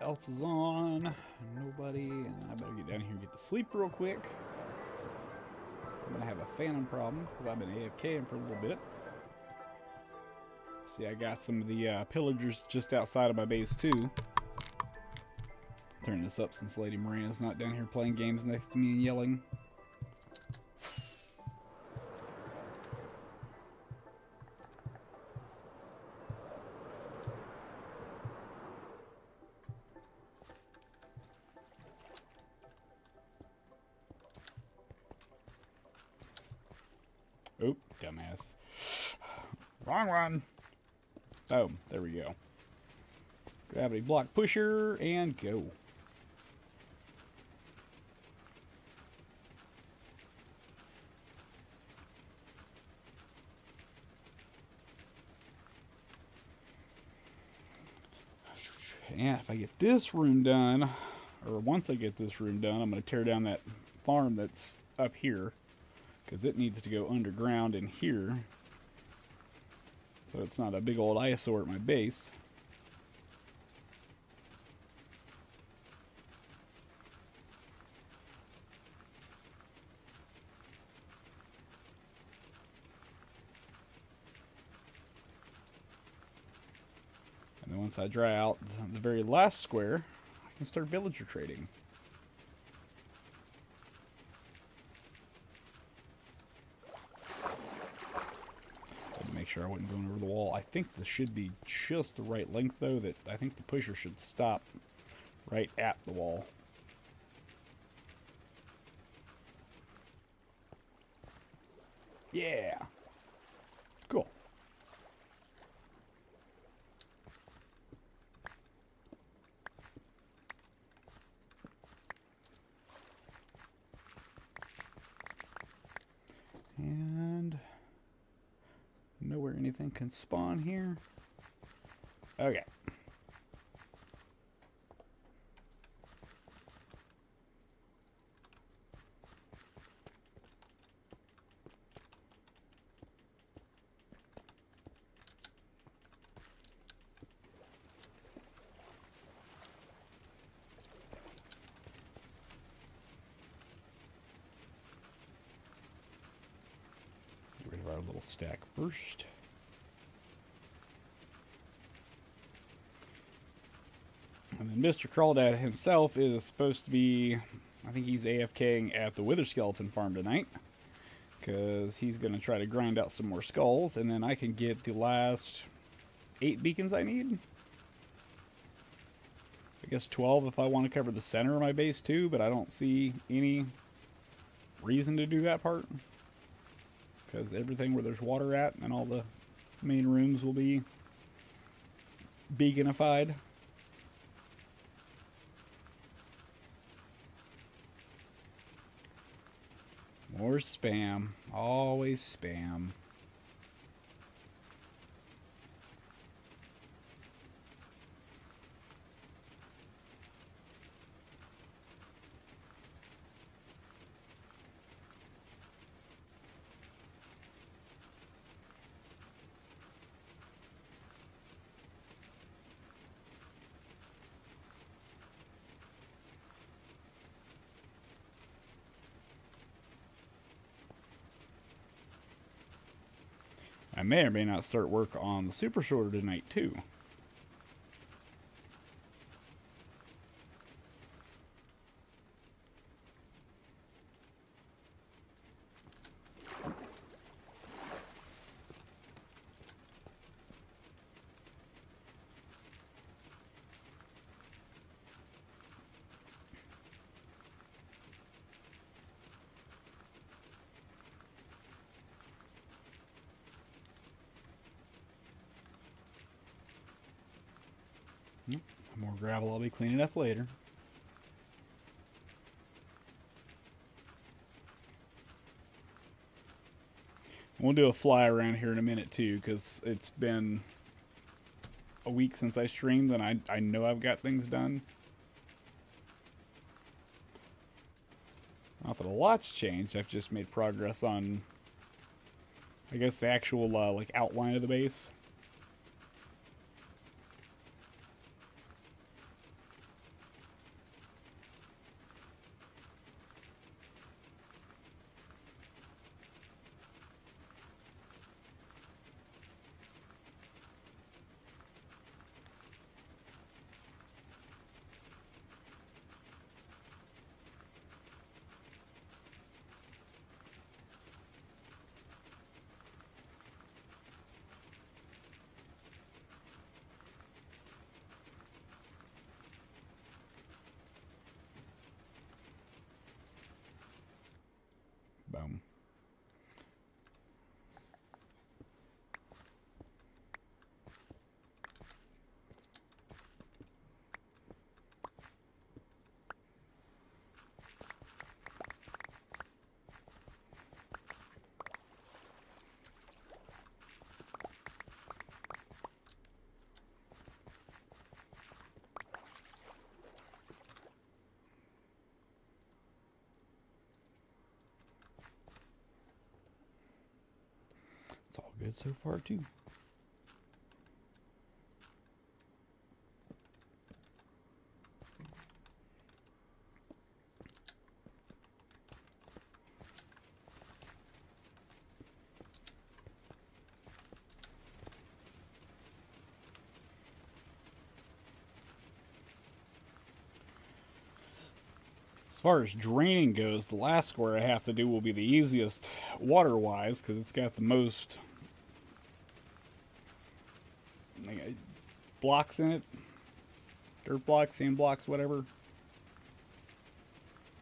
else is on. Nobody. I better get down here and get to sleep real quick. I'm gonna have a phantom problem because I've been AFKing for a little bit. See, I got some of the pillagers just outside of my base too. Turn this up since Lady Marina's not down here playing games next to me and yelling. Oop, dumbass. Wrong one. Boom, there we go. Gravity block pusher and go. And if I get this room done, or once I get this room done, I'm going to tear down that farm that's up here, because it needs to go underground in here, so it's not a big old eyesore at my base. And then once I dry out the very last square, I can start villager trading. Make sure I wasn't going over the wall. I think this should be just the right length, though. That I think the pusher should stop right at the wall. Yeah. Cool. And nowhere anything can spawn here. Okay. Get rid of our little stack first. And then Mr. Crawdad himself is supposed to be, I think he's AFKing at the Wither Skeleton farm tonight, because he's going to try to grind out some more skulls, and then I can get the last 8 beacons I need. I guess 12 if I want to cover the center of my base too, but I don't see any reason to do that part, because everything where there's water at and all the main rooms will be beaconified. More spam. Always spam. I may or may not start work on the super sorter tonight too. More gravel I'll be cleaning up later. We'll do a fly around here in a minute too, because it's been a week since I streamed and I know I've got things done. Not that a lot's changed, I've just made progress on, I guess, the actual like outline of the base. good so far too. As far as draining goes, the last square I have to do will be the easiest water-wise because it's got the most blocks in it. Dirt blocks, sand blocks, whatever.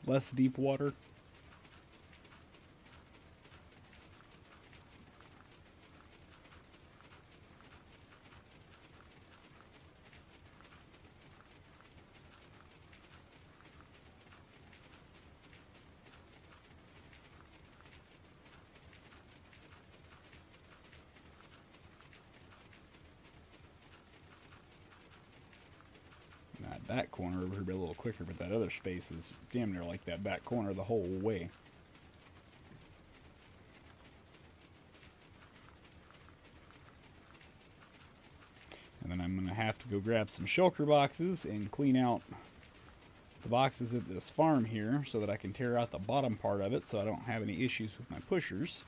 Less deep water. That corner over here be a little quicker, but that other space is damn near like that back corner the whole way. And then I'm going to have to go grab some shulker boxes and clean out the boxes at this farm here so that I can tear out the bottom part of it so I don't have any issues with my pushers.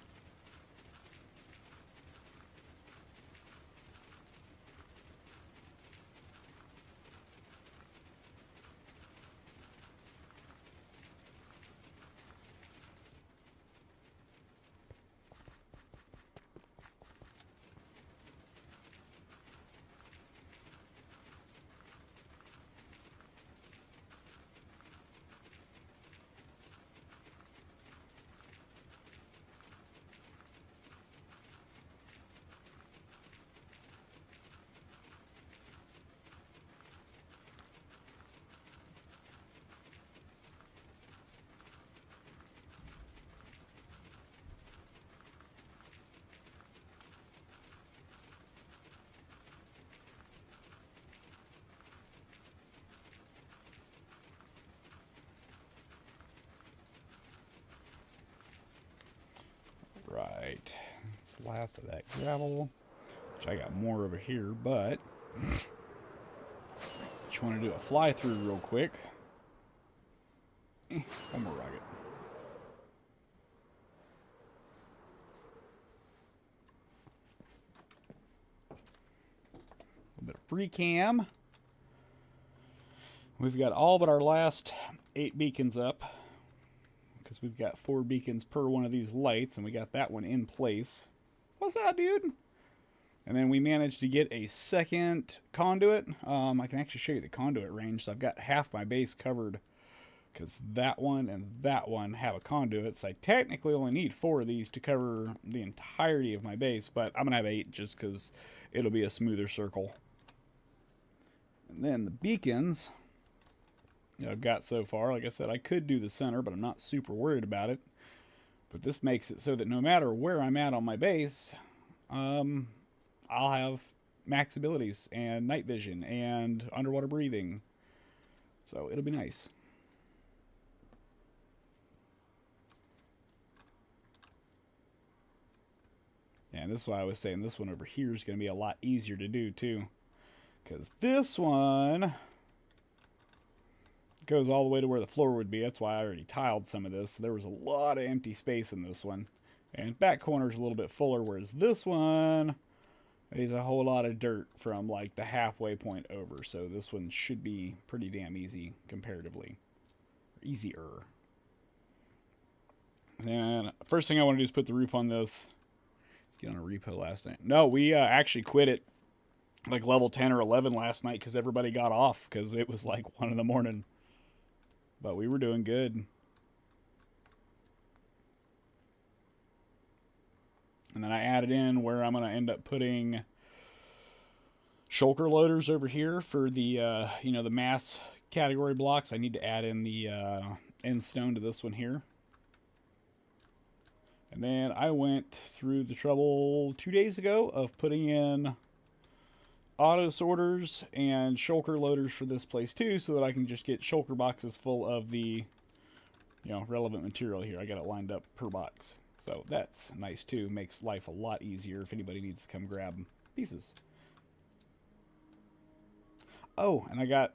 Right, that's the last of that gravel, which I got more over here, but just want to do a fly through real quick. One more rocket. A little bit of free cam. We've got all but our last 8 beacons up. We've got 4 beacons per one of these lights, and we got that one in place. What's that, dude? And then we managed to get a second conduit. I can actually show you the conduit range. So I've got half my base covered because that one and that one have a conduit. So I technically only need 4 of these to cover the entirety of my base, but I'm going to have 8 just because it'll be a smoother circle. And then the beacons I've got so far. Like I said, I could do the center, but I'm not super worried about it. But this makes it so that no matter where I'm at on my base, I'll have max abilities and night vision and underwater breathing. So it'll be nice. Yeah, and this is why I was saying this one over here is going to be a lot easier to do too. Because this one goes all the way to where the floor would be. That's why I already tiled some of this. There was a lot of empty space in this one. And back corner's a little bit fuller, whereas this one is a whole lot of dirt from like the halfway point over. So this one should be pretty damn easy comparatively. Easier. And first thing I want to do is put the roof on this. Let's get on a repo last night. No, we actually quit it like level 10 or 11 last night because everybody got off because it was like 1 in the morning. But we were doing good. And then I added in where I'm going to end up putting shulker loaders over here for the, the mass category blocks. I need to add in the end stone to this one here. And then I went through the trouble 2 days ago of putting in auto sorters and shulker loaders for this place too, so that I can just get shulker boxes full of the relevant material here. I got it lined up per box. So that's nice too. Makes life a lot easier if anybody needs to come grab pieces. Oh, and I got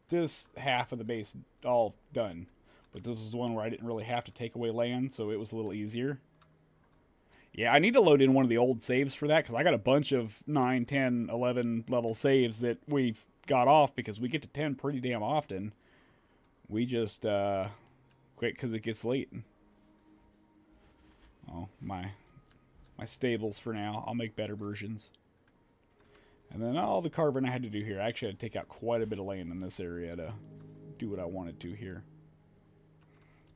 this half of the base all done. But this is the one where I didn't really have to take away land, so it was a little easier. Yeah, I need to load in one of the old saves for that, because I got a bunch of 9, 10, 11 level saves that we've got off because we get to 10 pretty damn often. We just quit because it gets late. Oh, my stables for now. I'll make better versions. And then all the carving I had to do here. I actually had to take out quite a bit of land in this area to do what I wanted to here.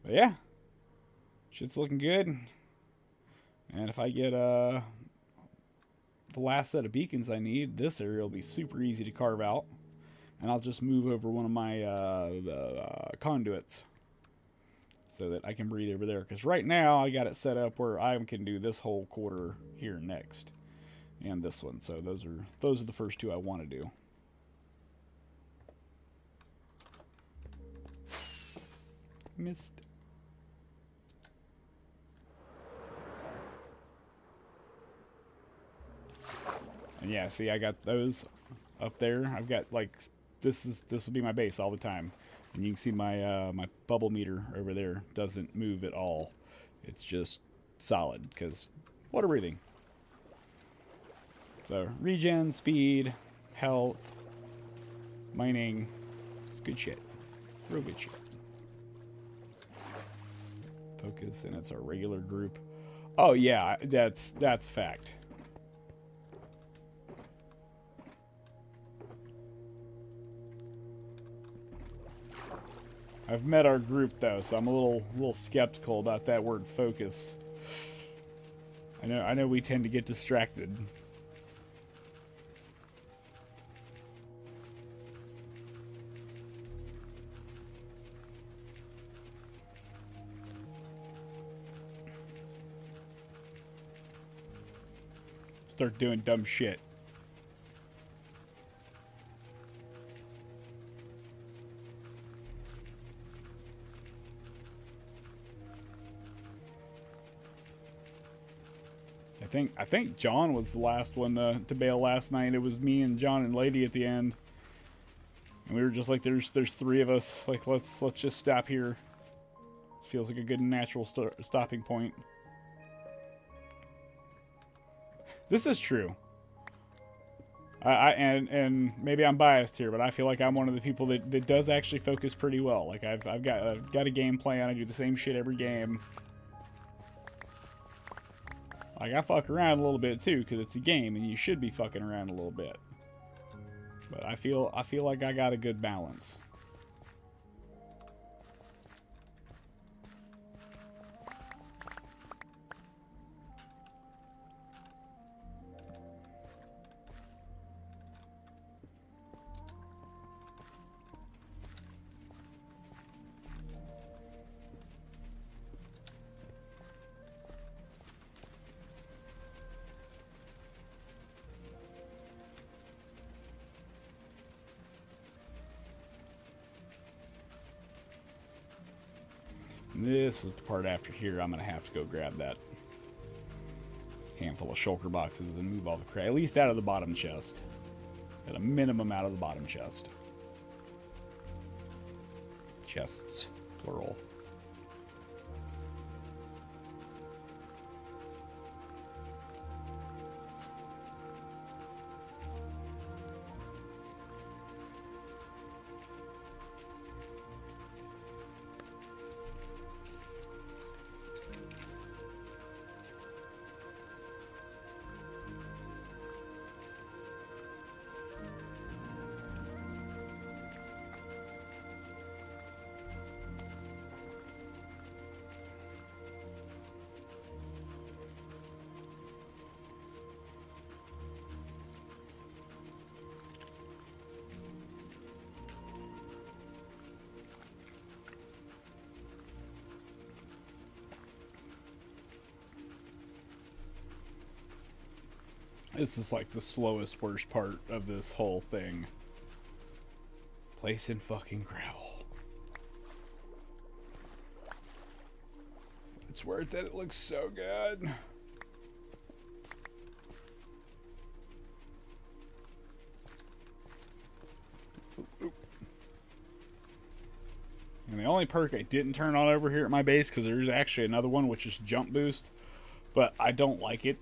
But yeah, shit's looking good. And if I get the last set of beacons I need, this area will be super easy to carve out. And I'll just move over one of my conduits so that I can breathe over there. Because right now I got it set up where I can do this whole quarter here next. And this one. So those are the first two I want to do. Missed. And yeah, see, I got those up there. I've got like this will be my base all the time. And you can see my my bubble meter over there doesn't move at all. It's just solid because water breathing. So regen, speed, health, mining, it's good shit. Real good shit. Focus, and it's our regular group. Oh yeah, that's fact. I've met our group though, so I'm a little skeptical about that word focus. I know we tend to get distracted. Start doing dumb shit. I think John was the last one to bail last night. It was me and John and Lady at the end, and we were just like, "There's three of us. Like, let's just stop here." Feels like a good natural stopping point. This is true. And maybe I'm biased here, but I feel like I'm one of the people that does actually focus pretty well. Like I've got a game plan. I do the same shit every game. Like, I fuck around a little bit too, because it's a game, and you should be fucking around a little bit. But I feel like I got a good balance. This is the part after here. I'm going to have to go grab that handful of shulker boxes and move all the crap, at least out of the bottom chest. At a minimum out of the bottom chest. Chests, plural. This is like the slowest, worst part of this whole thing. Placing fucking gravel. It's worth it. It looks so good. And the only perk I didn't turn on over here at my base, because there's actually another one, which is jump boost, but I don't like it.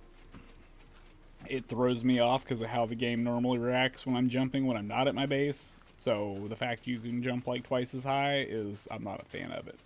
It throws me off because of how the game normally reacts when I'm jumping when I'm not at my base. So the fact you can jump like twice as high is, I'm not a fan of it.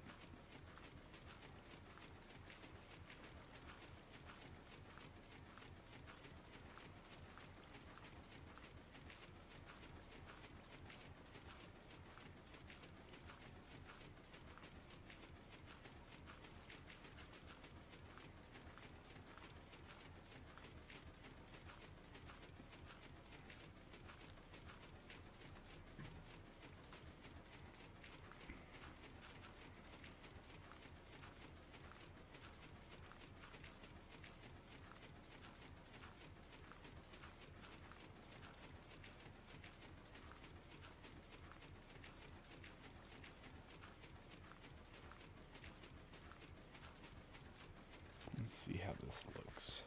Let's see how this looks.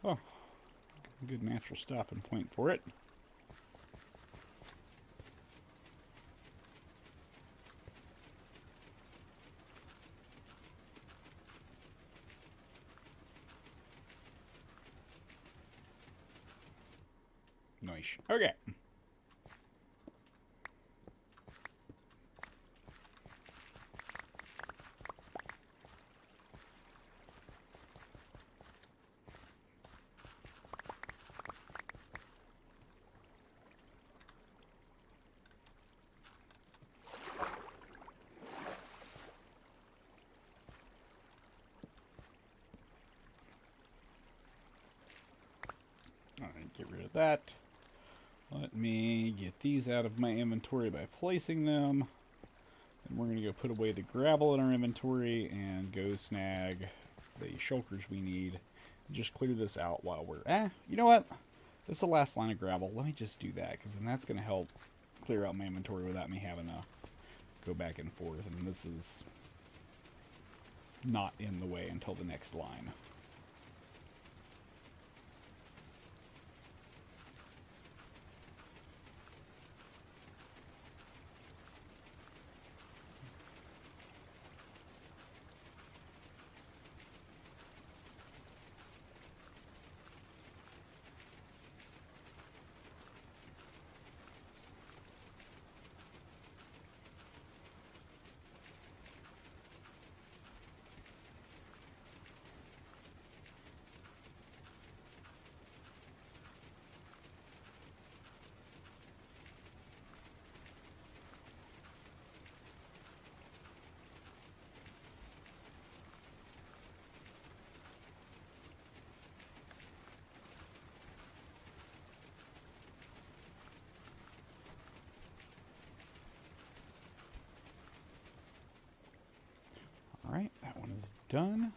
Oh, good natural stopping point for it. Nice. Okay. Alright, get rid of that. Let me get these out of my inventory by placing them. And we're going to go put away the gravel in our inventory and go snag the shulkers we need. Just clear this out while we're... you know what? This is the last line of gravel. Let me just do that, because then that's going to help clear out my inventory without me having to go back and forth. And this is not in the way until the next line. Alright, that one is done.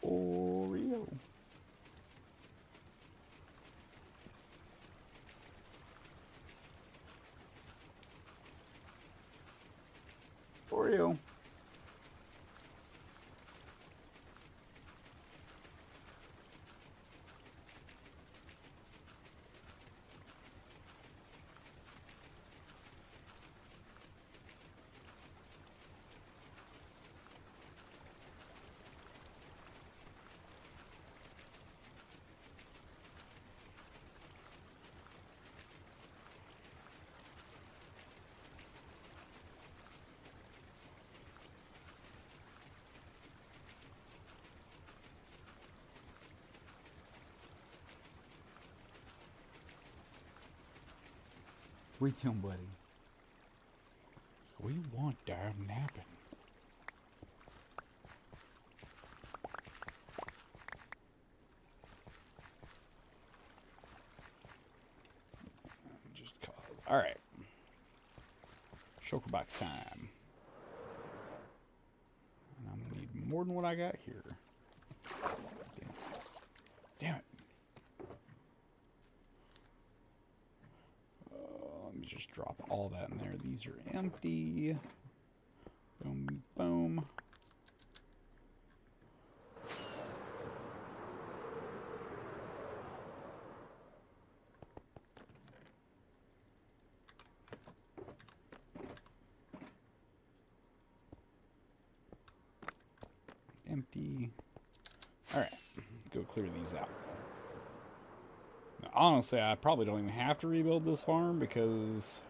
Oreo. Oreo. Reach him, buddy. We want darn napping. Just cause. All right. Shulker box time. And I'm gonna need more than what I got here. Damn it. Let me just drop all that in there. These are empty. Boom, boom. Empty. Alright, go clear these out. Now, honestly, I probably don't even have to rebuild this farm because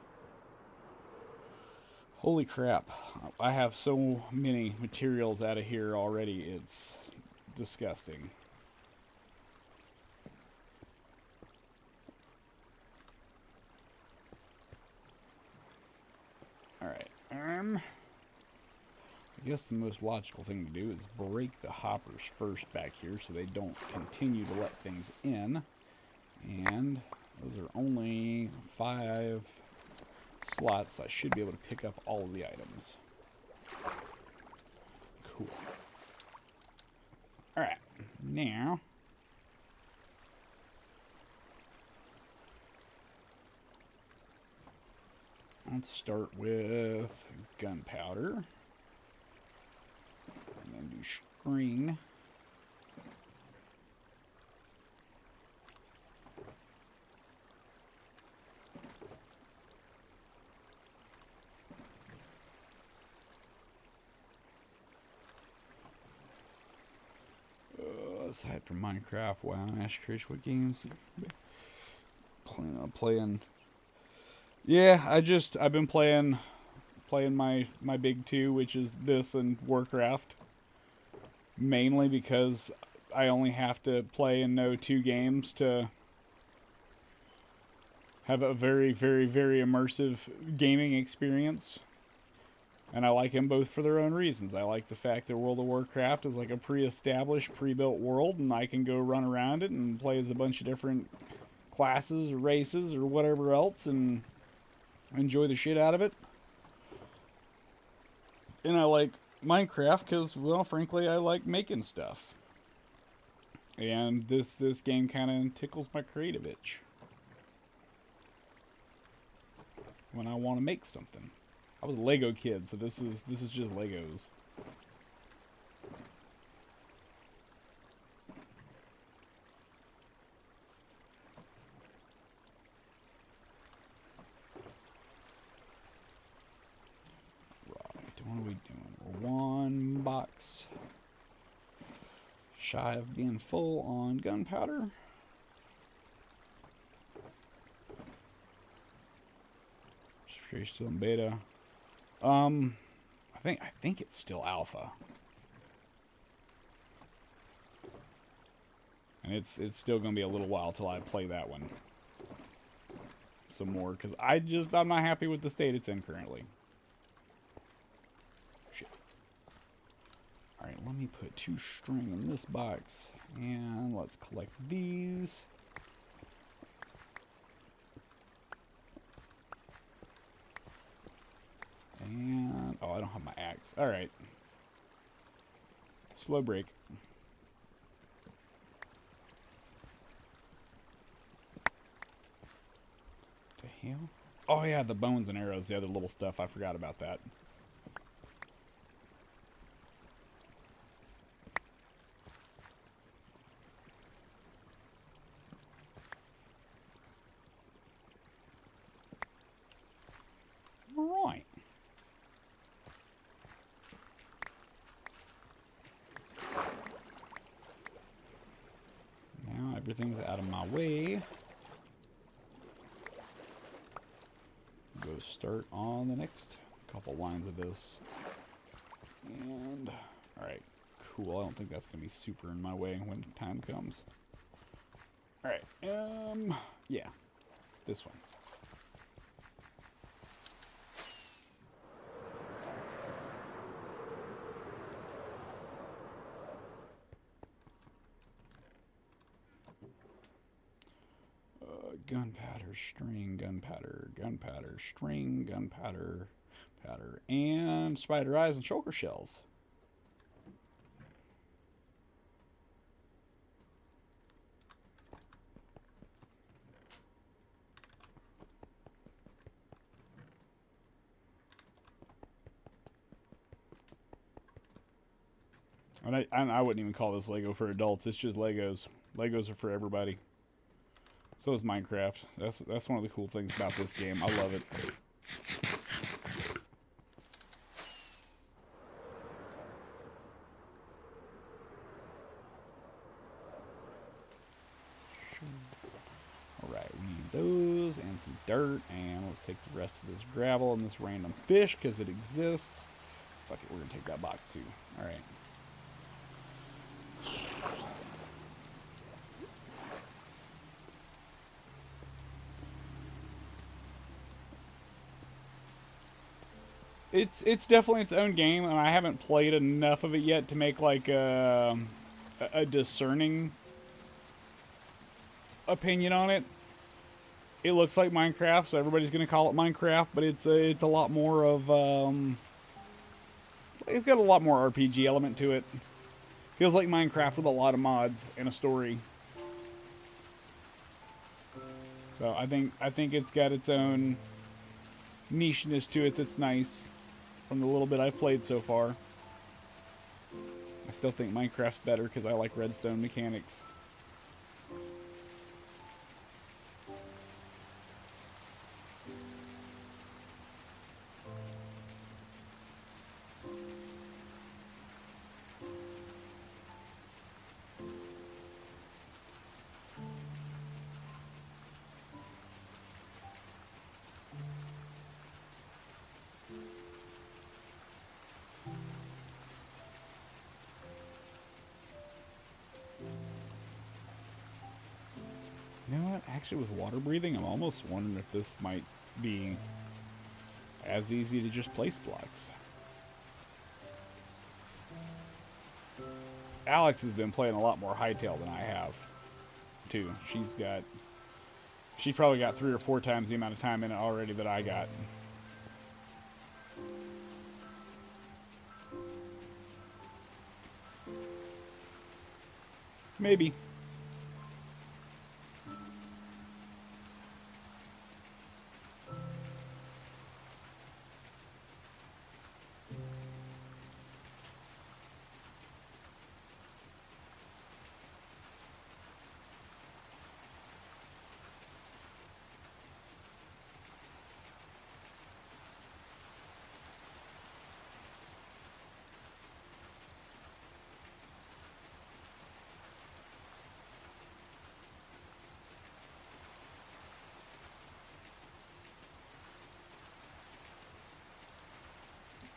holy crap, I have so many materials out of here already, it's disgusting. Alright, I guess the most logical thing to do is break the hoppers first back here so they don't continue to let things in. And those are only 5 slots, so I should be able to pick up all of the items. Cool. Alright, now let's start with gunpowder. And then do string. Aside from Minecraft, WoW, and Ash Krish, what games playing? Yeah, I've been playing my big two, which is this and Warcraft. Mainly because I only have to play and know 2 games to have a very, very, very immersive gaming experience. And I like them both for their own reasons. I like the fact that World of Warcraft is like a pre-established, pre-built world, and I can go run around it and play as a bunch of different classes or races or whatever else and enjoy the shit out of it. And I like Minecraft because, well, frankly, I like making stuff. And this game kind of tickles my creative itch when I want to make something. I was a Lego kid, so this is just Legos. Right, what are we doing? We're 1 box shy of being full on gunpowder. Still in beta. I think it's still alpha. And it's still gonna be a little while till I play that one some more, because I'm not happy with the state it's in currently. Shit. Alright, let me put 2 string in this box. And let's collect these. And, oh, I don't have my axe. Alright. Slow break. The hell? Oh, yeah, the bones and arrows, the other little stuff. I forgot about that. Right. Now everything's out of my way. Go start on the next couple lines of this. And, alright, cool. I don't think that's going to be super in my way when time comes. Alright, yeah, this one. Gunpowder, string, gunpowder, gunpowder, string, gunpowder, Powder and spider eyes and shulker shells. And I wouldn't even call this Lego for adults. It's just Legos. Legos are for everybody. So is Minecraft. That's one of the cool things about this game. I love it. Alright, we need those and some dirt. And let's take the rest of this gravel and this random fish because it exists. Fuck it, we're going to take that box too. Alright. It's definitely its own game, and I haven't played enough of it yet to make like a discerning opinion on it. It looks like Minecraft, so everybody's gonna call it Minecraft, but it's a lot more of it's got a lot more RPG element to it. Feels like Minecraft with a lot of mods and a story. So I think it's got its own nicheness to it that's nice. From the little bit I've played so far. I still think Minecraft's better because I like redstone mechanics. You know what? Actually, with water breathing, I'm almost wondering if this might be as easy to just place blocks. Alex has been playing a lot more Hightail than I have, too. She's probably got 3 or 4 times the amount of time in it already that I got. Maybe.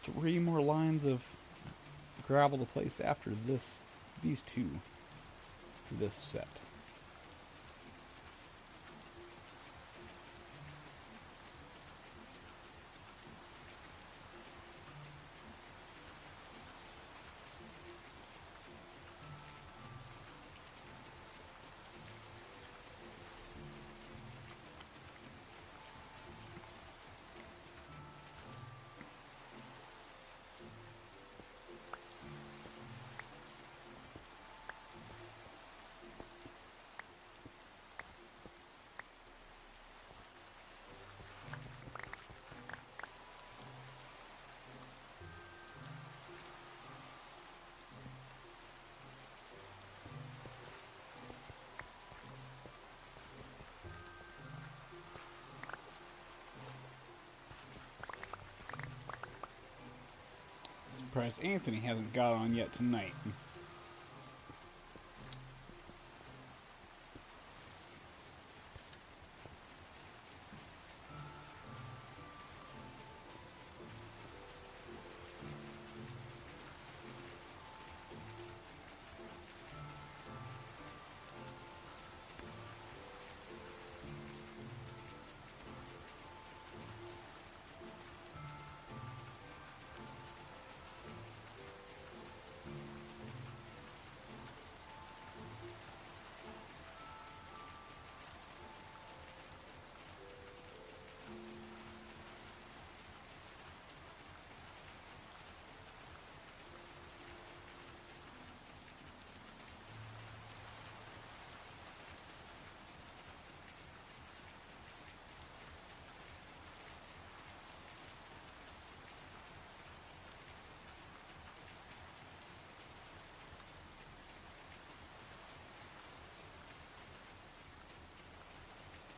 Three more lines of gravel to place after these two for this set. Surprised Anthony hasn't got on yet tonight.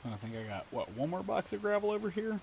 I think I got, what, one more box of gravel over here?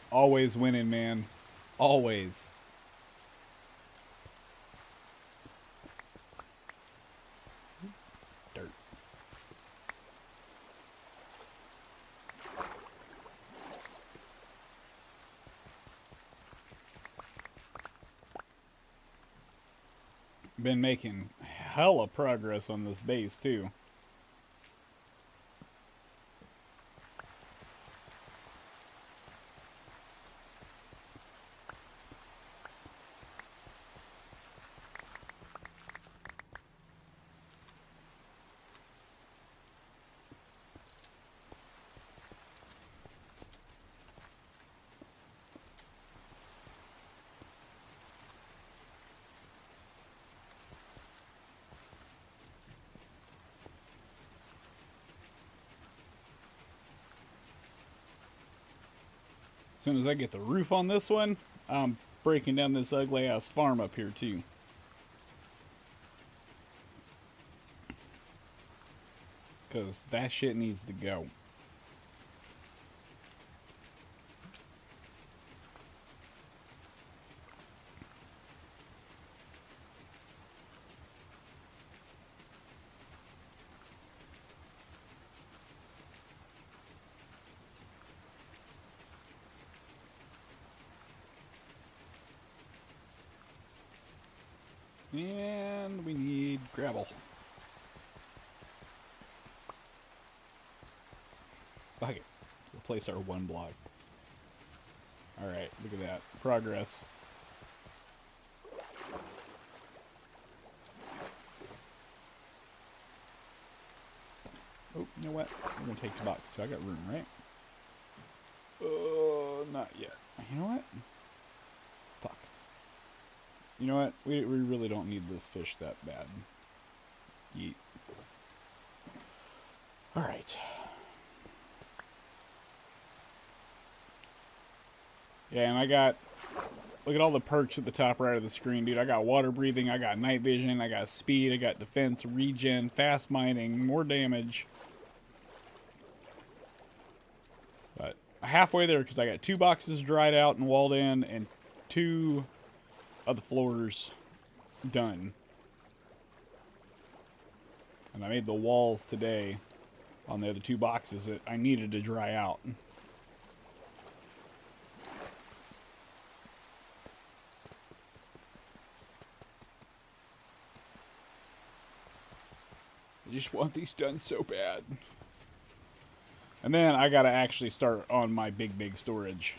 Always winning, man. Always. Dirt. Been making hella progress on this base, too. As soon as I get the roof on this one, I'm breaking down this ugly ass farm up here too. Because that shit needs to go. And we need gravel. Fuck it. Replace our one block. Alright, look at that. Progress. Oh, you know what? We're gonna take the box too. I got room, right? Not yet. You know what? Fuck. You know what? We really don't need this fish that bad. Yeet. Alright. Yeah, and I got... Look at all the perks at the top right of the screen, dude. I got water breathing, I got night vision, I got speed, I got defense, regen, fast mining, more damage. But halfway there because I got 2 boxes dried out and walled in and 2 of the floors done. And I made the walls today on the other 2 boxes that I needed to dry out. I just want these done so bad. And then I gotta actually start on my big storage.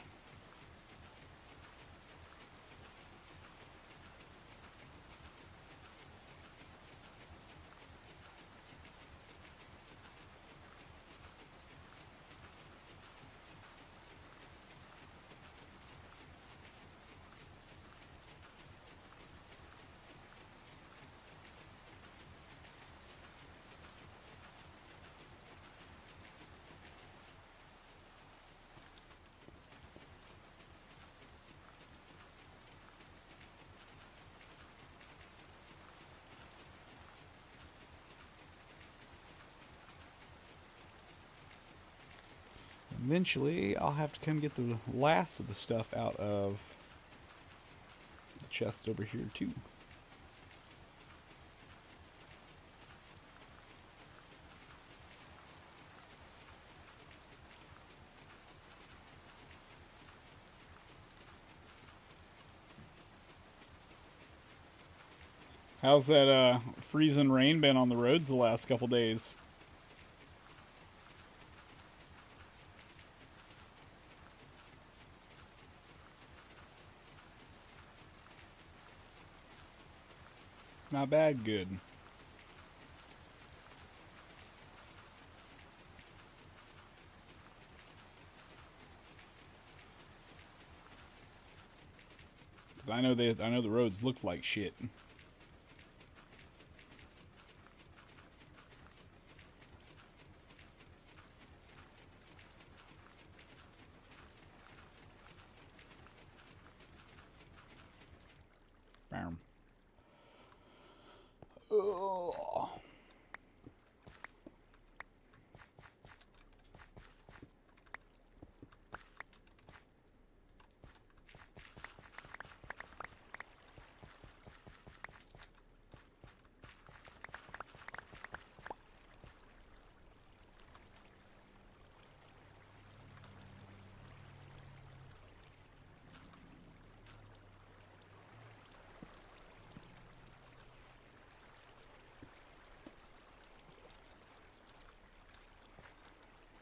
Eventually, I'll have to come get the last of the stuff out of the chest over here, too. How's that freezing rain been on the roads the last couple days? Not bad, good. Cause I know the roads looked like shit. Bam. Oh.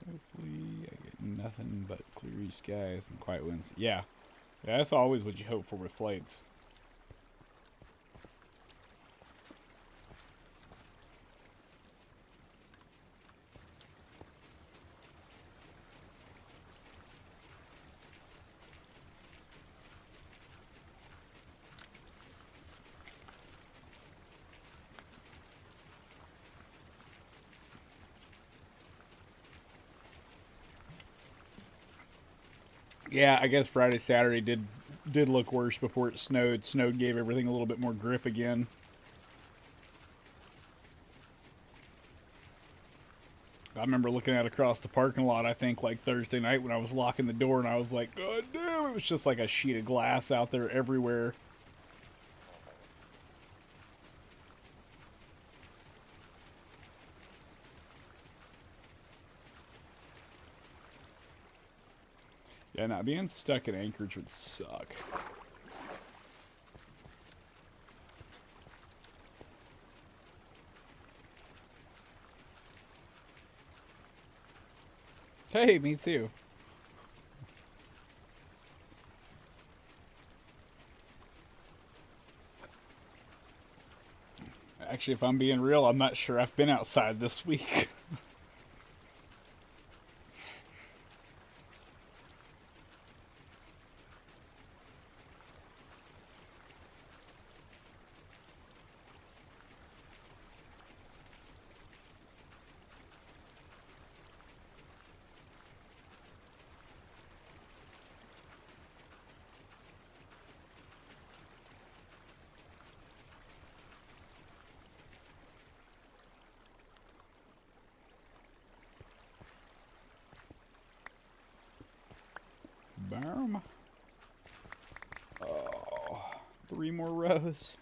Hopefully, I get nothing but clear skies and quiet winds. Yeah, that's always what you hope for with flights. Yeah, I guess Friday, Saturday did look worse before it snowed. Snowed gave everything a little bit more grip again. I remember looking out across the parking lot, I think, like Thursday night when I was locking the door, and I was like, God damn, it was just like a sheet of glass out there everywhere. Yeah, not being stuck in Anchorage would suck. Hey, me too. Actually, if I'm being real, I'm not sure I've been outside this week. Boom. Oh, 3 more rows.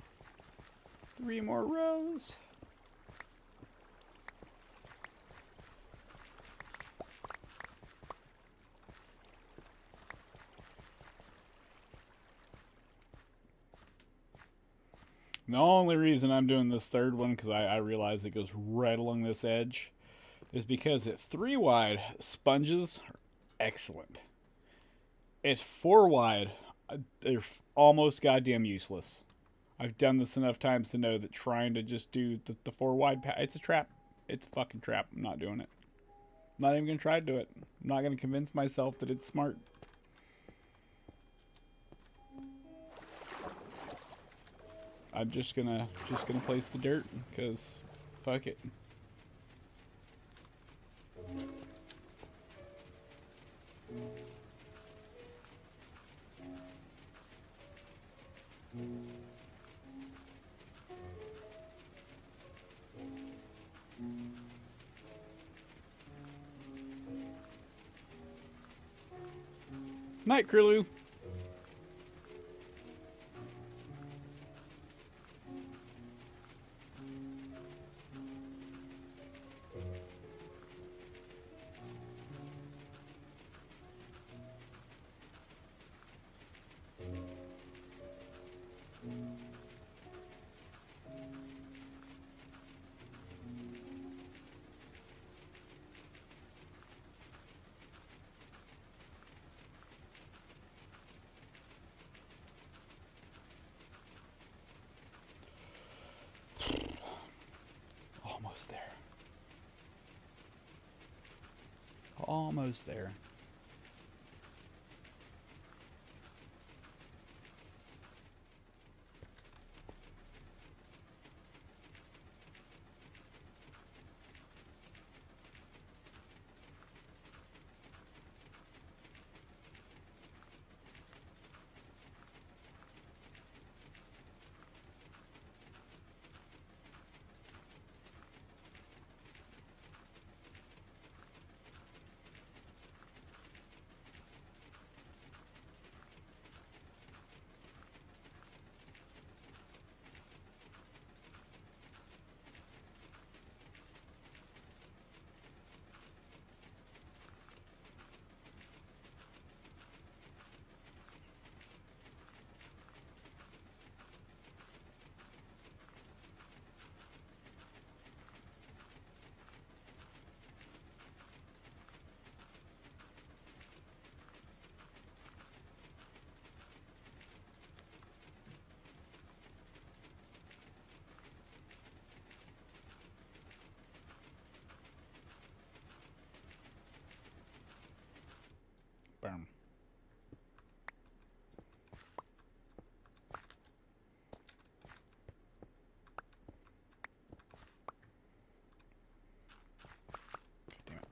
3 more rows. The only reason I'm doing this third one, because I realize it goes right along this edge, is because at 3 wide, sponges are excellent. It's 4 wide, they're almost goddamn useless. I've done this enough times to know that trying to just do the 4 wide, it's a trap. It's a fucking trap. I'm not doing it. I'm not even going to try to do it. I'm not going to convince myself that it's smart. I'm just gonna place the dirt because fuck it. Night, Curlew. Almost there. Almost there. Boom. Damn it.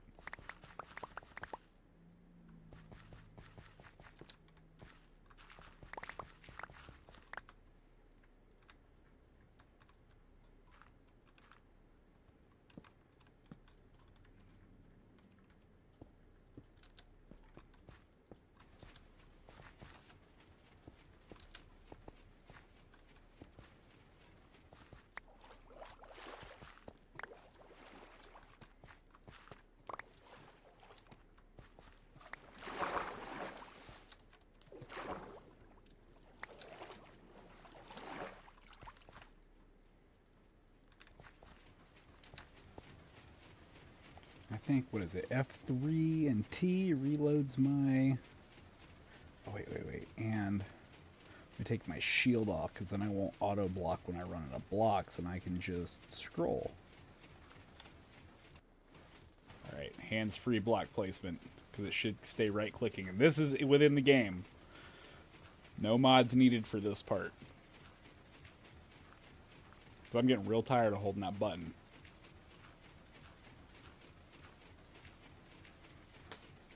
I think, what is it, F3 and T reloads my... Oh, wait. And I take my shield off, because then I won't auto-block when I run out of blocks, and I can just scroll. Alright, hands-free block placement, because it should stay right-clicking. And this is within the game. No mods needed for this part. So I'm getting real tired of holding that button.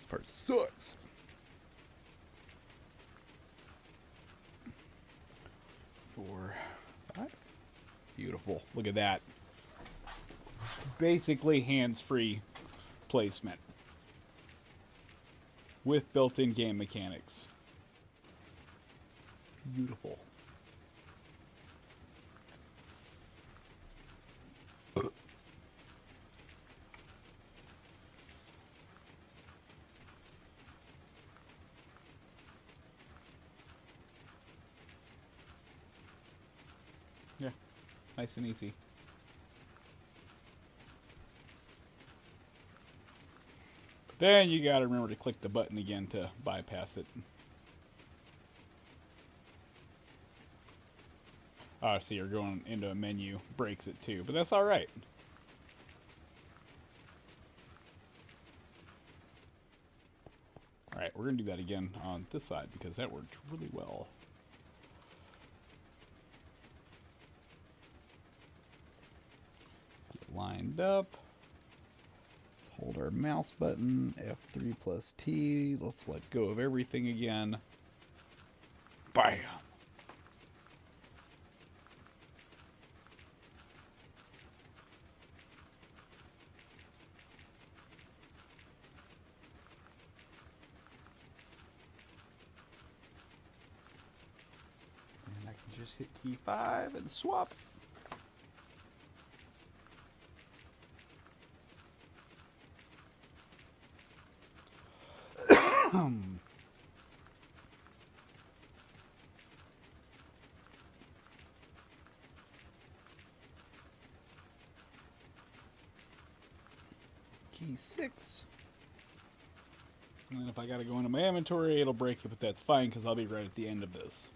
Part sucks. 4, 5. Beautiful. Look at that. Basically hands-free placement with built-in game mechanics. Beautiful. Yeah, nice and easy. But then you gotta remember to click the button again to bypass it. Oh, see, you're going into a menu, breaks it too, but that's alright. Alright, we're gonna do that again on this side because that worked really well. Lined up. Let's hold our mouse button, F3 plus T. Let's let go of everything again. Bam! just hit key 5 and swap. Key 6. And then if I gotta go into my inventory, it'll break it, but that's fine because I'll be right at the end of this.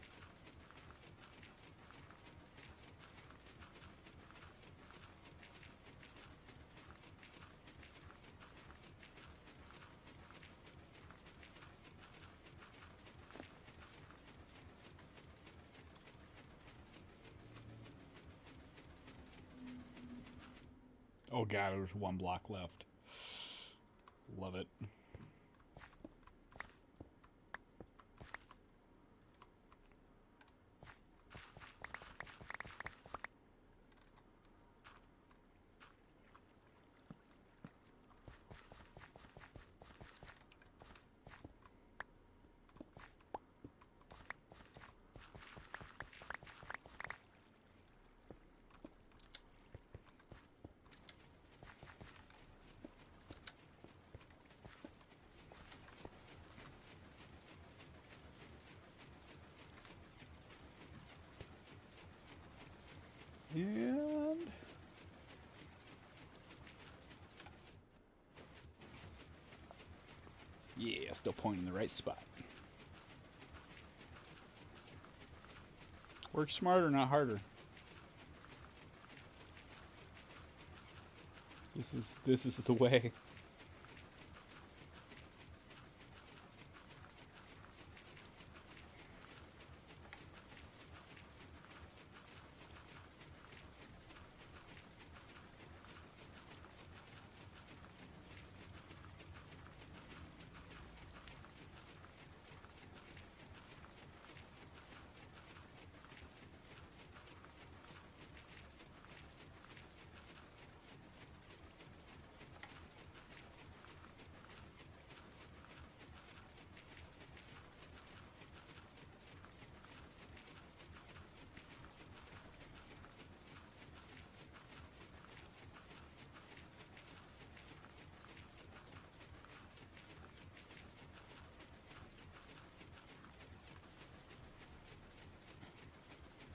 Oh god, there's one block left. Love it. And yeah, still pointing in the right spot. Work smarter, not harder. This is the way.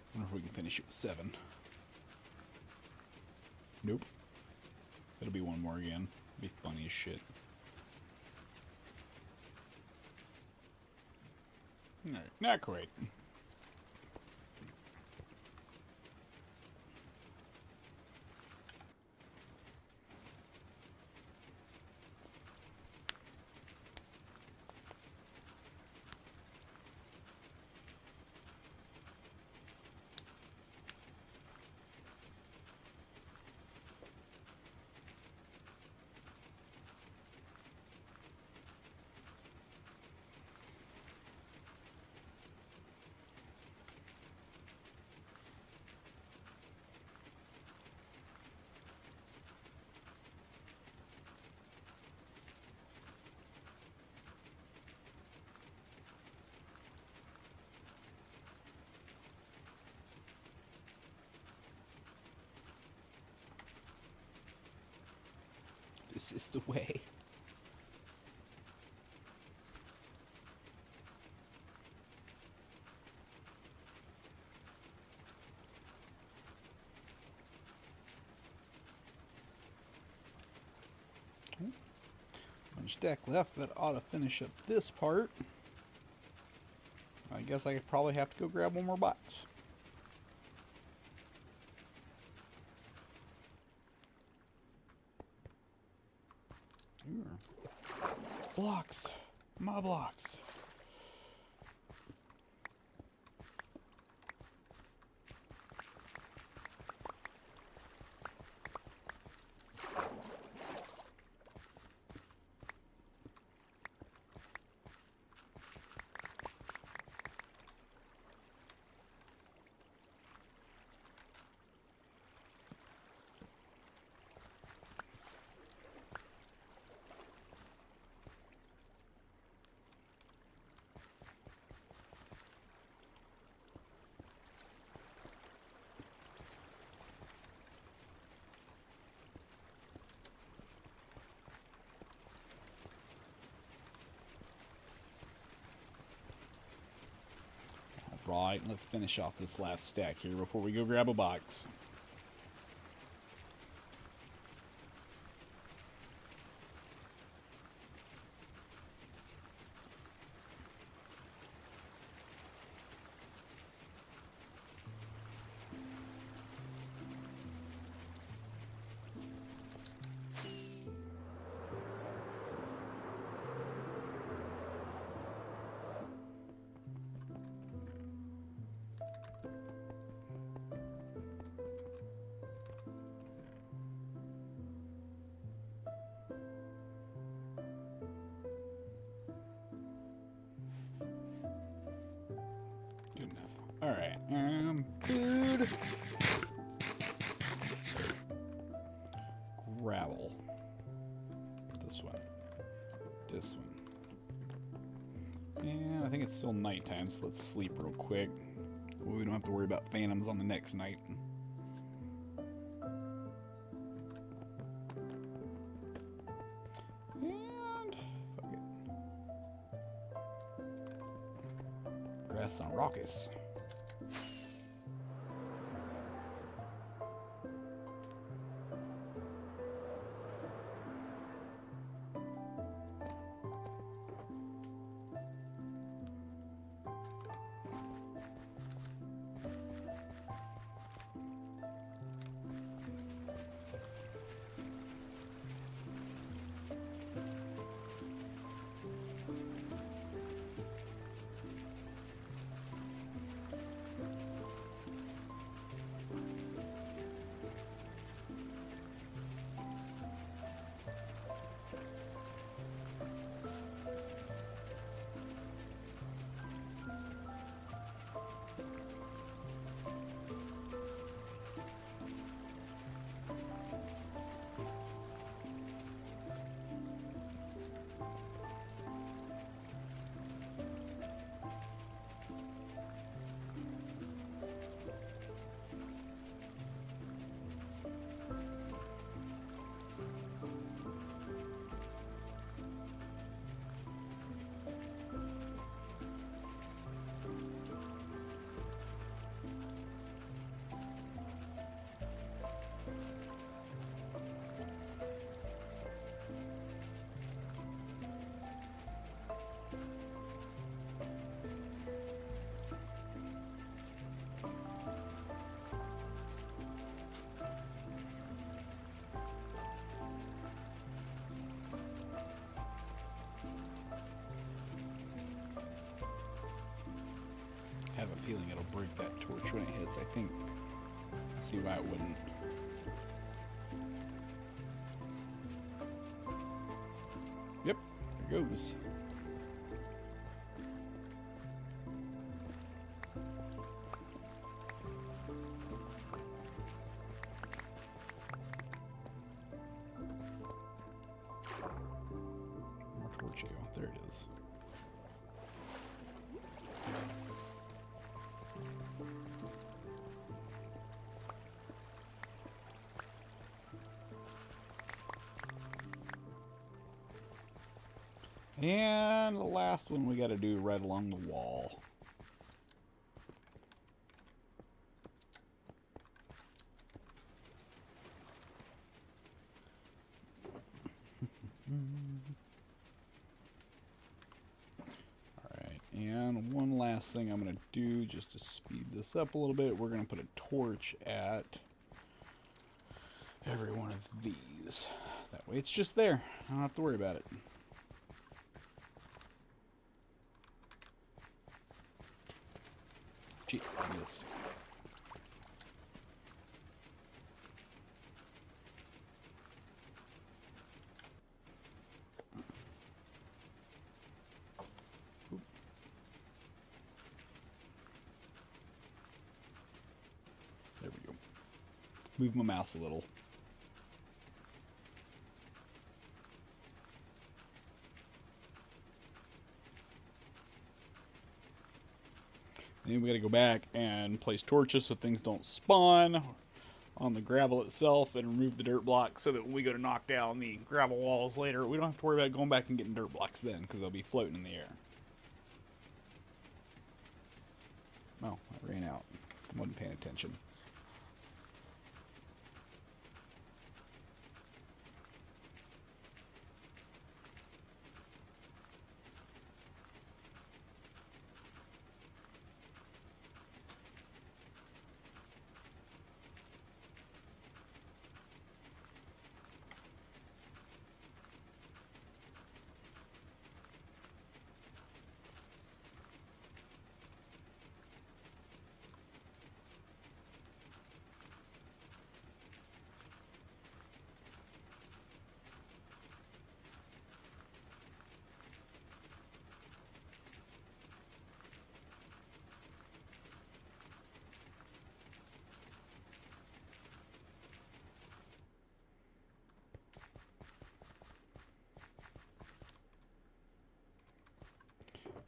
I wonder if we can finish it with 7. Nope. It'll be one more again. It'll be funny as shit. Alright, not quite. This is the way. One stack left. That ought to finish up this part. I guess I could probably have to go grab one more box. Blocks. My blocks. Right, let's finish off this last stack here before we go grab a box. Good enough. Alright, food. Gravel. This one. This one. And I think it's still nighttime, so let's sleep real quick. We don't have to worry about phantoms on the next night. And fuck it. Grass on raucous. I have a feeling it'll break that torch when it hits, I think. See why it wouldn't. Yep, there it goes. More torch go. There it is. And the last one we got to do right along the wall. Alright, and one last thing I'm going to do just to speed this up a little bit. We're going to put a torch at every one of these. That way it's just there. I don't have to worry about it. Gee, I missed. Oop. There we go. Move my mouse a little. Then we got to go back and place torches so things don't spawn on the gravel itself, and remove the dirt blocks so that when we go to knock down the gravel walls later, we don't have to worry about going back and getting dirt blocks then, because they'll be floating in the air. Ran out. Wasn't paying attention.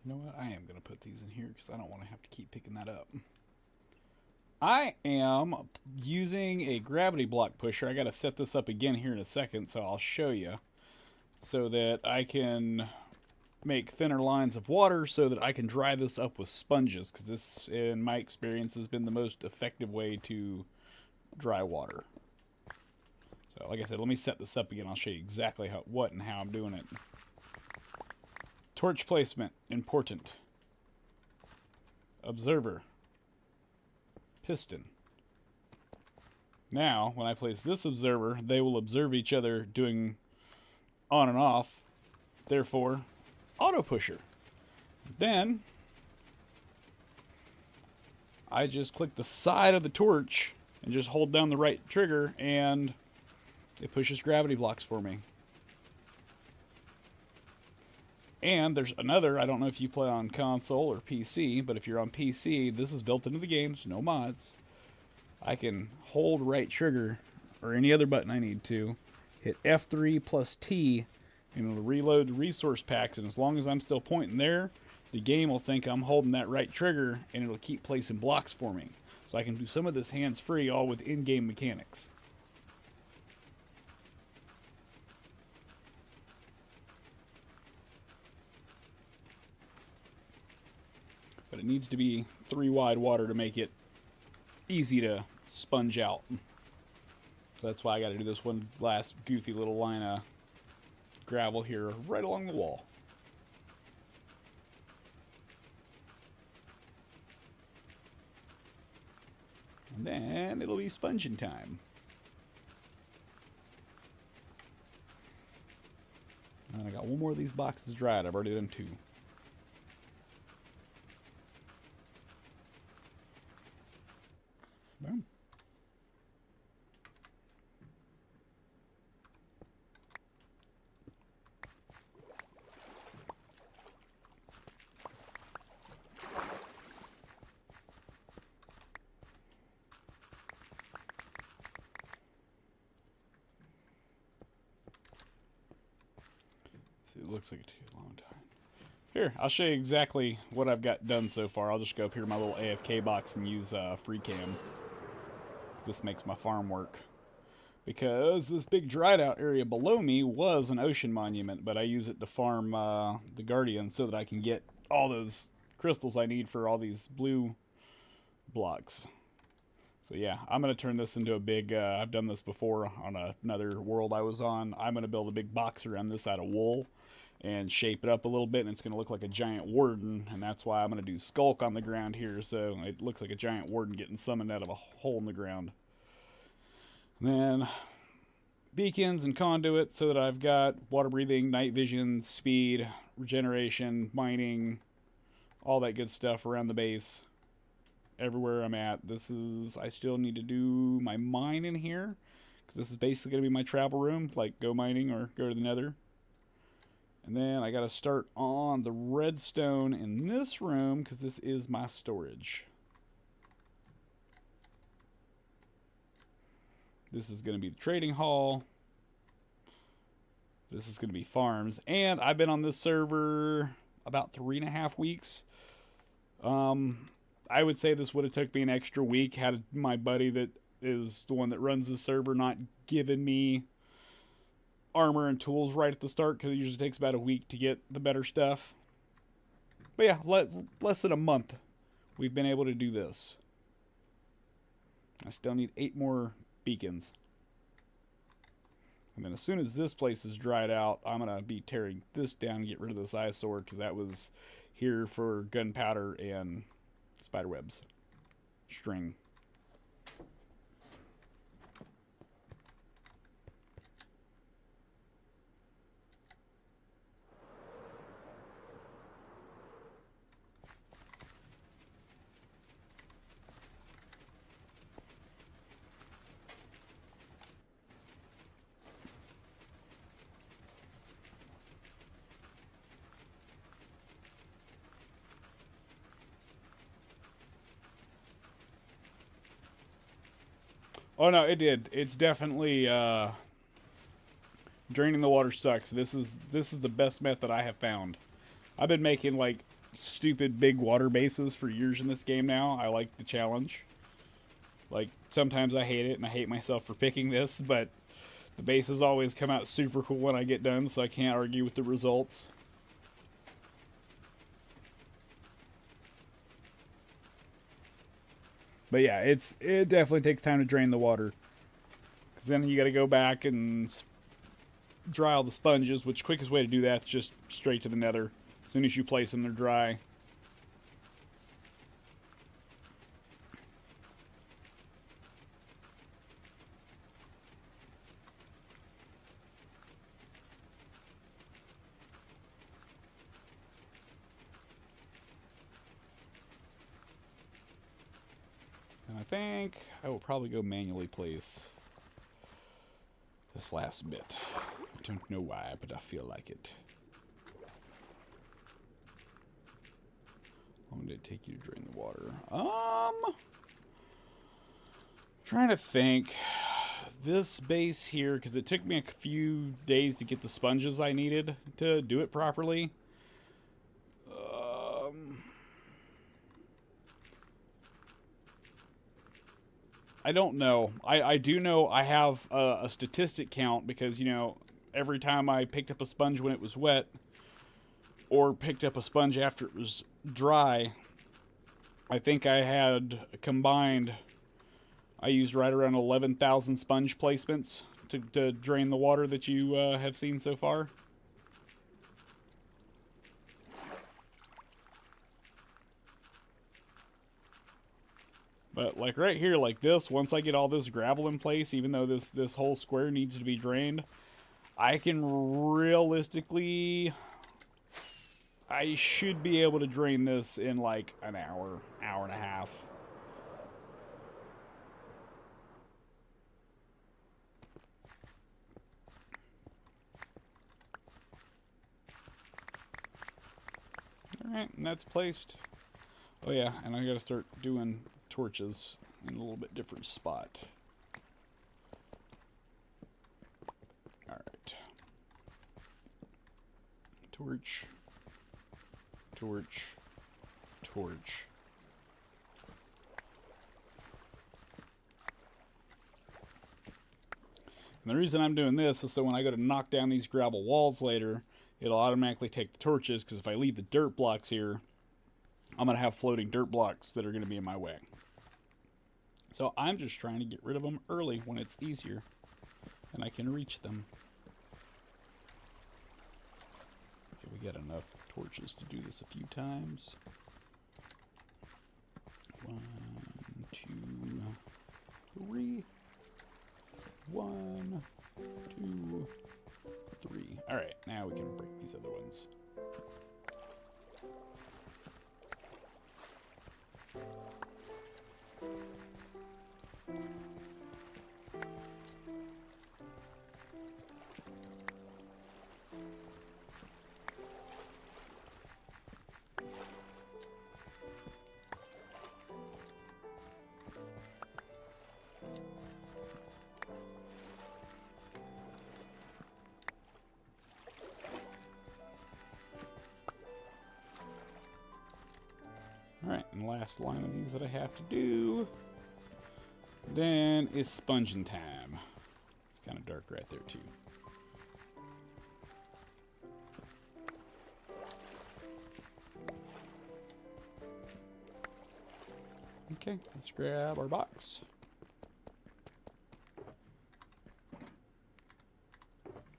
You know what? I am going to put these in here because I don't want to have to keep picking that up. I am using a gravity block pusher. I got to set this up again here in a second, so I'll show you. So that I can make thinner lines of water so that I can dry this up with sponges, because this, in my experience, has been the most effective way to dry water. So, like I said, let me set this up again. I'll show you exactly what and how I'm doing it. Torch placement, important. Observer. Piston. Now, when I place this observer, they will observe each other doing on and off. Therefore, auto pusher. Then, I just click the side of the torch and just hold down the right trigger, and it pushes gravity blocks for me. And there's another, I don't know if you play on console or PC, but if you're on PC, this is built into the games, no mods. I can hold right trigger, or any other button I need to, hit F3 plus T, and it'll reload the resource packs, and as long as I'm still pointing there, the game will think I'm holding that right trigger, and it'll keep placing blocks for me. So I can do some of this hands-free, all with in-game mechanics. But it needs to be 3 wide water to make it easy to sponge out. So that's why I got to do this one last goofy little line of gravel here right along the wall. And then it'll be sponging time. And I got one more of these boxes dried. I've already done 2. Boom. See, it looks like it took a long time. Here, I'll show you exactly what I've got done so far. I'll just go up here to my little AFK box and use free cam. This makes my farm work. Because this big dried out area below me was an ocean monument, but I use it to farm the Guardian so that I can get all those crystals I need for all these blue blocks. So yeah, I'm going to turn this into a big, I've done this before on another world I was on. I'm going to build a big box around this out of wool and shape it up a little bit, and it's going to look like a giant warden, and that's why I'm going to do skulk on the ground here, so it looks like a giant warden getting summoned out of a hole in the ground. And then beacons and conduits so that I've got water breathing, night vision, speed, regeneration, mining, all that good stuff around the base. Everywhere I'm at. I still need to do my mine in here, because this is basically going to be my travel room, like go mining or go to the nether. And then I got to start on the redstone in this room, because this is my storage. This is going to be the trading hall. This is going to be farms. And I've been on this server about 3.5 weeks. I would say this would have took me an extra week had my buddy that is the one that runs the server not given me armor and tools right at the start, because it usually takes about a week to get the better stuff. But yeah, less than a month we've been able to do this. I still need 8 more beacons. And then as soon as this place is dried out, I'm going to be tearing this down and get rid of this eyesore, because that was here for gunpowder and spiderwebs. String. Oh no, it did. It's definitely draining the water sucks. This is the best method I have found. I've been making like stupid big water bases for years in this game now. I like the challenge. Like sometimes I hate it and I hate myself for picking this, but the bases always come out super cool when I get done, so I can't argue with the results. But yeah, it definitely takes time to drain the water. Because then you got to go back and dry all the sponges, which quickest way to do that is just straight to the nether. As soon as you place them, they're dry. And I think I will probably go manually place this last bit. I don't know why, but I feel like it. How long did it take you to drain the water? Trying to think. This base here, because it took me a few days to get the sponges I needed to do it properly. I don't know. I do know I have a statistic count because, you know, every time I picked up a sponge when it was wet or picked up a sponge after it was dry, I think I had combined, I used right around 11,000 sponge placements to drain the water that you have seen so far. But like right here, like this, once I get all this gravel in place, even though this whole square needs to be drained, I can realistically, I should be able to drain this in like an hour, hour and a half. Alright, and that's placed. Oh yeah, and I gotta start doing torches in a little bit different spot. Alright. Torch. Torch. Torch. And the reason I'm doing this is so when I go to knock down these gravel walls later, it'll automatically take the torches, because if I leave the dirt blocks here, I'm going to have floating dirt blocks that are going to be in my way. So I'm just trying to get rid of them early when it's easier and I can reach them. Okay, we got enough torches to do this a few times. 1, 2, 3. 1, 2, 3. Alright, now we can break these other ones. Alright, and the last line of these that I have to do, then is sponging time. It's kind of dark right there too. Okay, let's grab our box.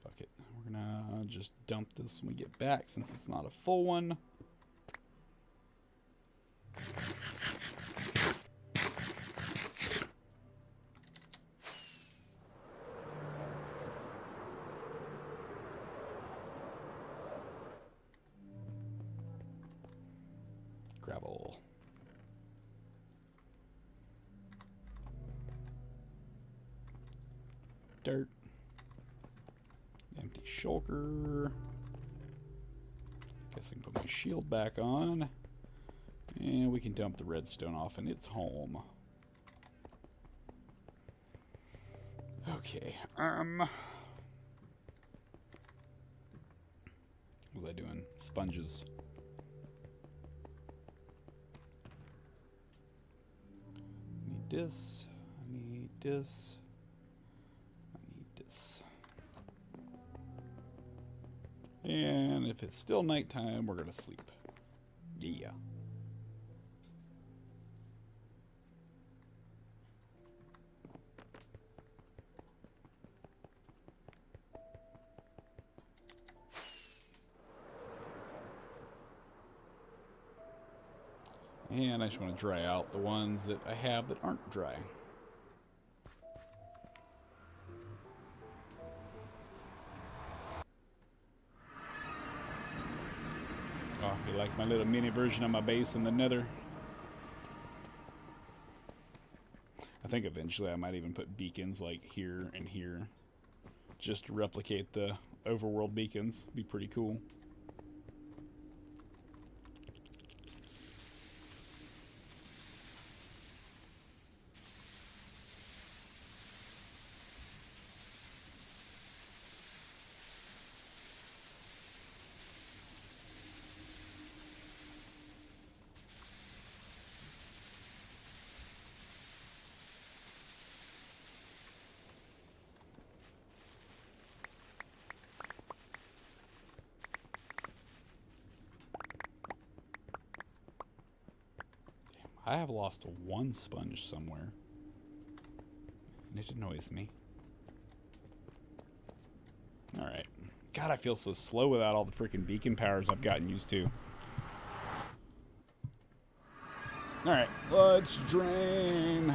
Bucket. We're gonna just dump this when we get back since it's not a full one. Gravel. Dirt. Empty shulker. Guess I can put my shield back on. And we can dump the redstone off and it's home. Okay. What was I doing? Sponges. Need this. I need this. I need this. And if it's still nighttime, we're gonna sleep. Yeah. And I just want to dry out the ones that I have that aren't dry. Oh, you like my little mini version of my base in the nether? I think eventually I might even put beacons like here and here, just to replicate the overworld beacons. Be pretty cool. I have lost one sponge somewhere, and it annoys me. Alright. God, I feel so slow without all the freaking beacon powers I've gotten used to. Alright, let's drain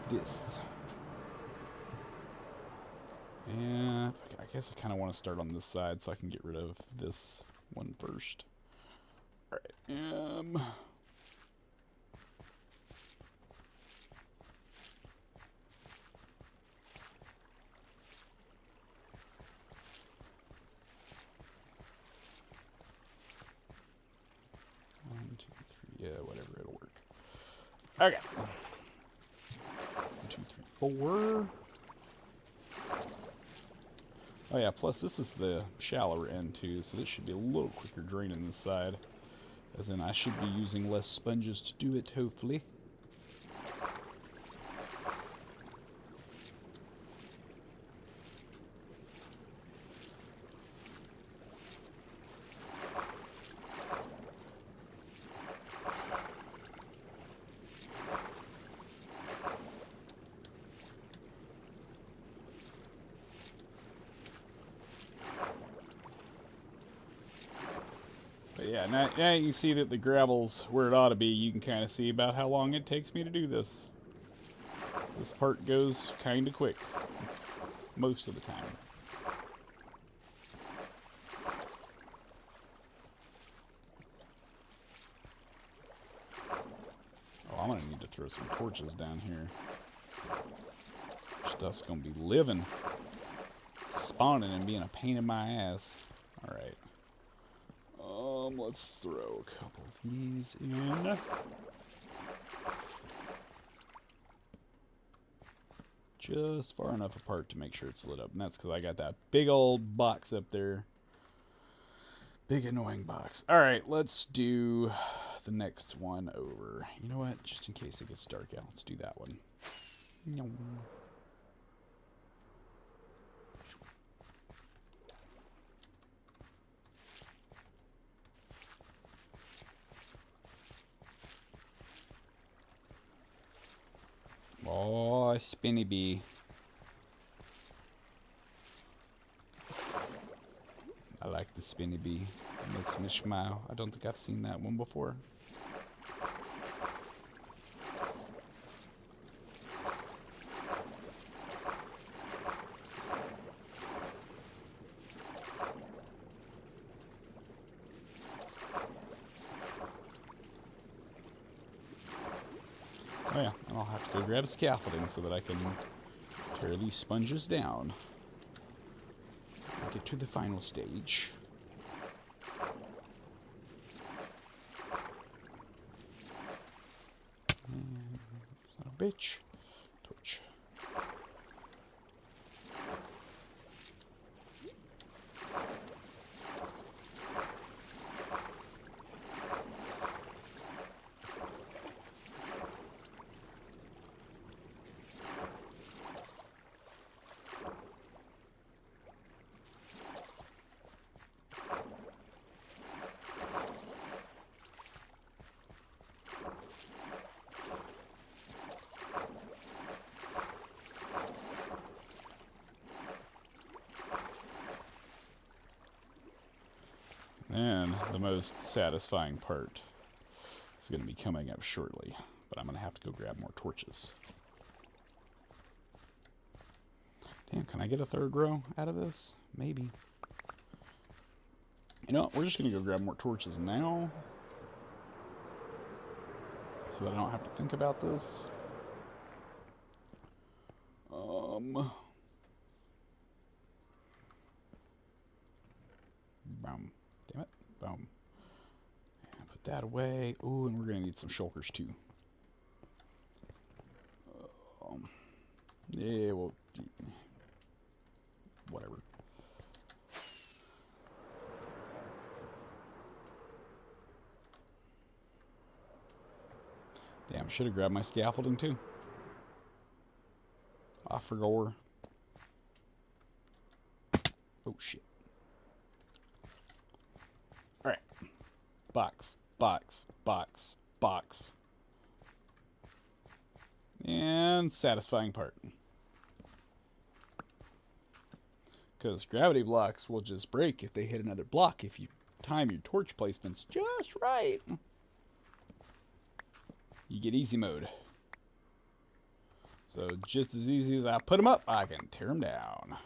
this. And I guess I kind of want to start on this side so I can get rid of this one first. Alright, 1, 2, 3, yeah, whatever, it'll work. Okay. 1, 2, 3, 4. Oh yeah, plus this is the shallower end too, so this should be a little quicker draining this side. As in I should be using less sponges to do it, hopefully. But yeah, now you can see that the gravel's where it ought to be. You can kind of see about how long it takes me to do this. This part goes kind of quick, most of the time. Oh, I'm gonna need to throw some torches down here. Stuff's gonna be living, spawning and being a pain in my ass. All right. Let's throw a couple of these in. Just far enough apart to make sure it's lit up. And that's because I got that big old box up there. Big annoying box. Alright, let's do the next one over. You know what? Just in case it gets dark out, let's do that one. Spinny bee. I like the spinny bee. It makes me smile. I don't think I've seen that one before. Oh yeah, and I'll have to go grab scaffolding so that I can tear these sponges down. Get to the final stage. And son of a bitch. Torch. And the most satisfying part is going to be coming up shortly, but I'm going to have to go grab more torches. Damn, can I get a third row out of this? Maybe. You know what? We're just going to go grab more torches now, so that I don't have to think about this. Boom. Damn it. Boom. And put that away. Ooh, and we're going to need some shulkers too. Yeah, well, whatever. Damn, should have grabbed my scaffolding too. I forgot. Oh shit. Alright. Box, box, box, box. And satisfying part. Because gravity blocks will just break if they hit another block if you time your torch placements just right. You get easy mode. So just as easy as I put them up, I can tear them down.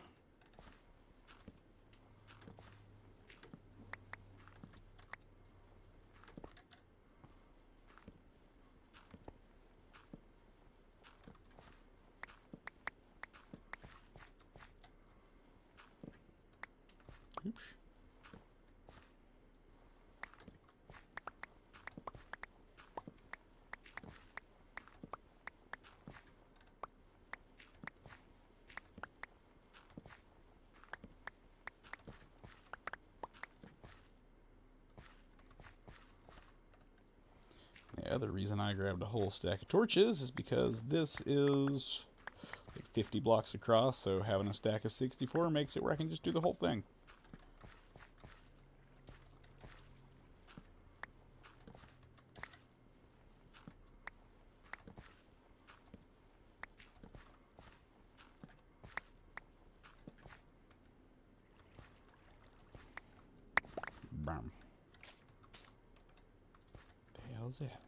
Oops. The other reason I grabbed a whole stack of torches is because this is like 50 blocks across, so having a stack of 64 makes it where I can just do the whole thing. Bam. The hell's that?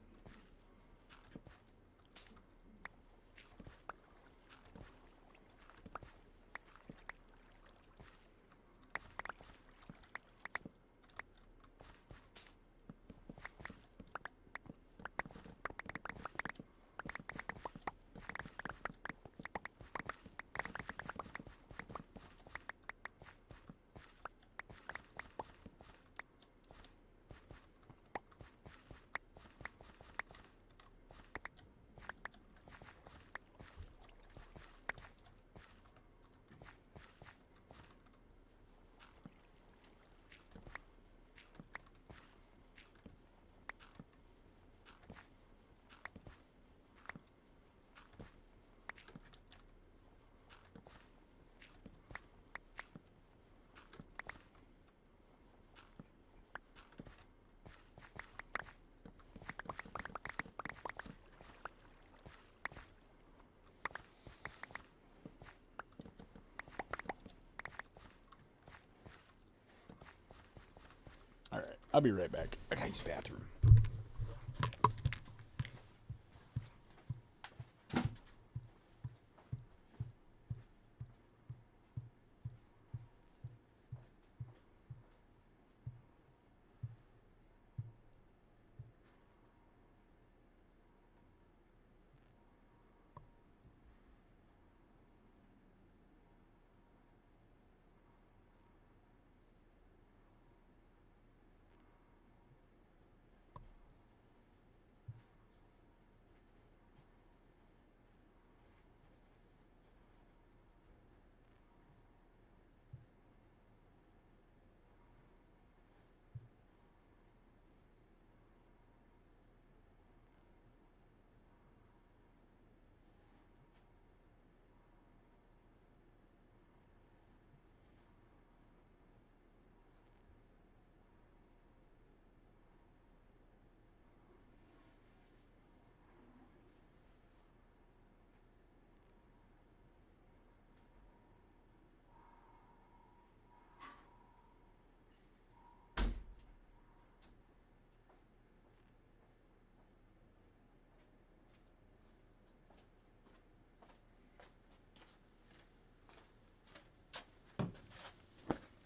I'll be right back. I gotta use the bathroom.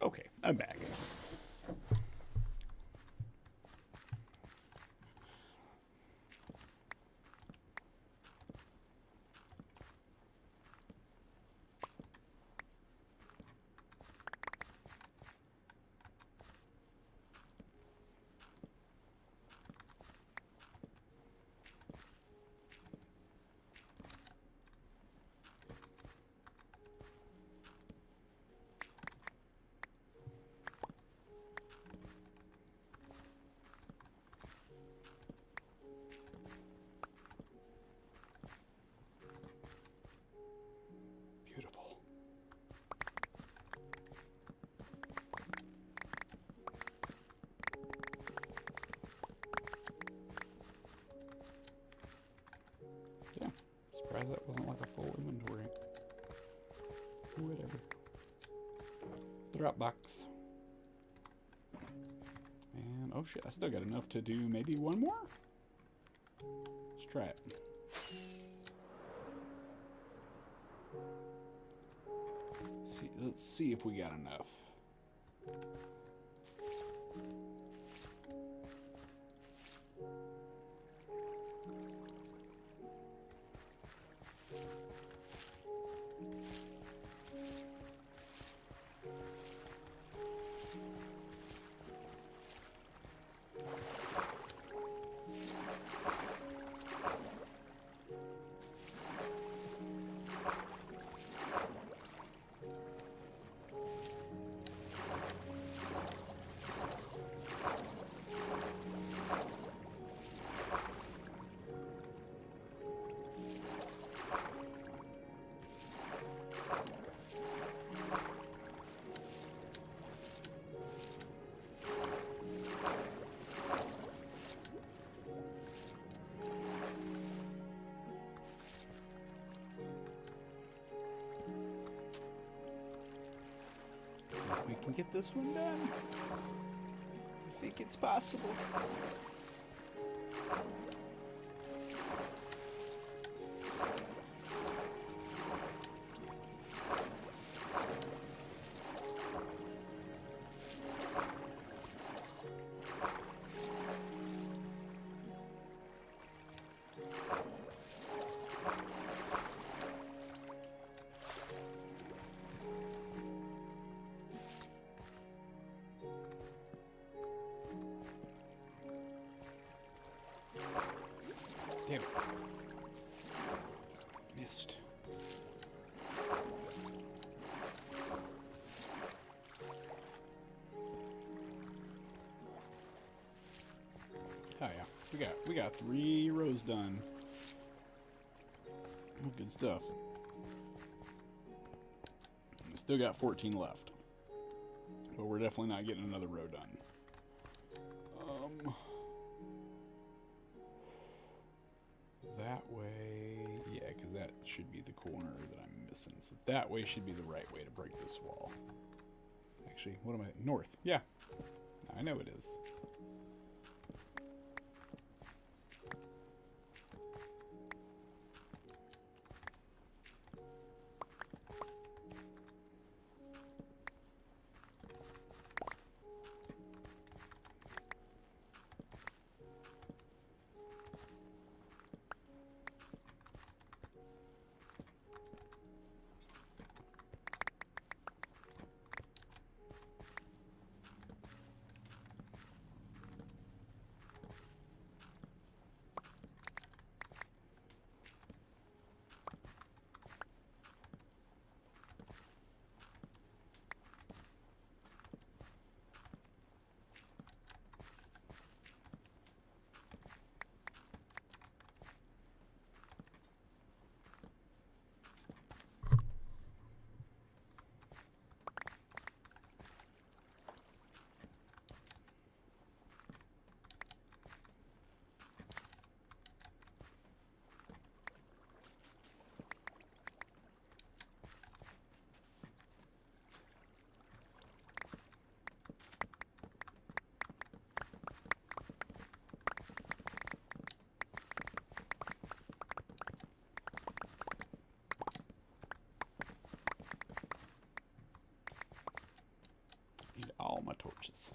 Okay, I'm back. Beautiful. Yeah, surprised that wasn't like a full inventory. Whatever. Dropbox. And oh shit, I still got enough to do maybe one more? Let's try it. Let's see if we got enough. We can get this one done. I think it's possible. Damn it. Missed. Oh yeah, we got 3 rows done. Good stuff. We still got 14 left, but we're definitely not getting another row done. That way, yeah, because that should be the corner that I'm missing. So that way should be the right way to break this wall. Actually, what am I? North. Yeah, I know it is. all my torches.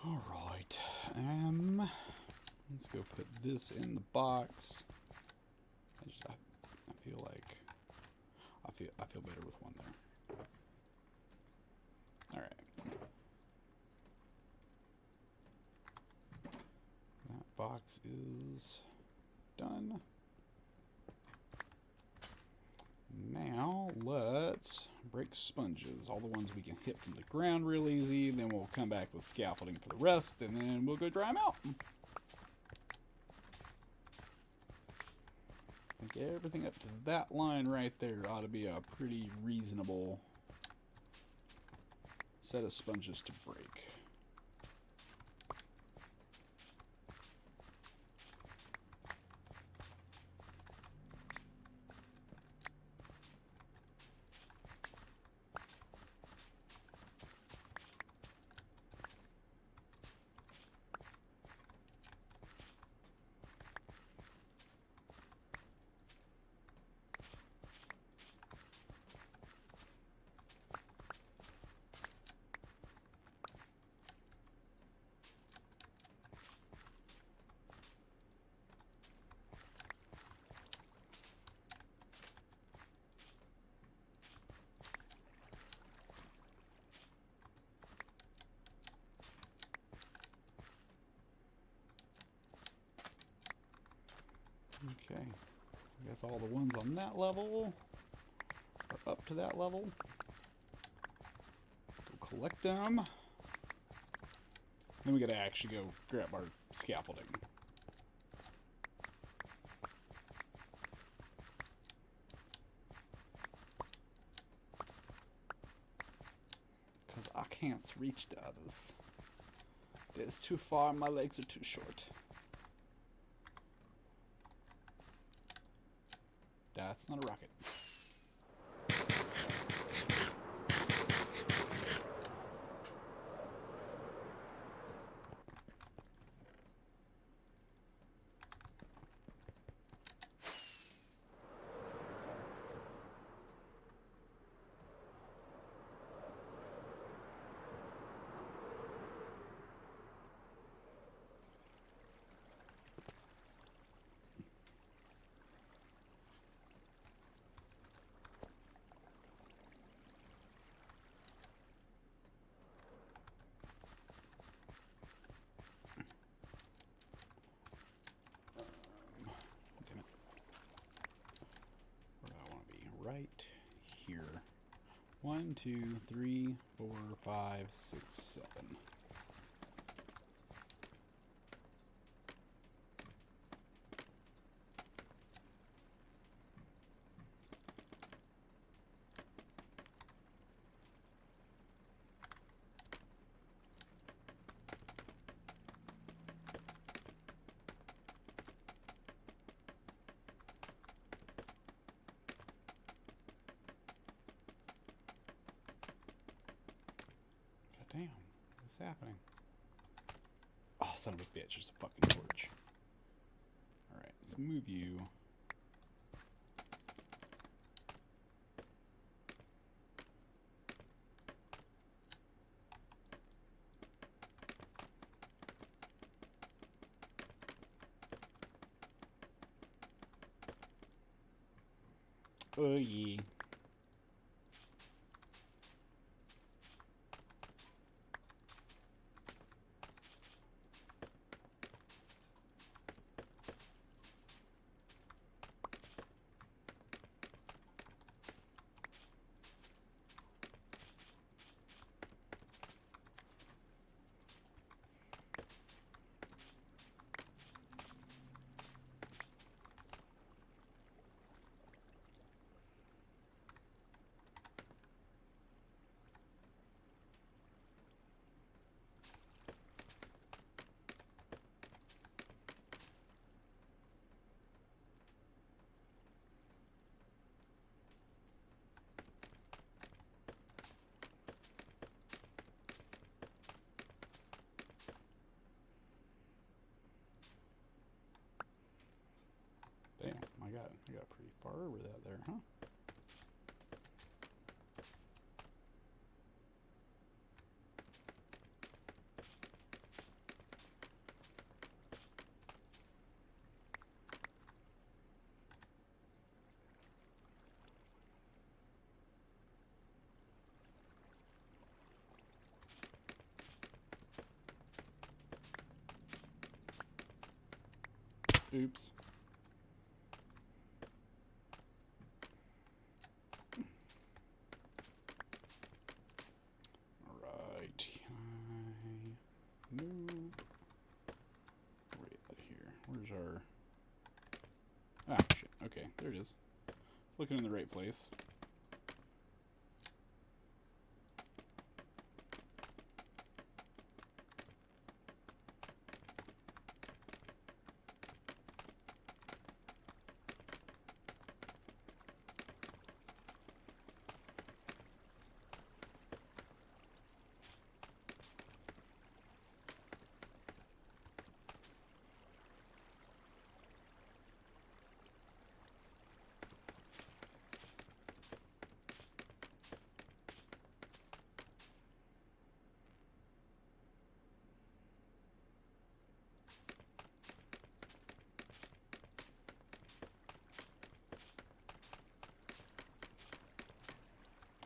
All right. Let's go put this in the box. I feel like I feel better with one there. All right. That box is done. Now let's break sponges, all the ones we can hit from the ground real easy. Then we'll come back with scaffolding for the rest, and then we'll go dry them out. I think everything up to that line right there ought to be a pretty reasonable set of sponges to break. Okay, I guess all the ones on that level are up to that level. Go collect them. Then we gotta actually go grab our scaffolding. Because I can't reach the others. It's too far, my legs are too short. That's not a rocket. Right here. 1, 2, 3, 4, 5, 6, 7. Damn, what's happening? Oh, son of a bitch, there's a fucking torch. Alright, let's move you. Oh, yeah. I got pretty far over that there, huh? Oops. Alright. Nope. Right out here. Where's our... Ah, shit. Okay, there it is. Looking in the right place.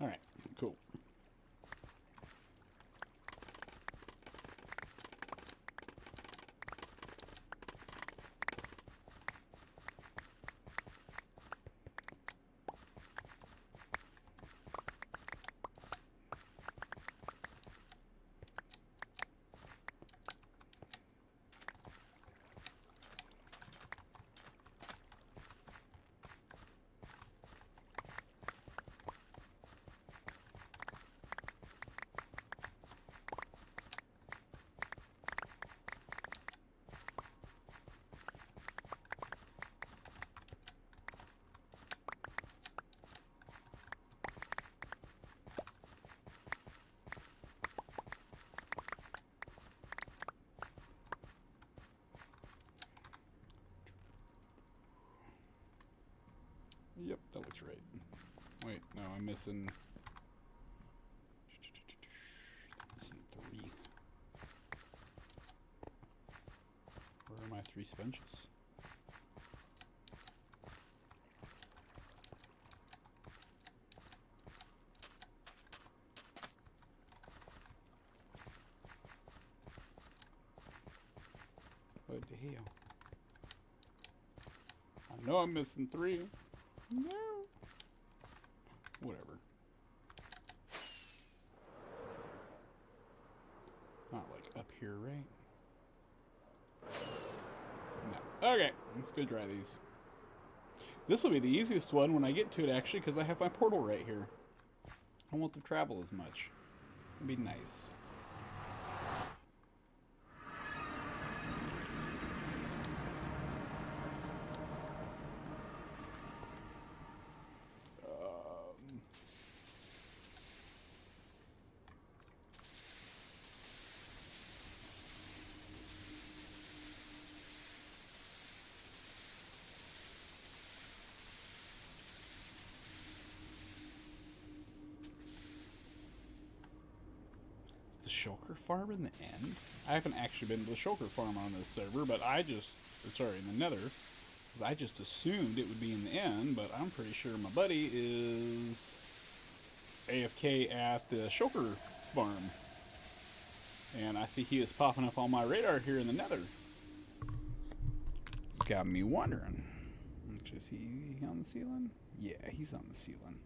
Alright, cool. Yep, that looks right. Wait, no, I'm missing... missing 3. Where are my 3 sponges? What the hell? I know I'm missing 3. No. Whatever. Not like up here, right? No. Okay, let's go try these. This will be the easiest one when I get to it, actually, because I have my portal right here. I won't have to travel as much. It'd be nice. The shulker farm in the end? I haven't actually been to the shulker farm on this server, but sorry, in the nether, because I just assumed it would be in the end, but I'm pretty sure my buddy is AFK at the shulker farm. And I see he is popping up on my radar here in the nether. It's got me wondering. Is he on the ceiling? Yeah, he's on the ceiling.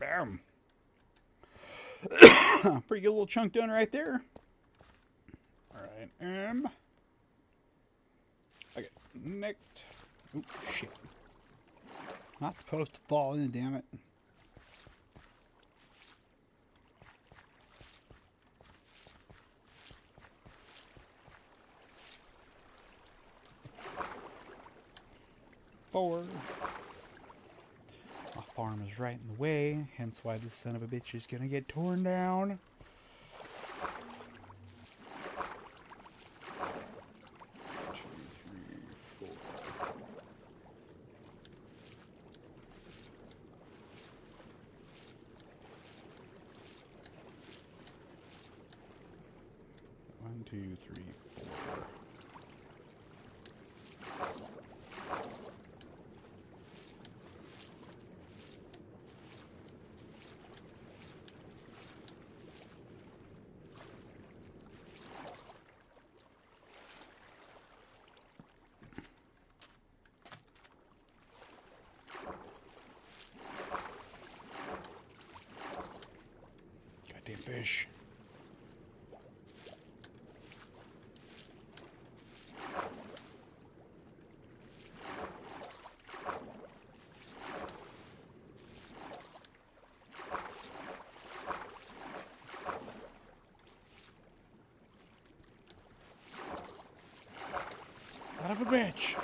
Bam. Pretty good little chunk done right there. All right. Okay. Next. Oh shit. Not supposed to fall in. Damn it. Forward. My farm is right in the way, hence why this son of a bitch is gonna get torn down. Two, three, four. One, two, three, four. Goddamn fish. Son of a bitch.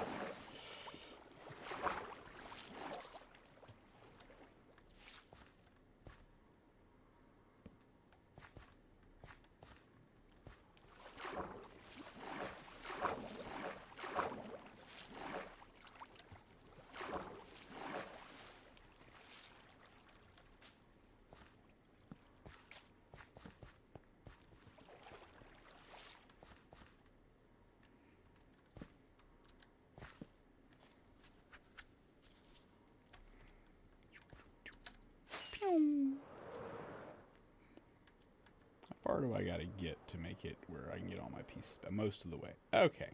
How far do I gotta get to make it where I can get all my pieces? Most of the way. Okay.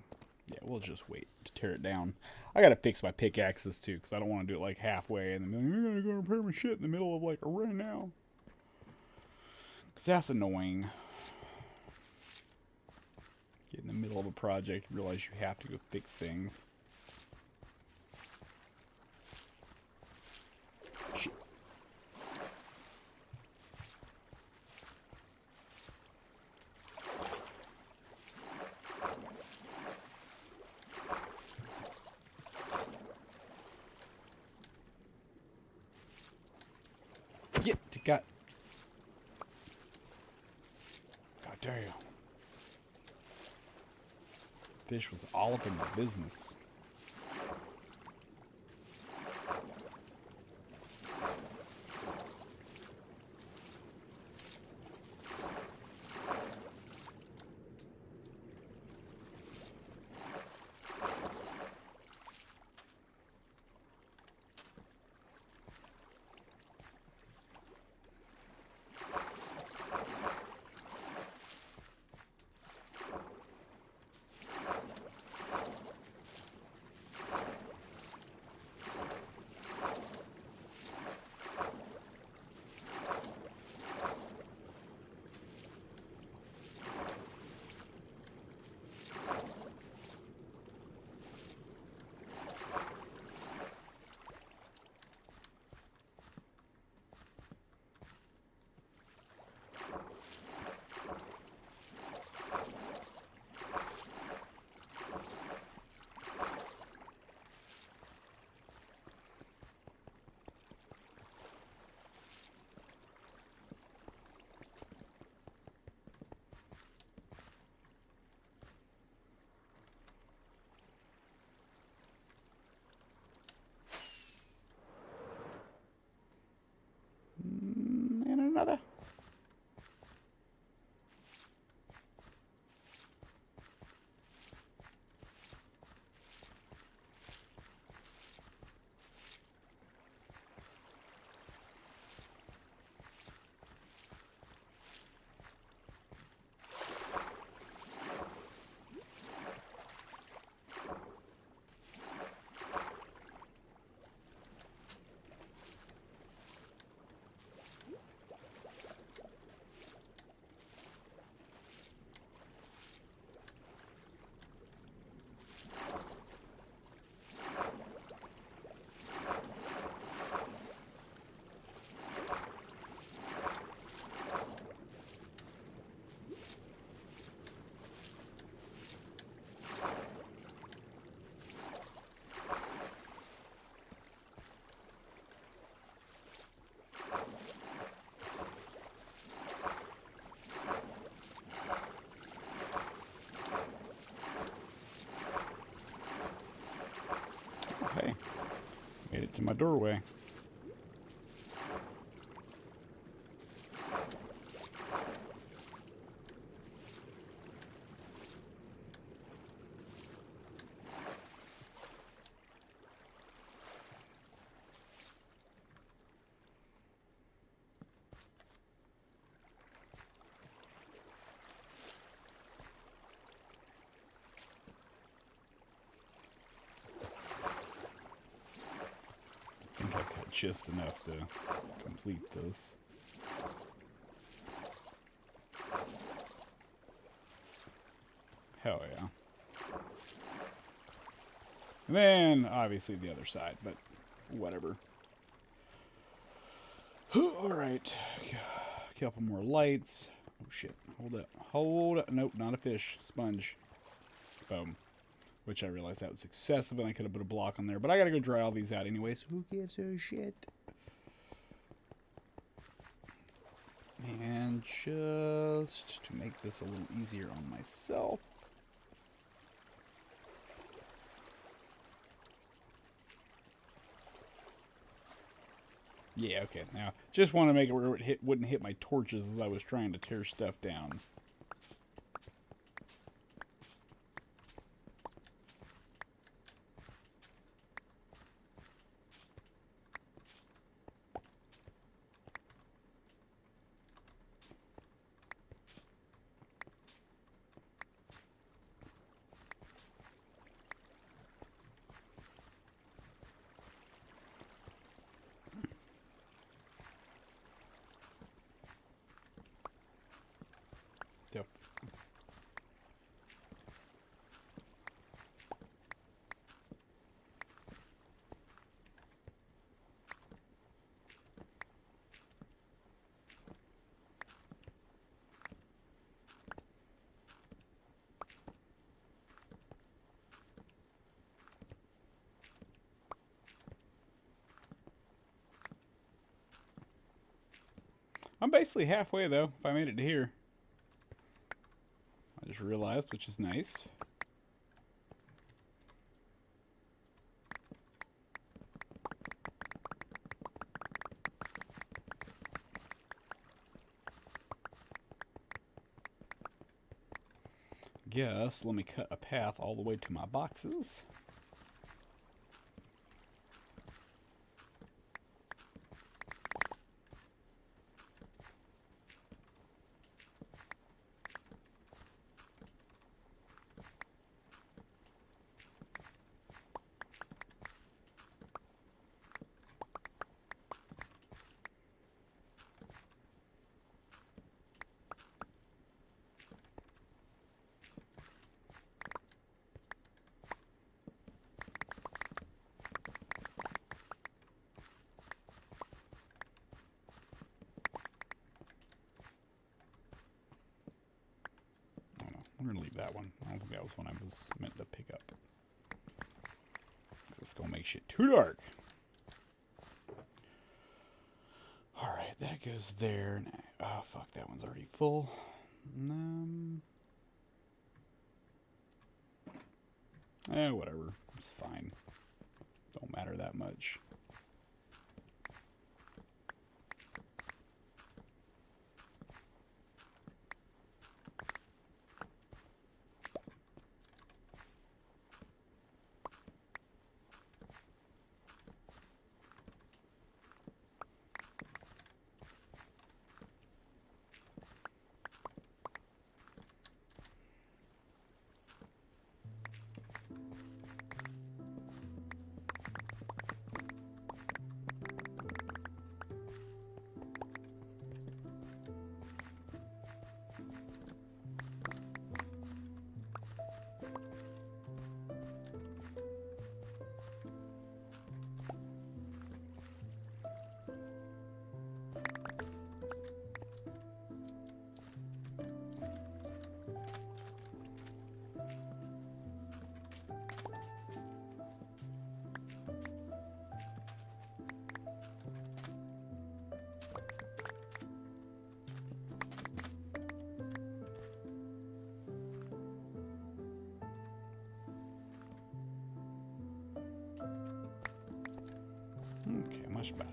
Yeah, we'll just wait to tear it down. I gotta fix my pickaxes too, because I don't want to do it like halfway and then I'm gonna go repair my shit in the middle of like a run now. Because that's annoying. Get in the middle of a project, realize you have to go fix things. Shit. Get to God. God damn. Fish was all up in my business. in my doorway. I think I've got just enough to complete this. Hell yeah. And then, obviously, the other side, but whatever. Alright. A couple more lights. Oh, shit. Hold up. Hold up. Nope, not a fish. Sponge. Boom. Which I realized that was excessive and I could have put a block on there. But I gotta go dry all these out anyway, so who gives a shit? And just to make this a little easier on myself. Yeah, okay. Now, just want to make it where it wouldn't hit my torches as I was trying to tear stuff down. Yep. I'm basically halfway, though, if I made it to here. I just realized, which is nice. Guess, let me cut a path all the way to my boxes. I'm going to leave that one. I don't think that was one I was meant to pick up. It's going to make shit too dark. Alright, that goes there. Oh, fuck, that one's already full. Whatever. It's fine. Don't matter that much. Okay, much better.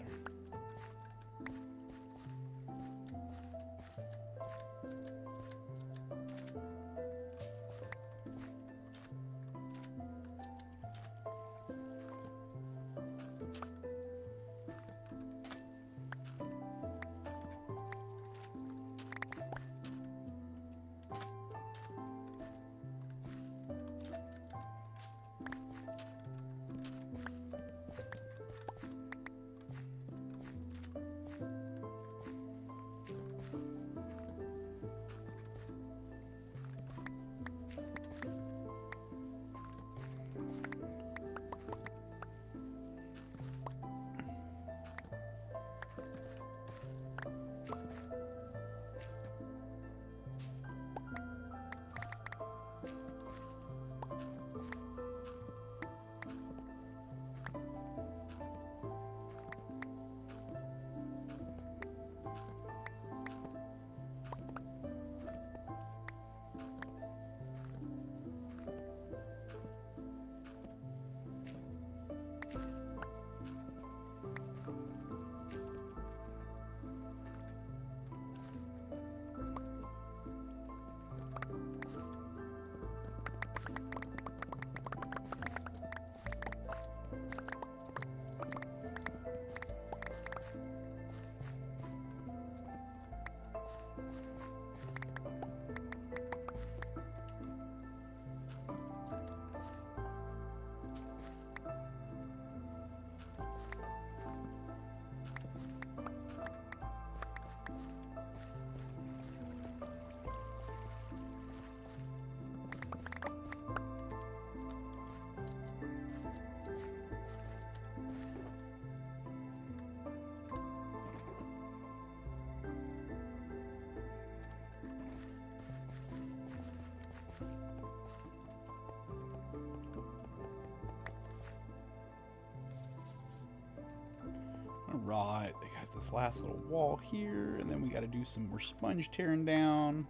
Alright, they got this last little wall here, and then we got to do some more sponge tearing down.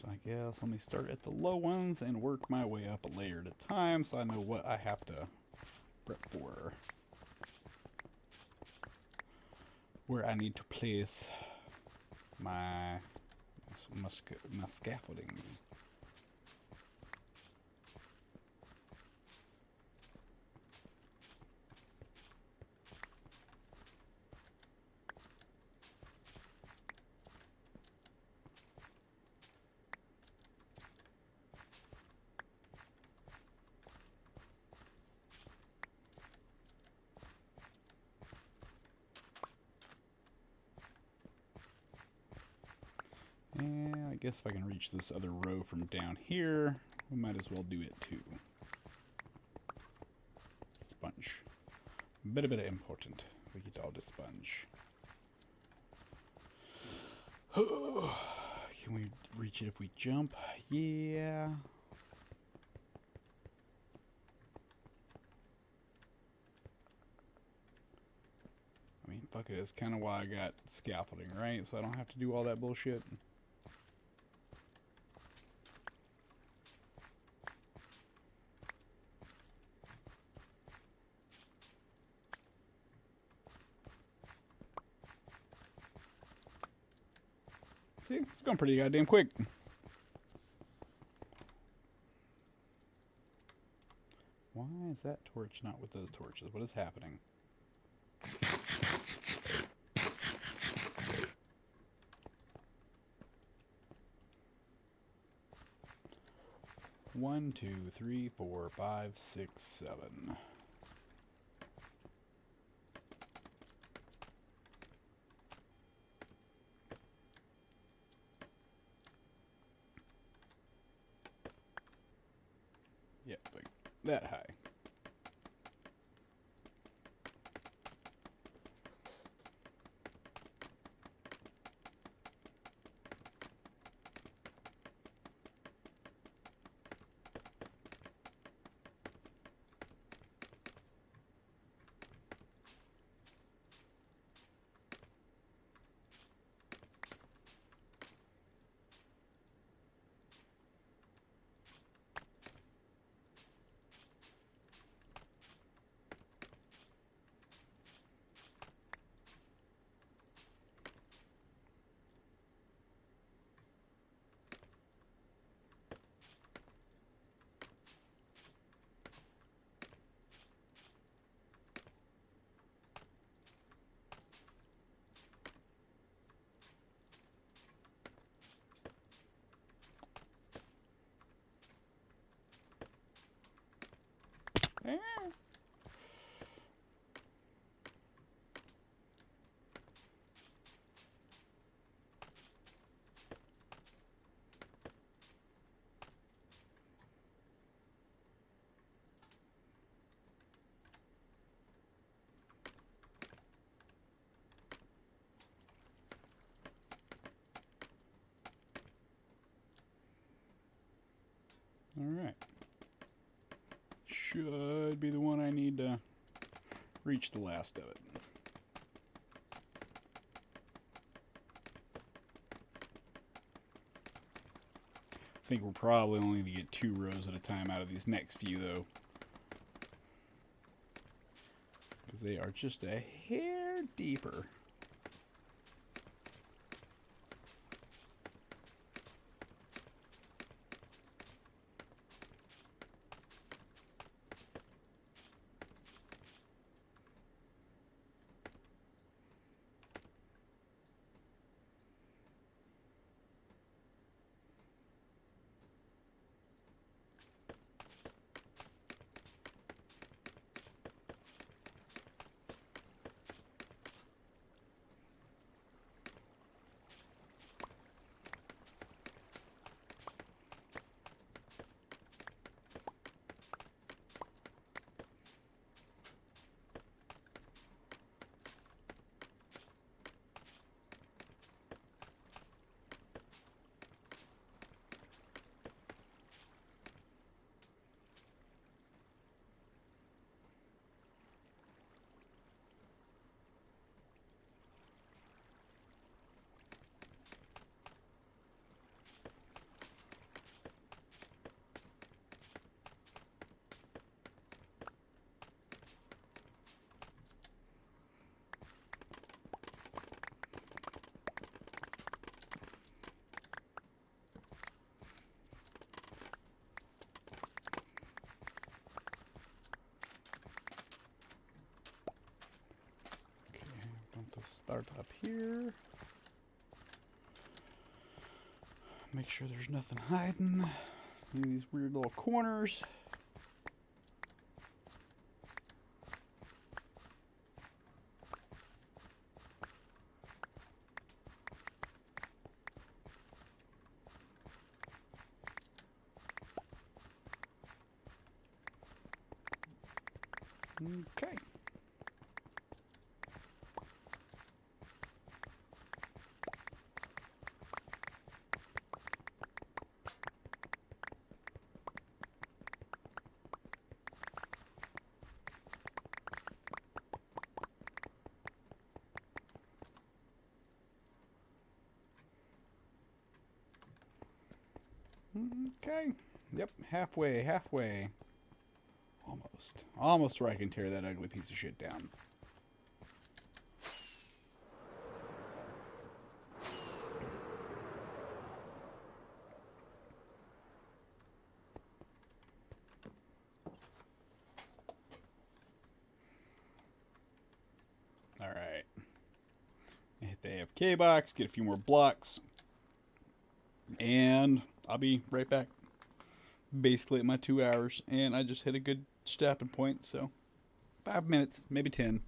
I guess let me start at the low ones and work my way up a layer at a time so I know what I have to prep for. Where I need to place my scaffoldings. And I guess if I can reach this other row from down here, we might as well do it too. Sponge. Bit important. We get all the sponge. Can we reach it if we jump? Yeah. I mean, fuck it. It's kind of why I got scaffolding, right? So I don't have to do all that bullshit. See, it's going pretty goddamn quick. Why is that torch not with those torches? What is happening? 1, 2, 3, 4, 5, 6, 7. Yep, like that high. Alright. Should be the one I need to reach the last of it. I think we're probably only going to get 2 rows at a time out of these next few, though. Because they are just a hair deeper. Start up here. Make sure there's nothing hiding in these weird little corners. Okay. Okay. Yep, halfway. Almost where I can tear that ugly piece of shit down. Alright. Hit the AFK box, get a few more blocks, and I'll be right back. basically at my 2 hours, and I just hit a good stopping point. So 5 minutes, maybe 10.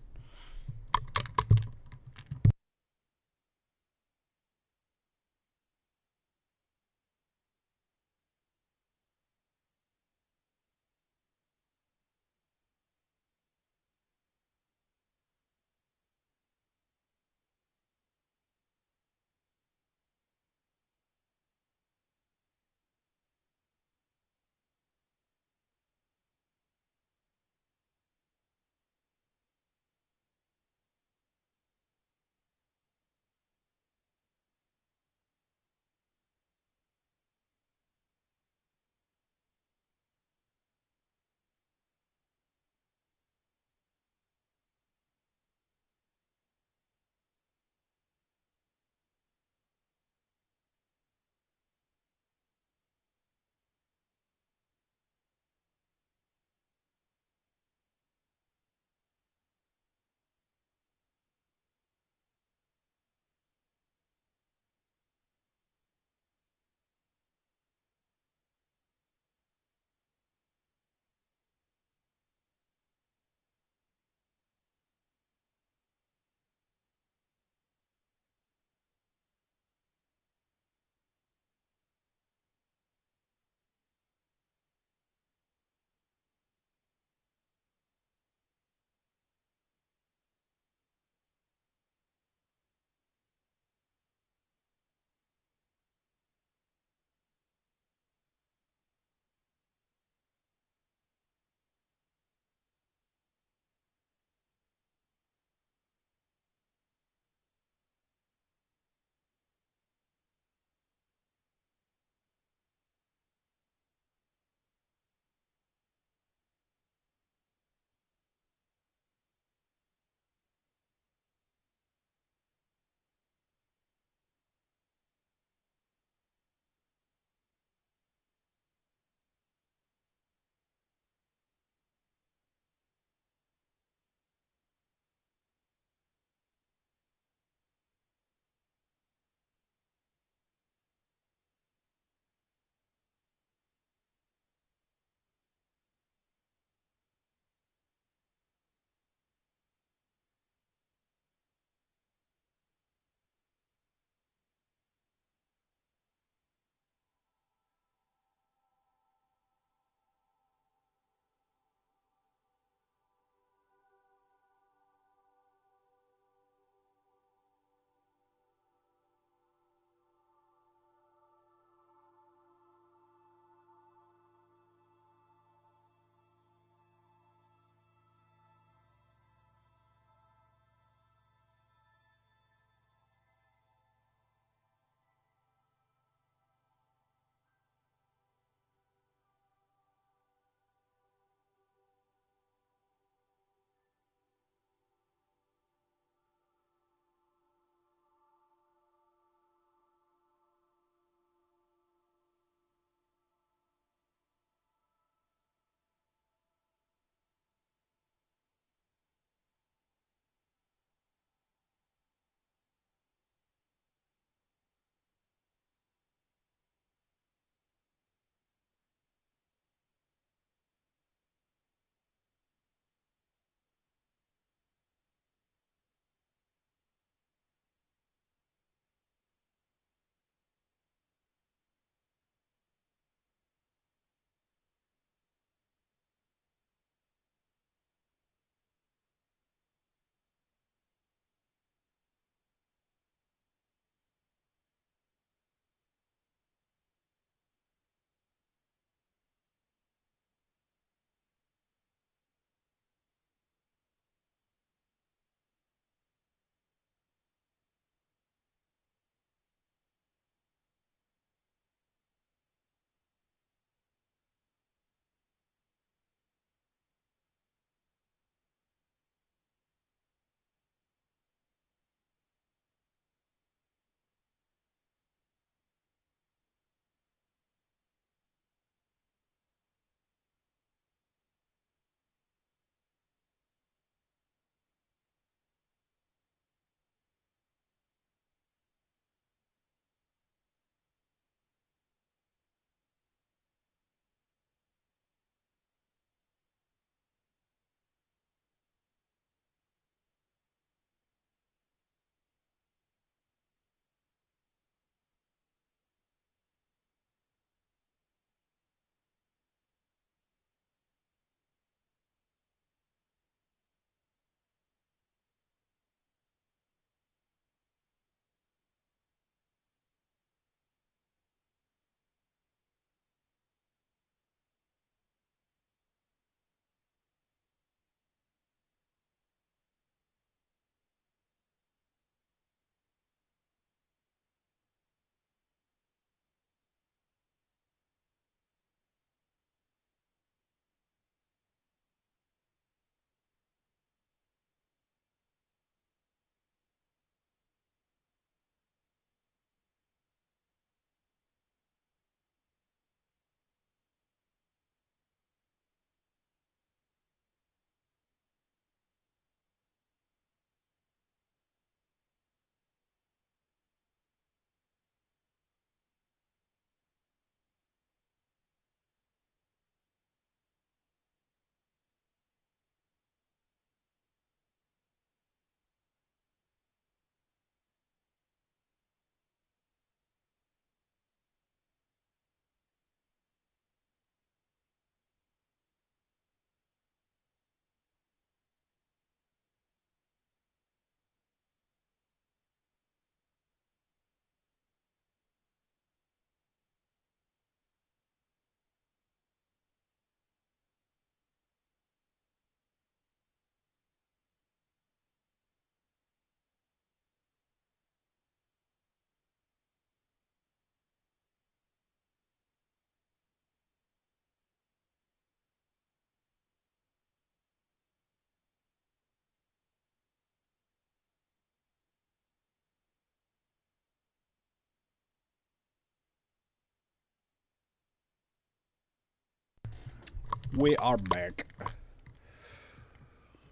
We are back.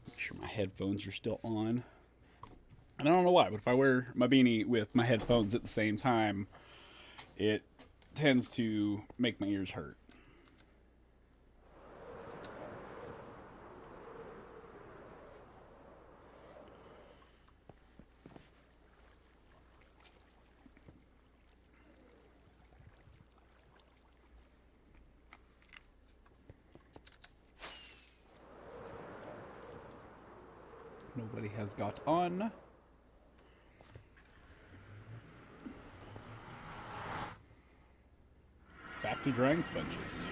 Make sure my headphones are still on. And I don't know why, but if I wear my beanie with my headphones at the same time, it tends to make my ears hurt. Nobody has got on. Back to drying sponges.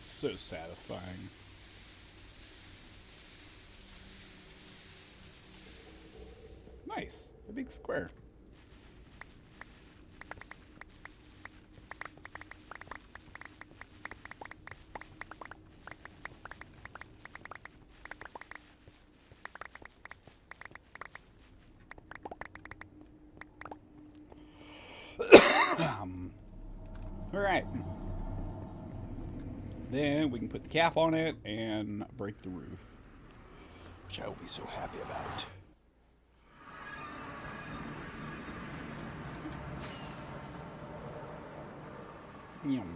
So satisfying. Nice. A big square. Alright. Then we can put the cap on it and break the roof, which I will be so happy about. Yum.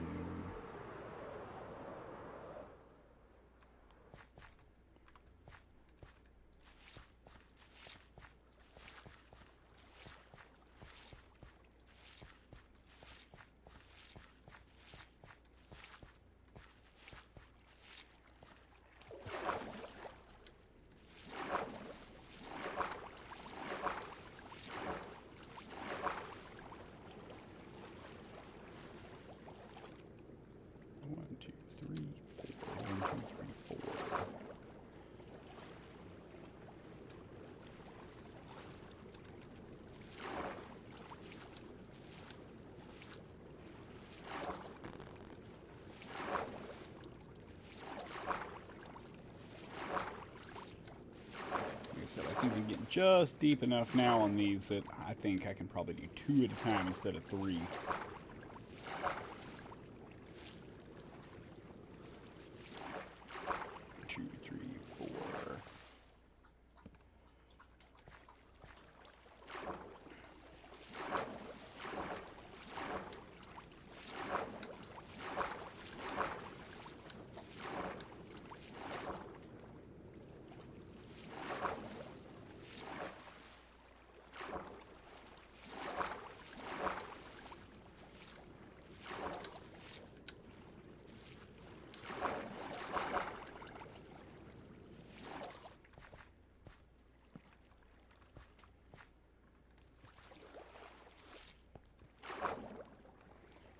One, two, three, four. 1, 2, 3, 4. Like I said, I think I'm getting just deep enough now on these that I think I can probably do 2 at a time instead of 3.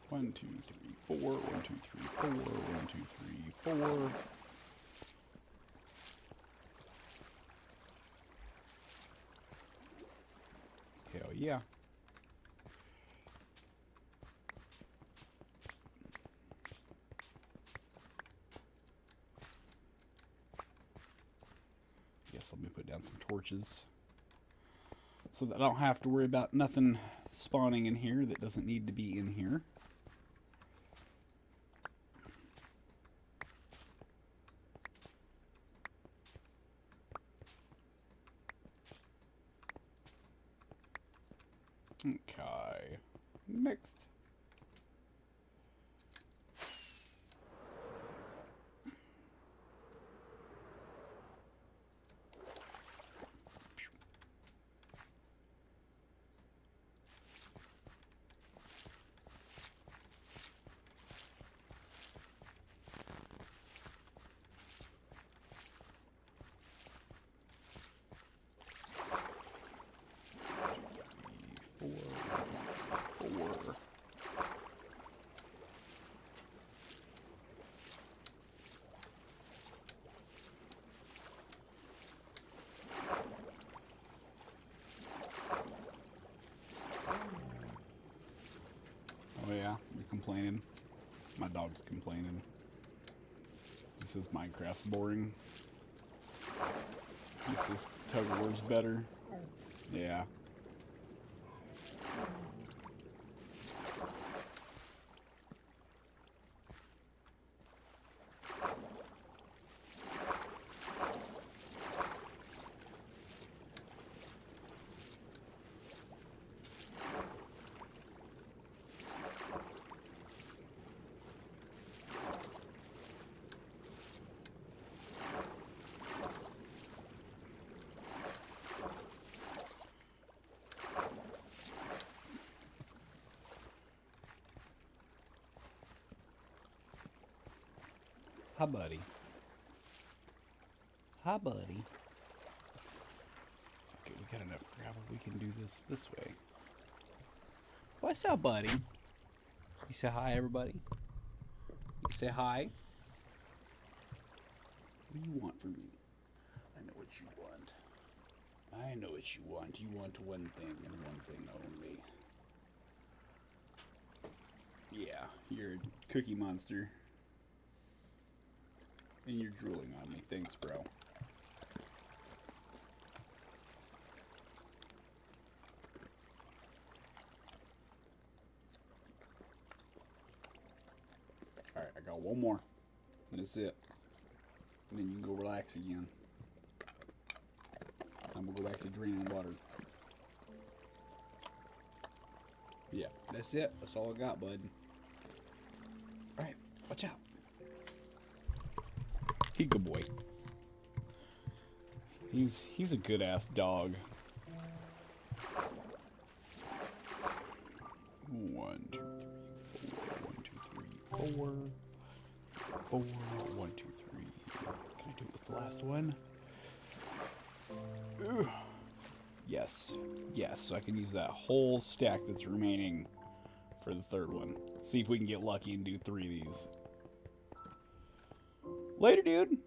One, two, three, 4. 1, 2, 3, 4. 1, 2, 3, 4. Hell yeah. Guess let me put down some torches so that I don't have to worry about nothing spawning in here that doesn't need to be in here. Okay, next. Yeah, you're complaining. My dog's complaining. He says Minecraft's boring. He says Tug of War's better. Yeah. Hi, buddy. Hi, buddy. Okay, we got enough gravel. We can do this way. What's up, buddy? You say hi, everybody. You say hi. What do you want from me? I know what you want. I know what you want. You want one thing and one thing only. Yeah, you're a cookie monster. And you're drooling on me. Thanks, bro. Alright, I got one more. And that's it. And then you can go relax again. I'm gonna go back to draining water. Yeah, that's it. That's all I got, bud. Alright, watch out. He good boy. He's a good ass dog. 1, 2, 3, 4. 1, 2, 3, 4. 4. 1, 2, 3. Can I do it with the last one? Ugh. Yes. Yes, so I can use that whole stack that's remaining for the third one. See if we can get lucky and do 3 of these. Later, dude.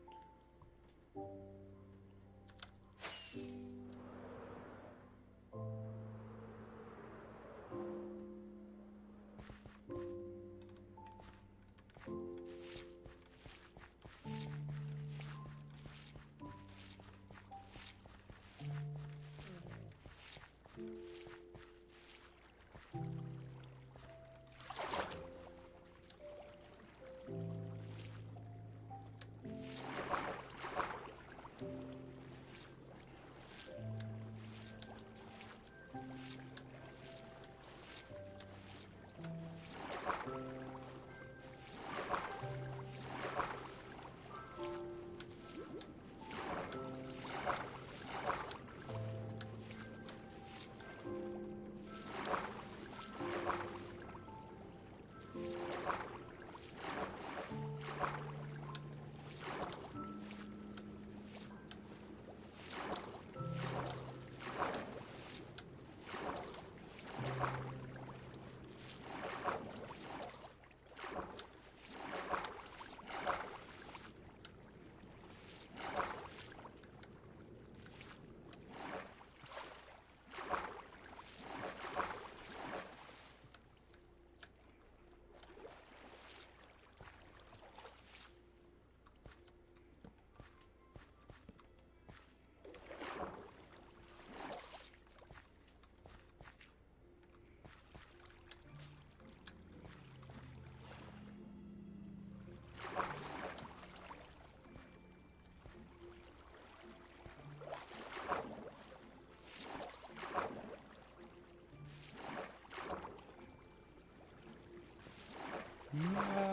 No.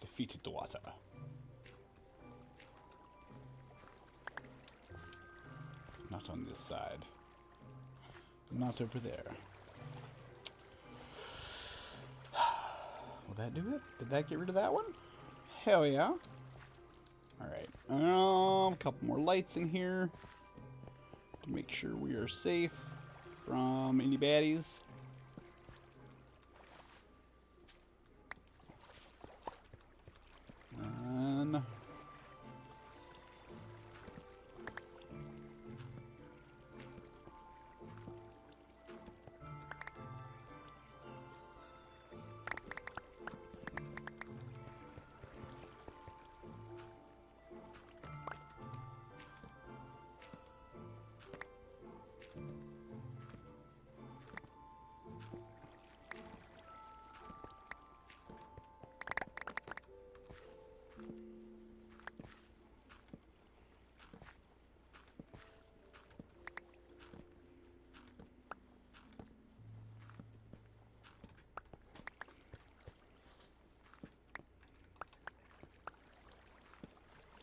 Defeated the water. Not on this side. Not over there. Will that do it? Did that get rid of that one? Hell yeah. Alright. A couple more lights in here. to make sure we are safe from any baddies. And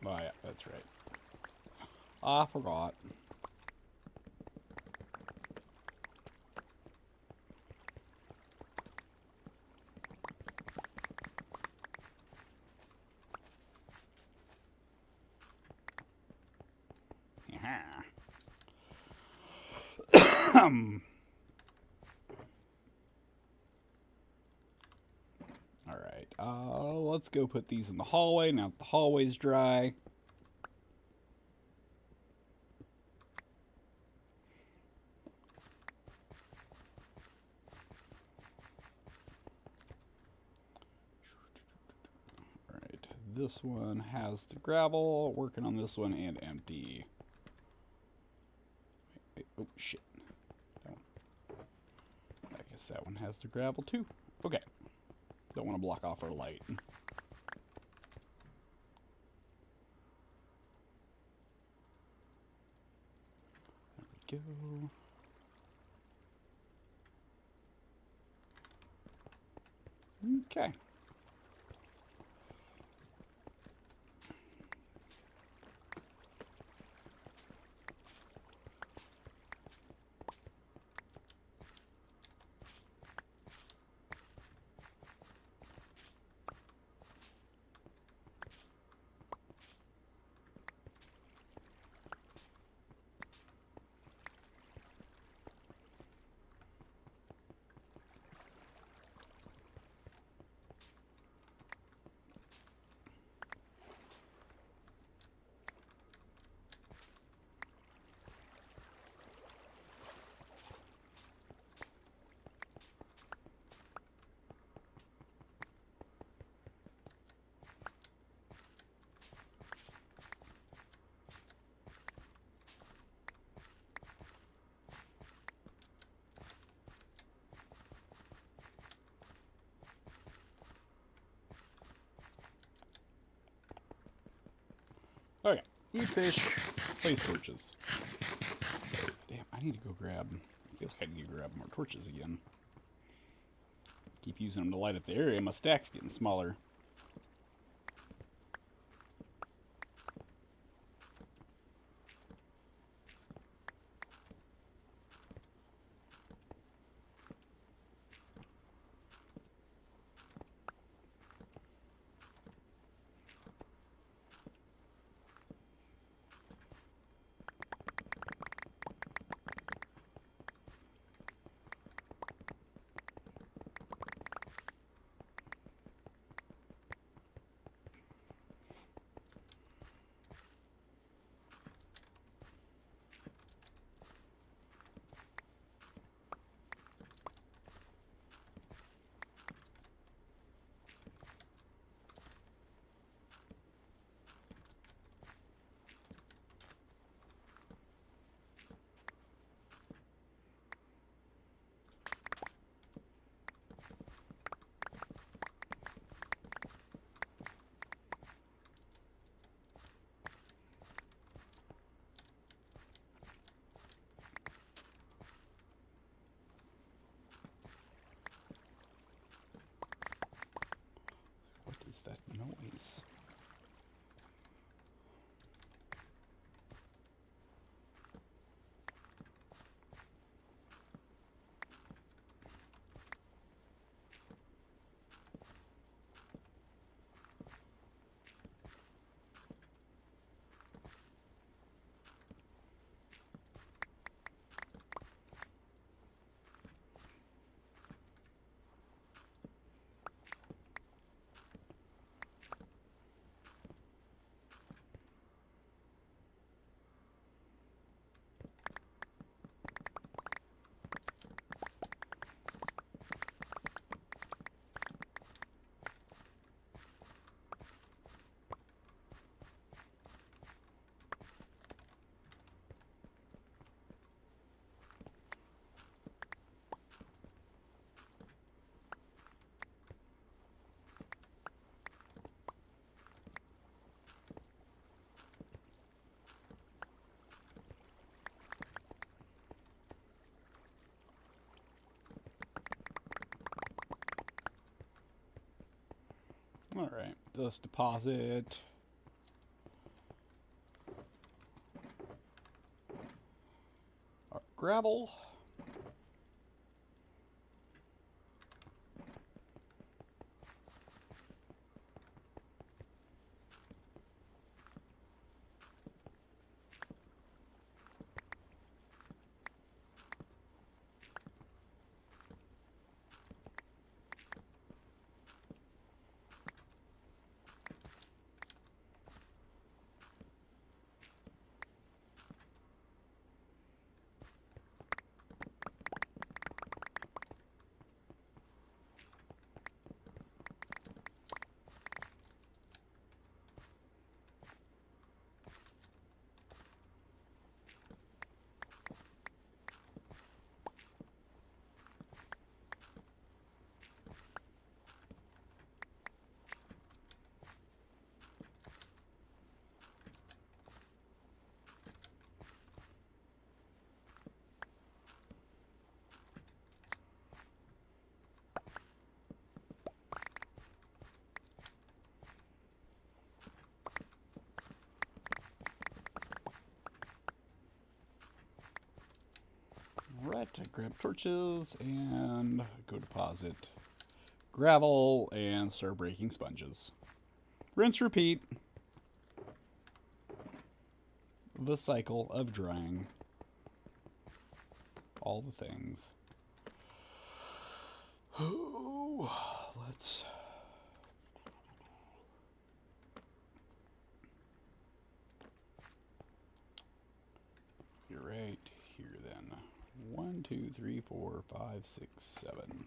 oh yeah, that's right. I forgot. Alright, let's go put these in the hallway now that the hallway's dry. Alright, this one has the gravel, working on this one, and empty. Wait, oh, shit. I guess that one has the gravel too. Okay. Don't want to block off our light. There we go. Okay. Okay, eat fish, place torches. Damn, I need to go grab, I feel like I need to grab more torches again. Keep using them to light up the area, my stack's getting smaller. What is that noise? Let's deposit our gravel. Right, I grab torches and go deposit gravel and start breaking sponges. Rinse, repeat. The cycle of drying. All the things. Oh, let's... You're right here then. 1, 2, 3, 4, 5, 6, 7.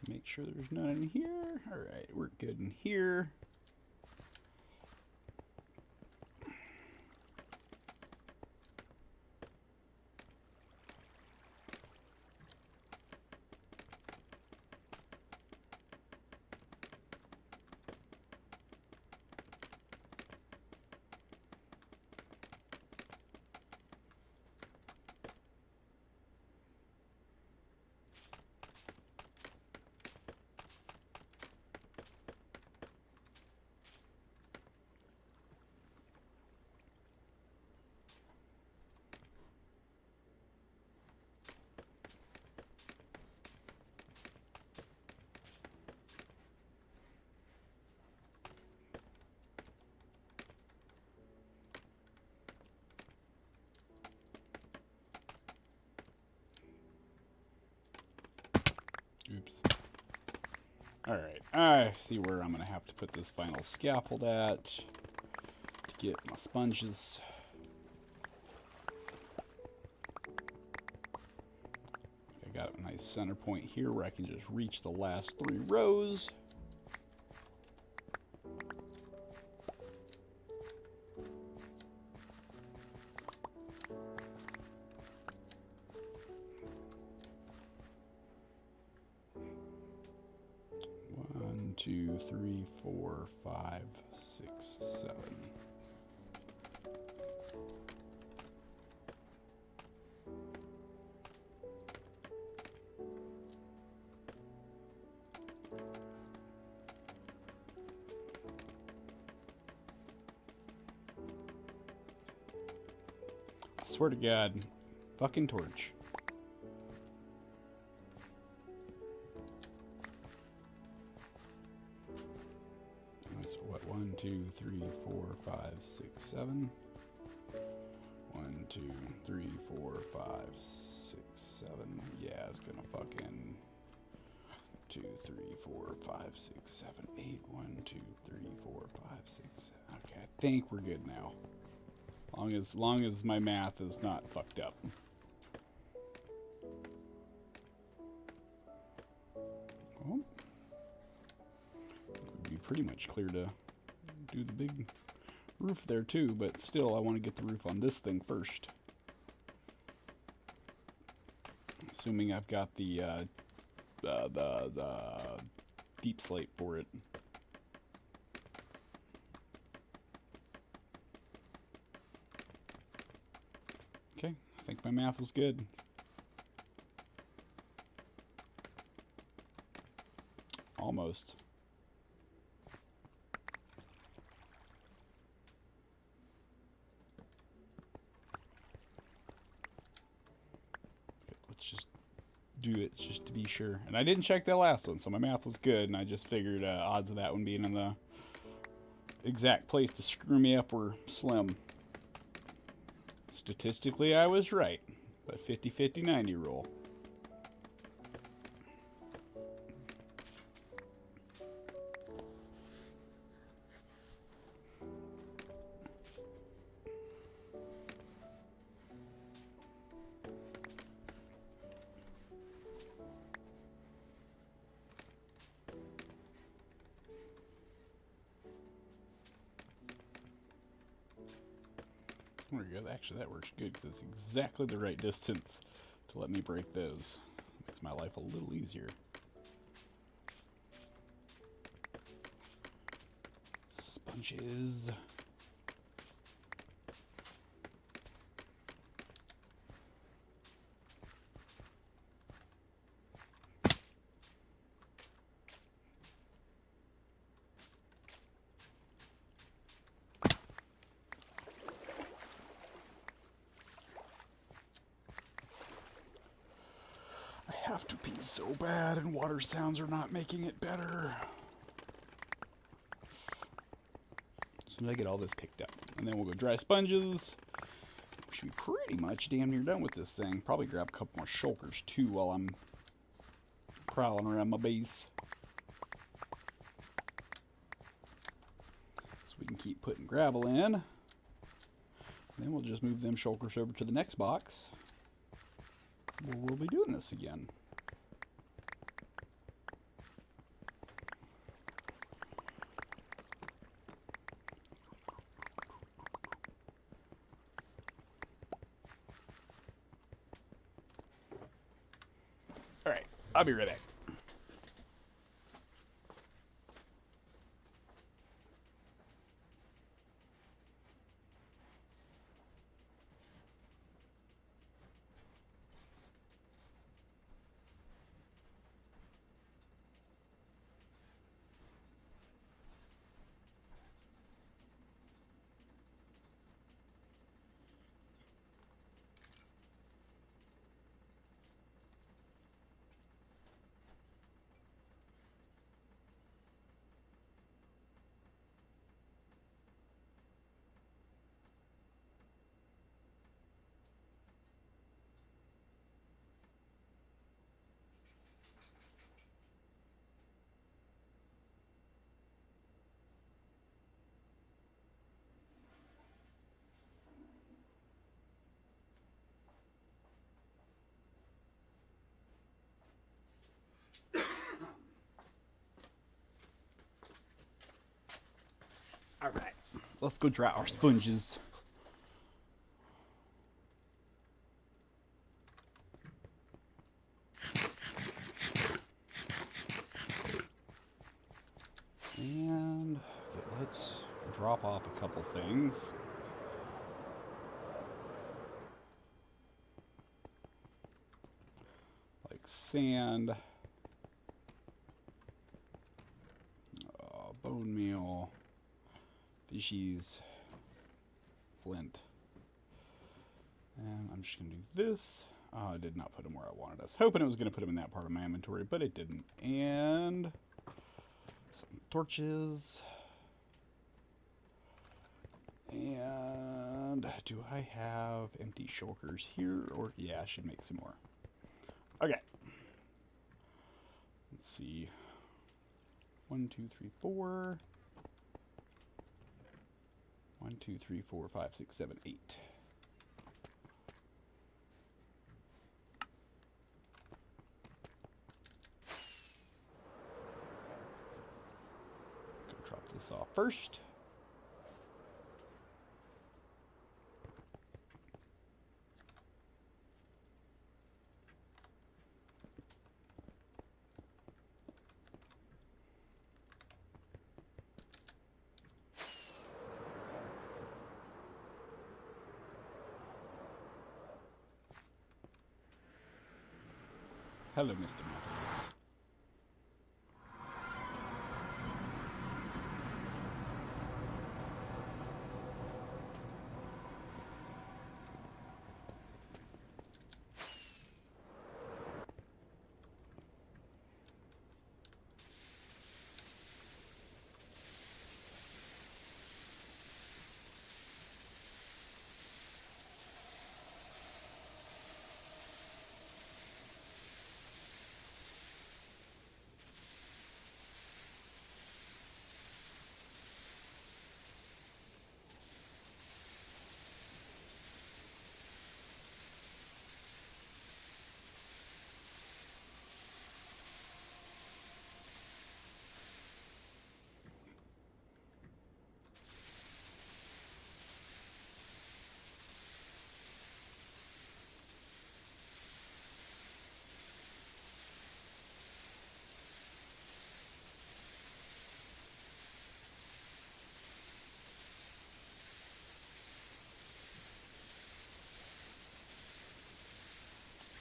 Make sure there's none in here. All right, we're good in here. Alright, I see where I'm going to have to put this final scaffold at to get my sponges. I got a nice center point here where I can just reach the last 3 rows. One, 2, 3, 4, 5, 6, 7. I swear to God, fucking torch. That's what, 1, 2, 3, 4, 5, 6, 7. 1, 2, 3, 4, 5, 6, 7. Yeah, it's gonna fucking 2, 3, 4, 5, 6, 7, 8. 1, 2, 3, 4, 5, 6, 7. Okay, I think we're good now. Long as my math is not fucked up. Well, it would be pretty much clear to do the big roof there too, but still I want to get the roof on this thing first. Assuming I've got the deep slate for it. Okay, I think my math was good. Almost. Okay, let's just do it just to be sure. And I didn't check that last one, so my math was good, and I just figured odds of that one being in the exact place to screw me up were slim. Statistically, I was right, but 50-50-90 rule. There we go. Actually, that works good because it's exactly the right distance to let me break those. Makes my life a little easier. Sponges. I have to pee so bad, and water sounds are not making it better. As soon as I get all this picked up, and then we'll go dry sponges. We should be pretty much damn near done with this thing. Probably grab a couple more shulkers too while I'm prowling around my base, so we can keep putting gravel in. And then we'll just move them shulkers over to the next box, where we'll be doing this again. Alright, I'll be right back. Let's go dry our sponges. And okay, let's drop off a couple things. Like sand, bone meal, fishies, flint. And I'm just going to do this. I did not put them where I wanted. I was hoping it was going to put them in that part of my inventory, but it didn't. And some torches. And do I have empty shulkers here? Or yeah, I should make some more. Okay. Let's see. 1, 2, 3, 4. 1, 2, 3, 4, 5, 6, 7, 8. Go drop this off first. Hello, Mr. Matthews.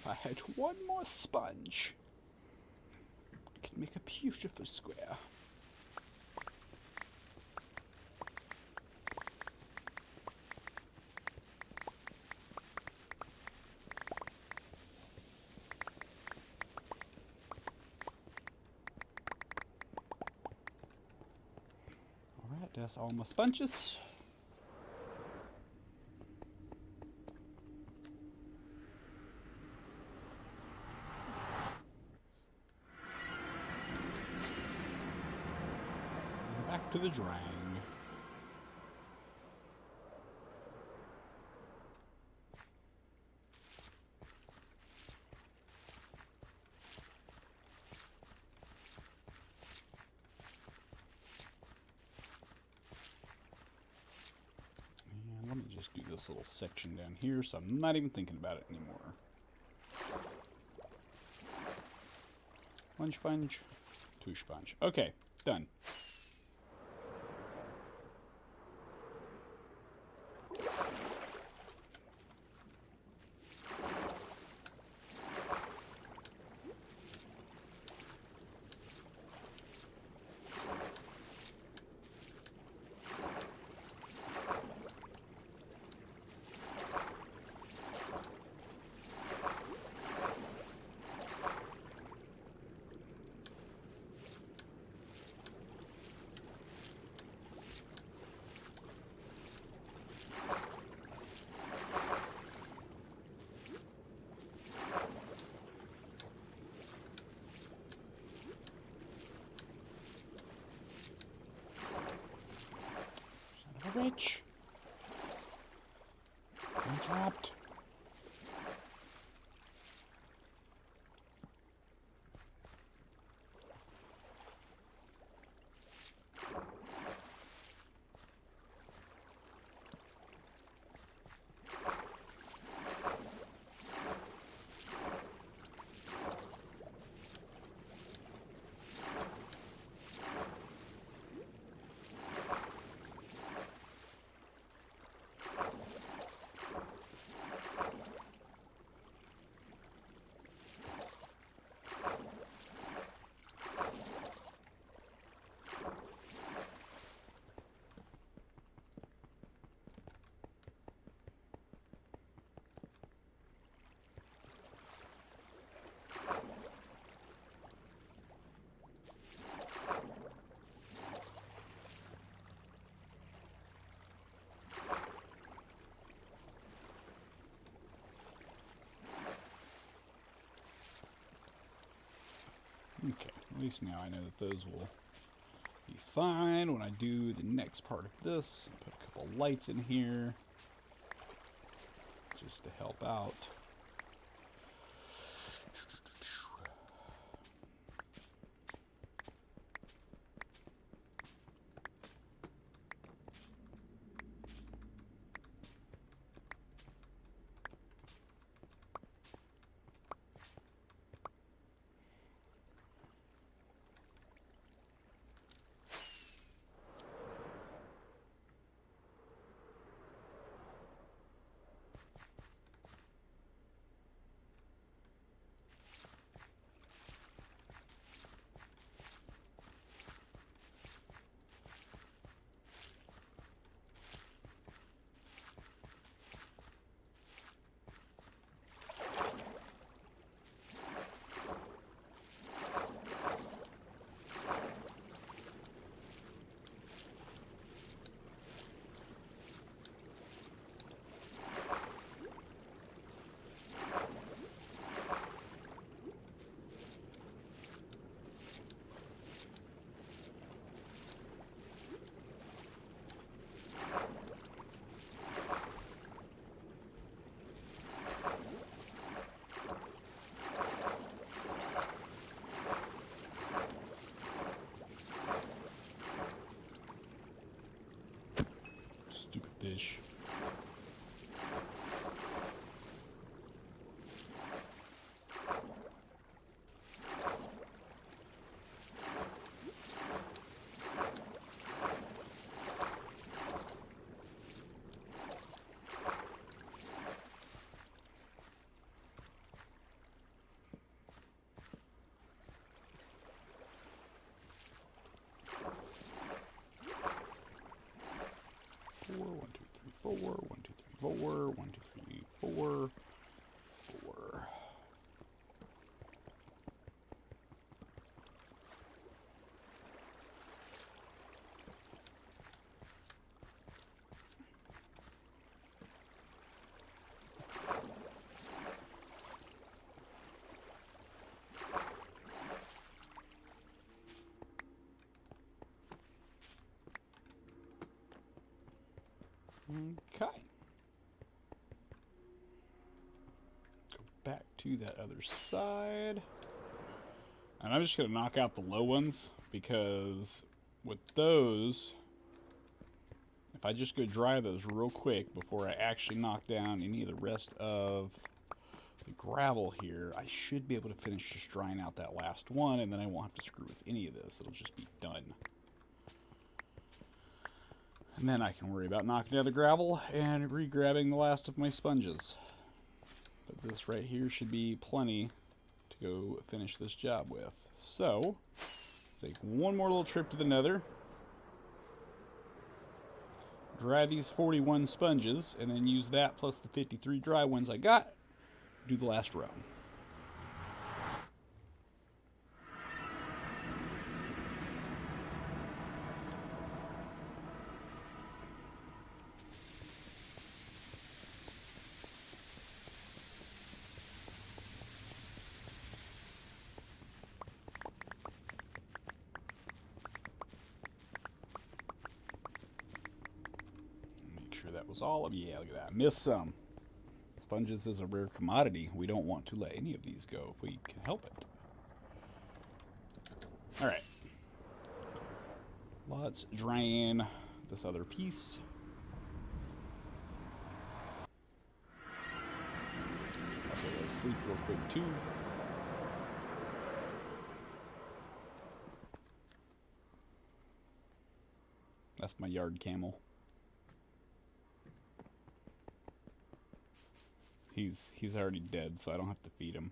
If I had one more sponge, I could make a beautiful square. Alright, that's all my sponges. Back to the drang. And let me just do this little section down here so I'm not even thinking about it anymore. One sponge, 2 sponge. Okay, done. Rich. I'm trapped. At least now I know that those will be fine when I do the next part of this. Put a couple lights in here just to help out. Stupid fish. One, two, three, four. 1, 2, 3, 4. 1, 2, 3, 4. 4. Okay. Go back to that other side. And I'm just going to knock out the low ones, because with those, if I just go dry those real quick before I actually knock down any of the rest of the gravel here, I should be able to finish just drying out that last one, and then I won't have to screw with any of this. It'll just be done. And then I can worry about knocking down the gravel and re-grabbing the last of my sponges. But this right here should be plenty to go finish this job with. So, take one more little trip to the nether. Dry these 41 sponges, and then use that plus the 53 dry ones I got. Do the last row. That was all of yeah, look at that. Missed some. Sponges is a rare commodity. We don't want to let any of these go if we can help it. Alright. Let's drain this other piece. Okay, let's sleep real quick too. That's my yard camel. He's already dead, so I don't have to feed him.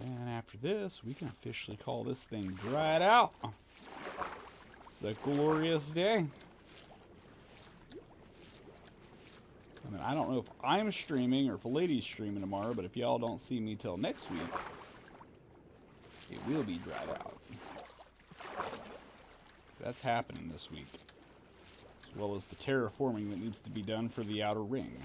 And then after this, we can officially call this thing dried out. It's a glorious day. I don't know if I'm streaming or if a lady's streaming tomorrow, but if y'all don't see me till next week, it will be dried out. That's happening this week, as well as the terraforming that needs to be done for the outer ring.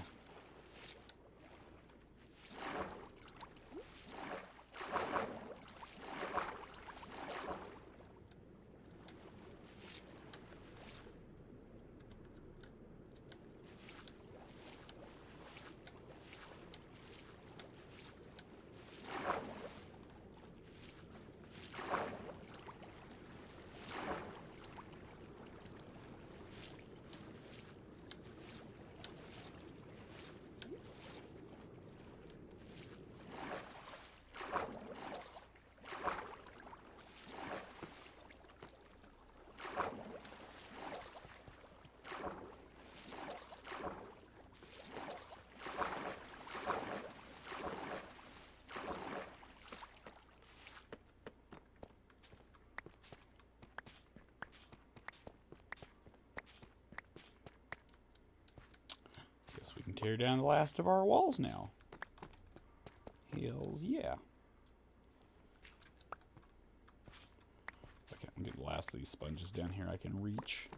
Tear down the last of our walls now. Hells yeah. Okay, I'm getting the last of these sponges down here I can reach.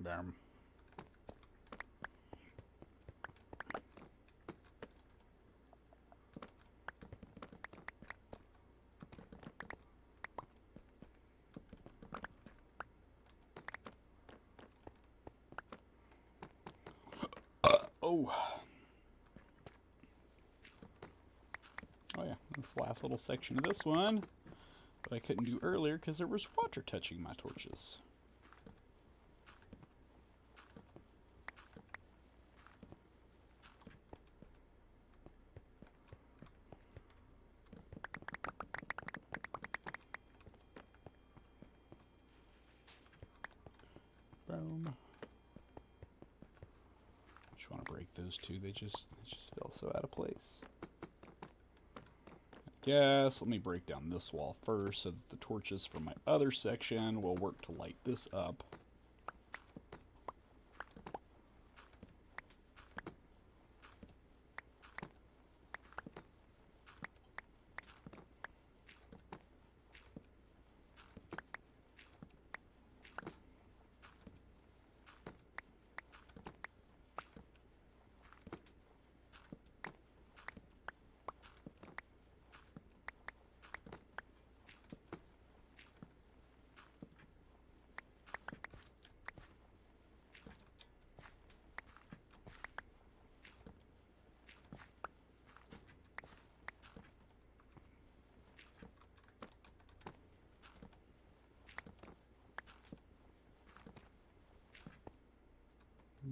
Bam. Oh yeah, this last little section of this one, but I couldn't do earlier because there was water touching my torches. Boom. Just want to break those two. They just feel so out of place. I guess let me break down this wall first so that the torches from my other section will work to light this up.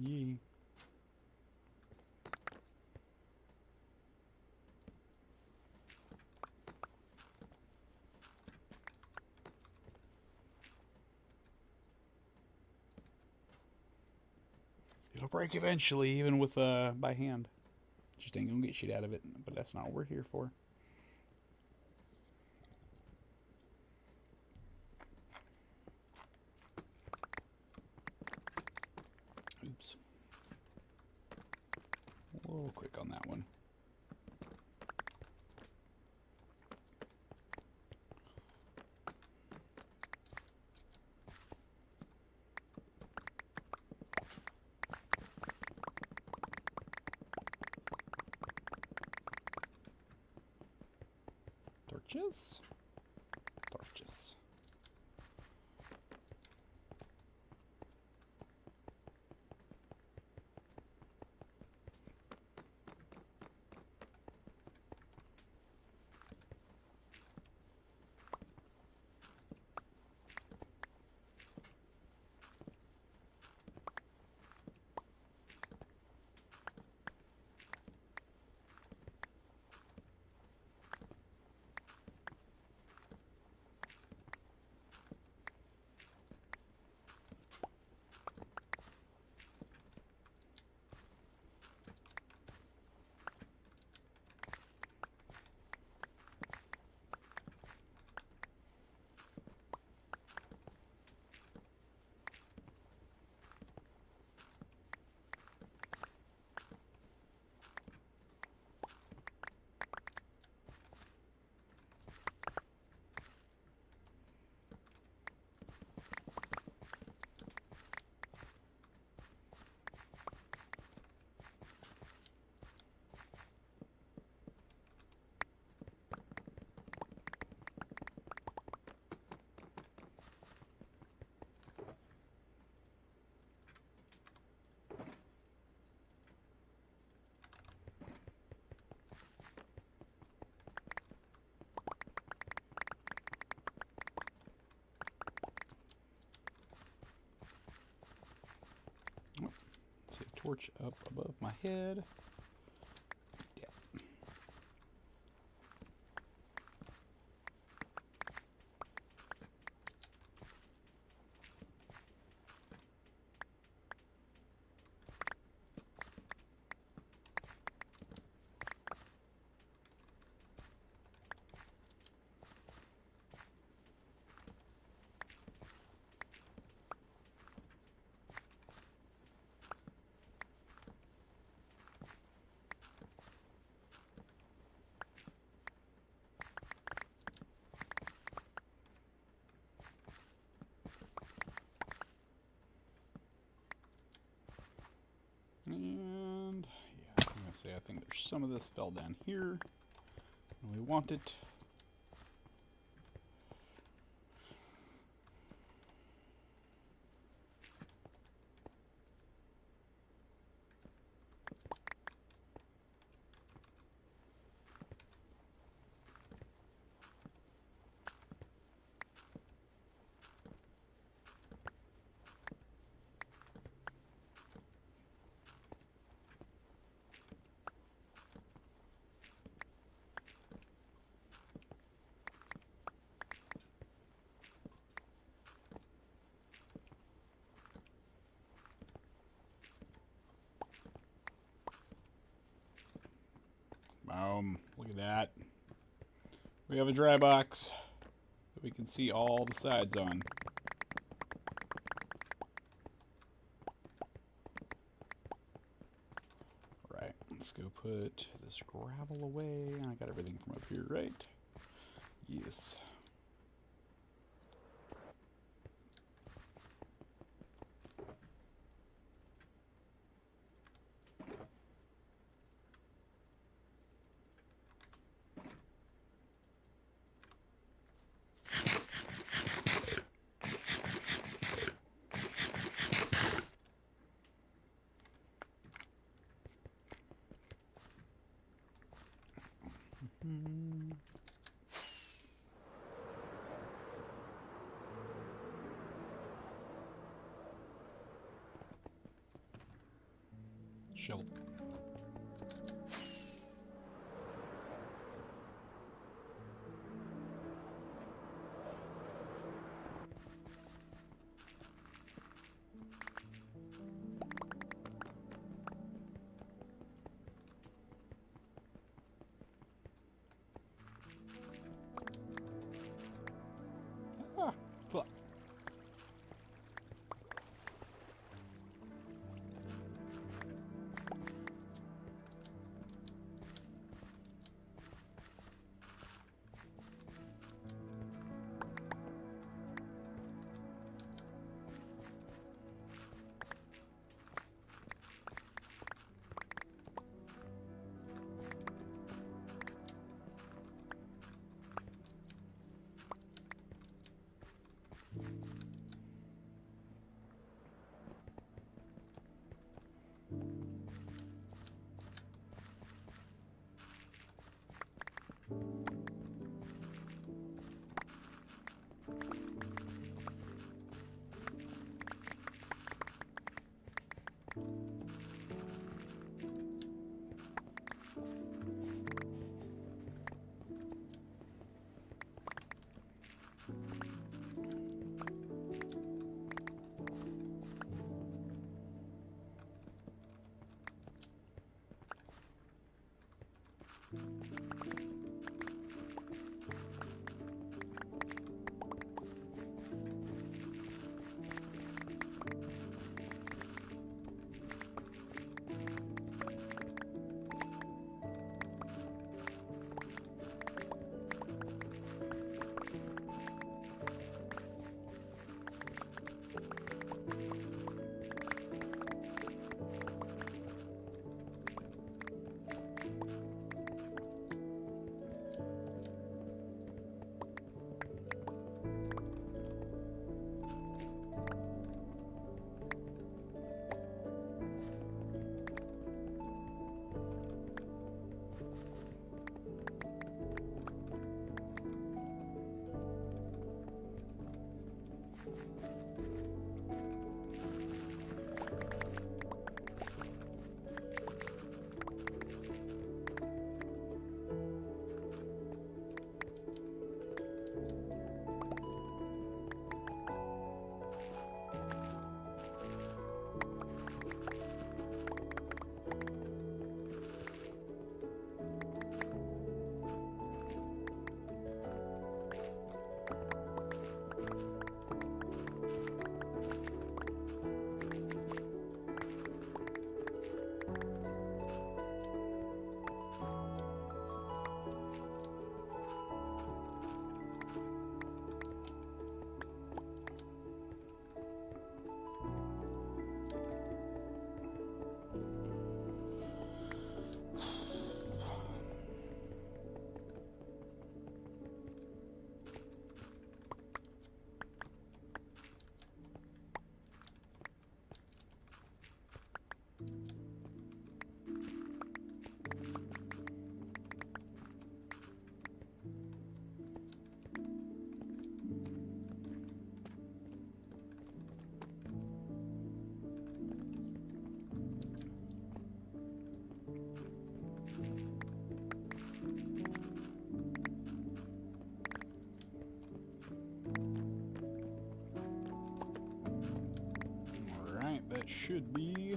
Yee. It'll break eventually, even with by hand. Just ain't gonna get shit out of it, but that's not what we're here for. Oops. A little quick on that one. Torches. Torches. torch up above my head. Yeah. And yeah, I'm gonna say I think there's some of this fell down here, and we want it. Look at that. We have a dry box that we can see all the sides on. Right, let's go put this gravel away. I got everything from up here, right? Yes. Shovel. Ah, fuck. should be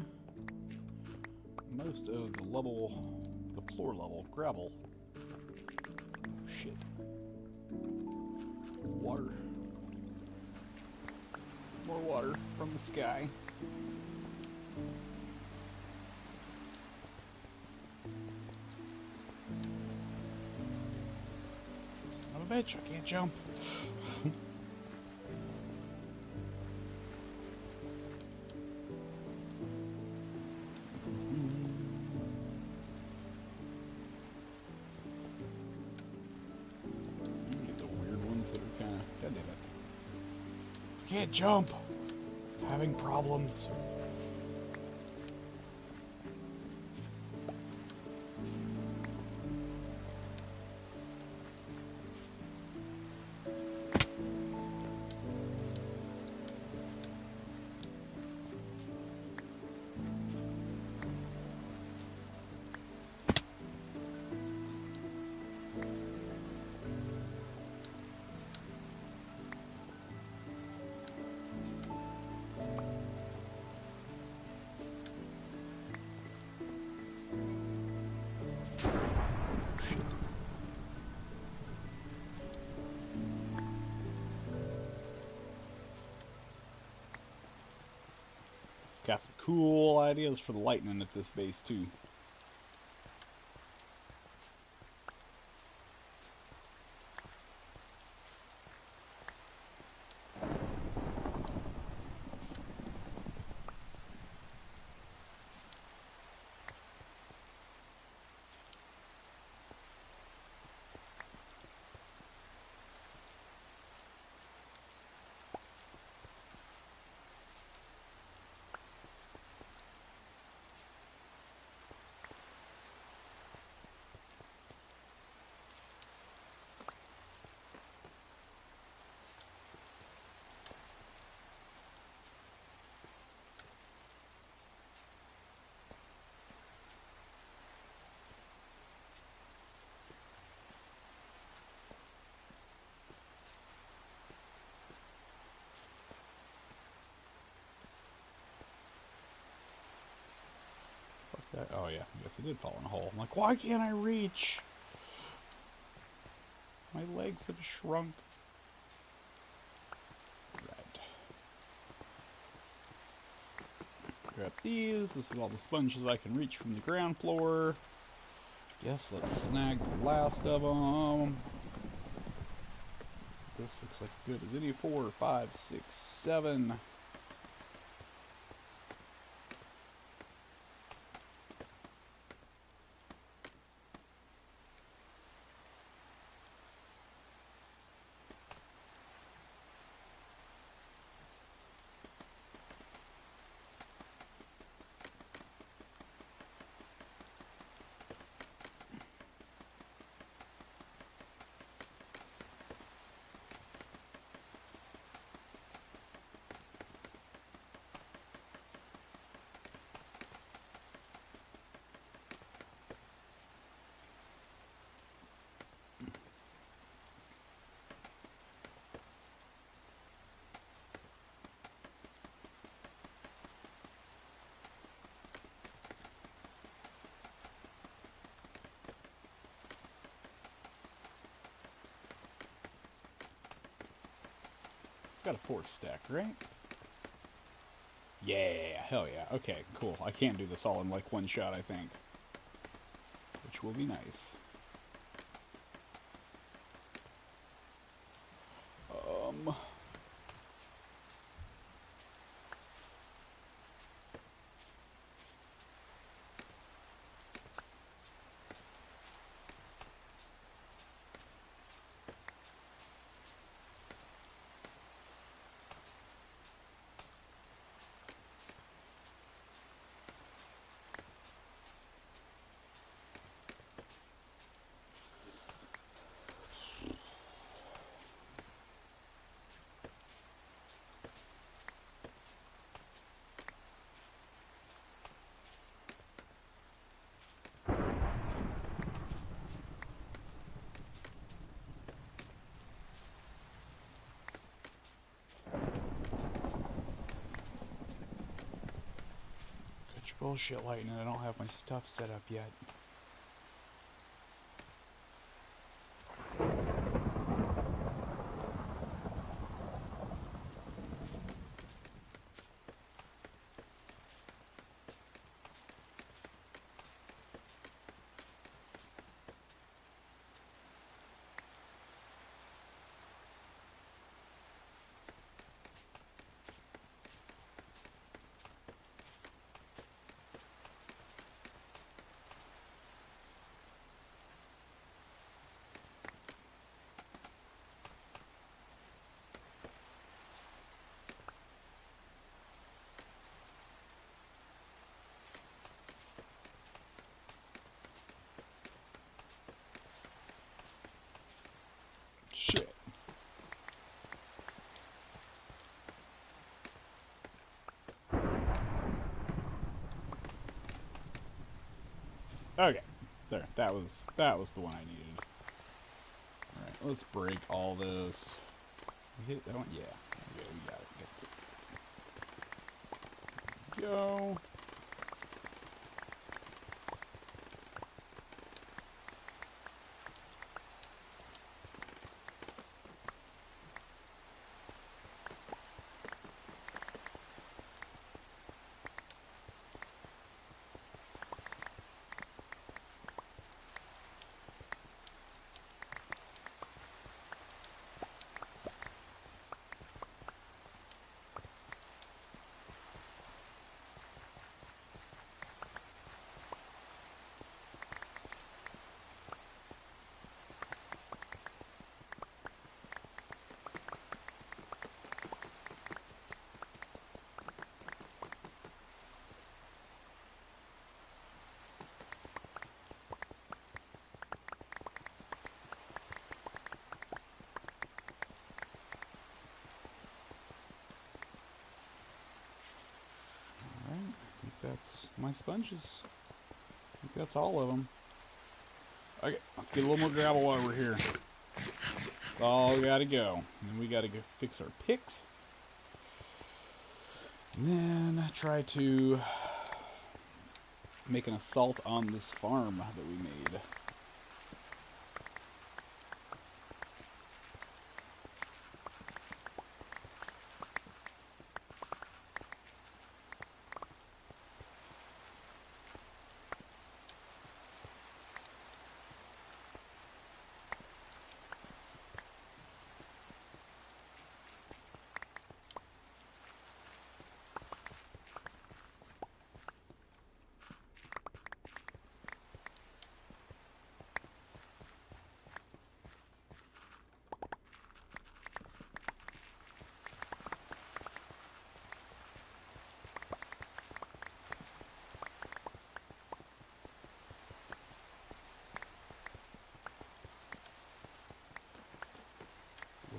most of the floor level gravel. Oh, shit. Water. More water from the sky. Son of a bitch, I can't jump. That are kind of, God damn it. I can't jump. Having problems. Got some cool ideas for the lightning at this base too. Oh yeah, I guess I did fall in a hole. I'm like, why can't I reach? My legs have shrunk. Right. Grab these. This is all the sponges I can reach from the ground floor. Yes, let's snag the last of them. This looks like good as any. 4, 5, 6, 7. Got a 4th stack, right? Yeah, hell yeah. Okay, cool. I can do this all in like one shot, I think. Which will be nice. Bullshit, Lightning. I don't have my stuff set up yet. Shit. Okay. There. That was the one I needed. Alright, let's break all this. We hit that one? Yeah. Okay, we got it. Go. That's my sponges. I think that's all of them. Okay, let's get a little more gravel while we're here. That's all we gotta go. And then we gotta go fix our picks. And then try to make an assault on this farm that we made.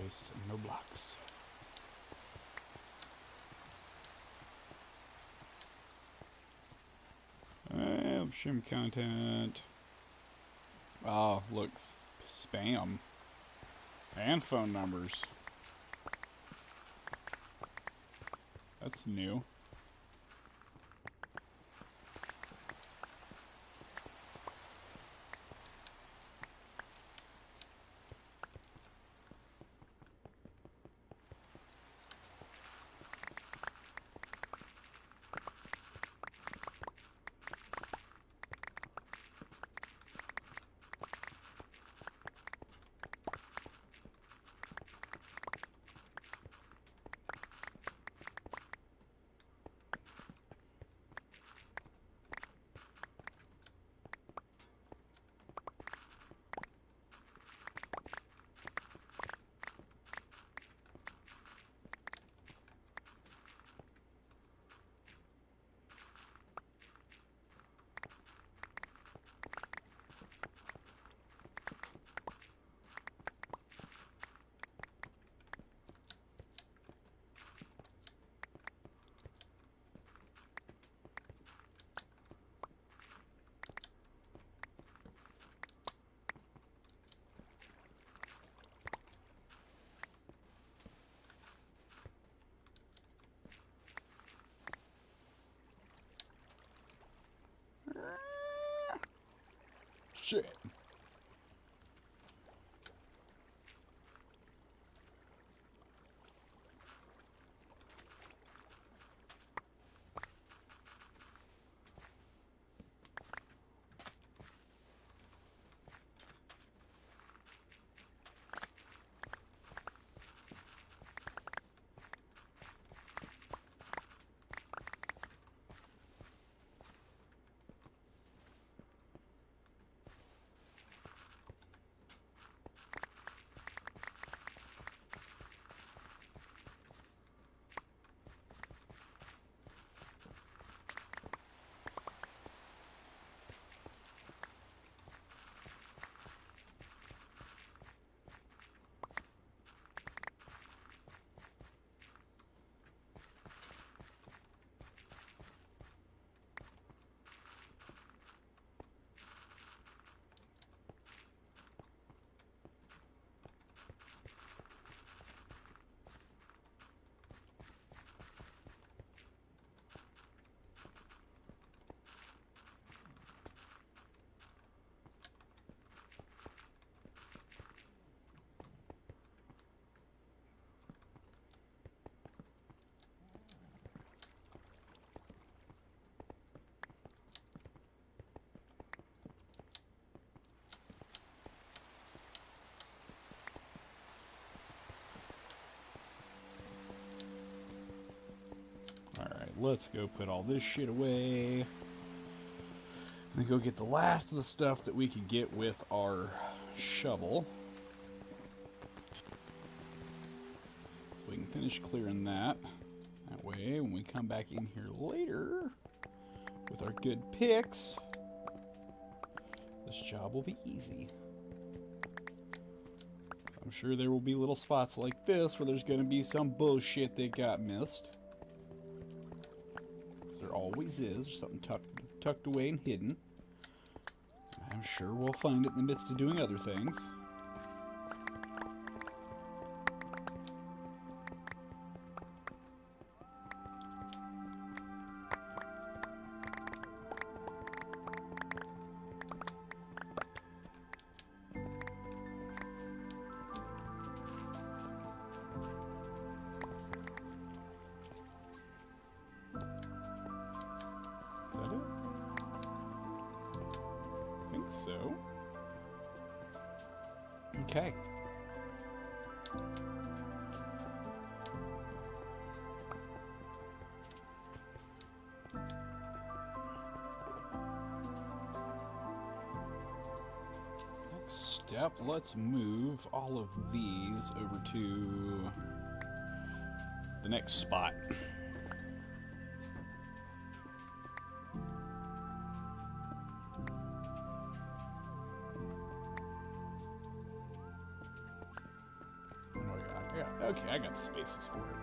Waste no blocks. Shim content. Oh, looks spam. And phone numbers. That's new. Shit. Let's go put all this shit away. And then go get the last of the stuff that we could get with our shovel. We can finish clearing that. That way, when we come back in here later with our good picks, this job will be easy. I'm sure there will be little spots like this where there's going to be some bullshit that got missed. There always is. There's something tucked away and hidden. I'm sure we'll find it in the midst of doing other things. So, okay. Next step, let's move all of these over to the next spot. Okay, I got the spaces for it.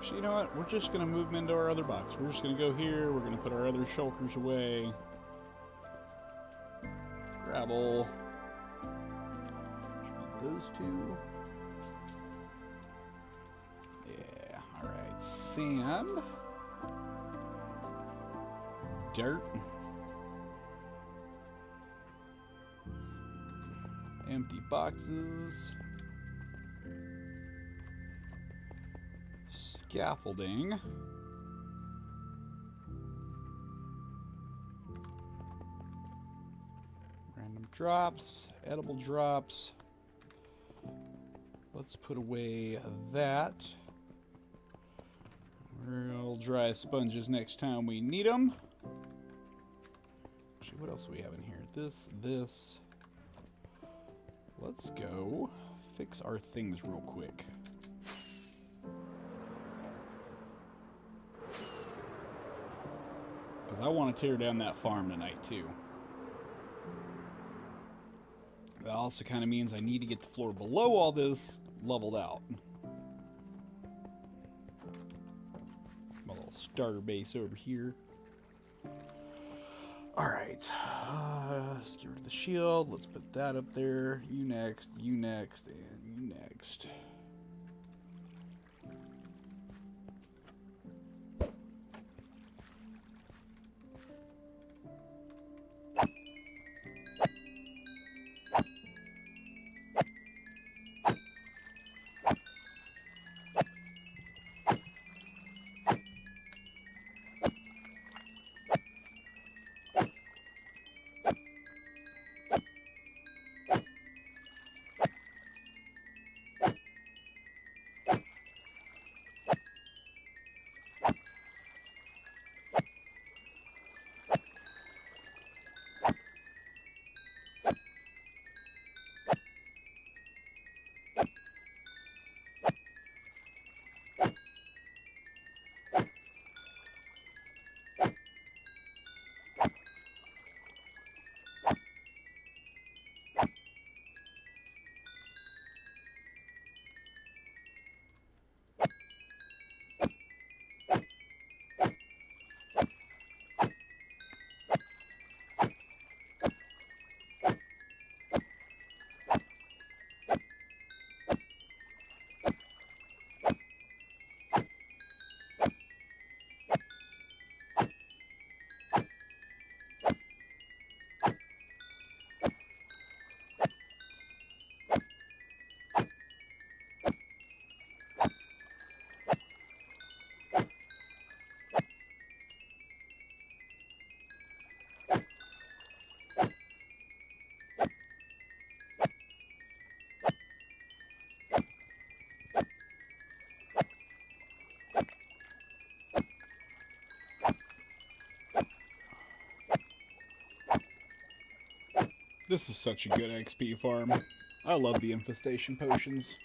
So you know what? We're just going to move them into our other box. We're just going to go here. We're going to put our other shulkers away. Gravel. Should be those two. Yeah, alright. Sand. Dirt. Empty boxes. Scaffolding. Random drops. Edible drops. Let's put away that. Real dry sponges next time we need them. Actually, what else do we have in here? This. Let's go fix our things real quick. Because I want to tear down that farm tonight, too. That also kind of means I need to get the floor below all this leveled out. My little starter base over here. Alright, let's get rid of the shield. Let's put that up there. You next, and you next. This is such a good XP farm. I love the infestation potions.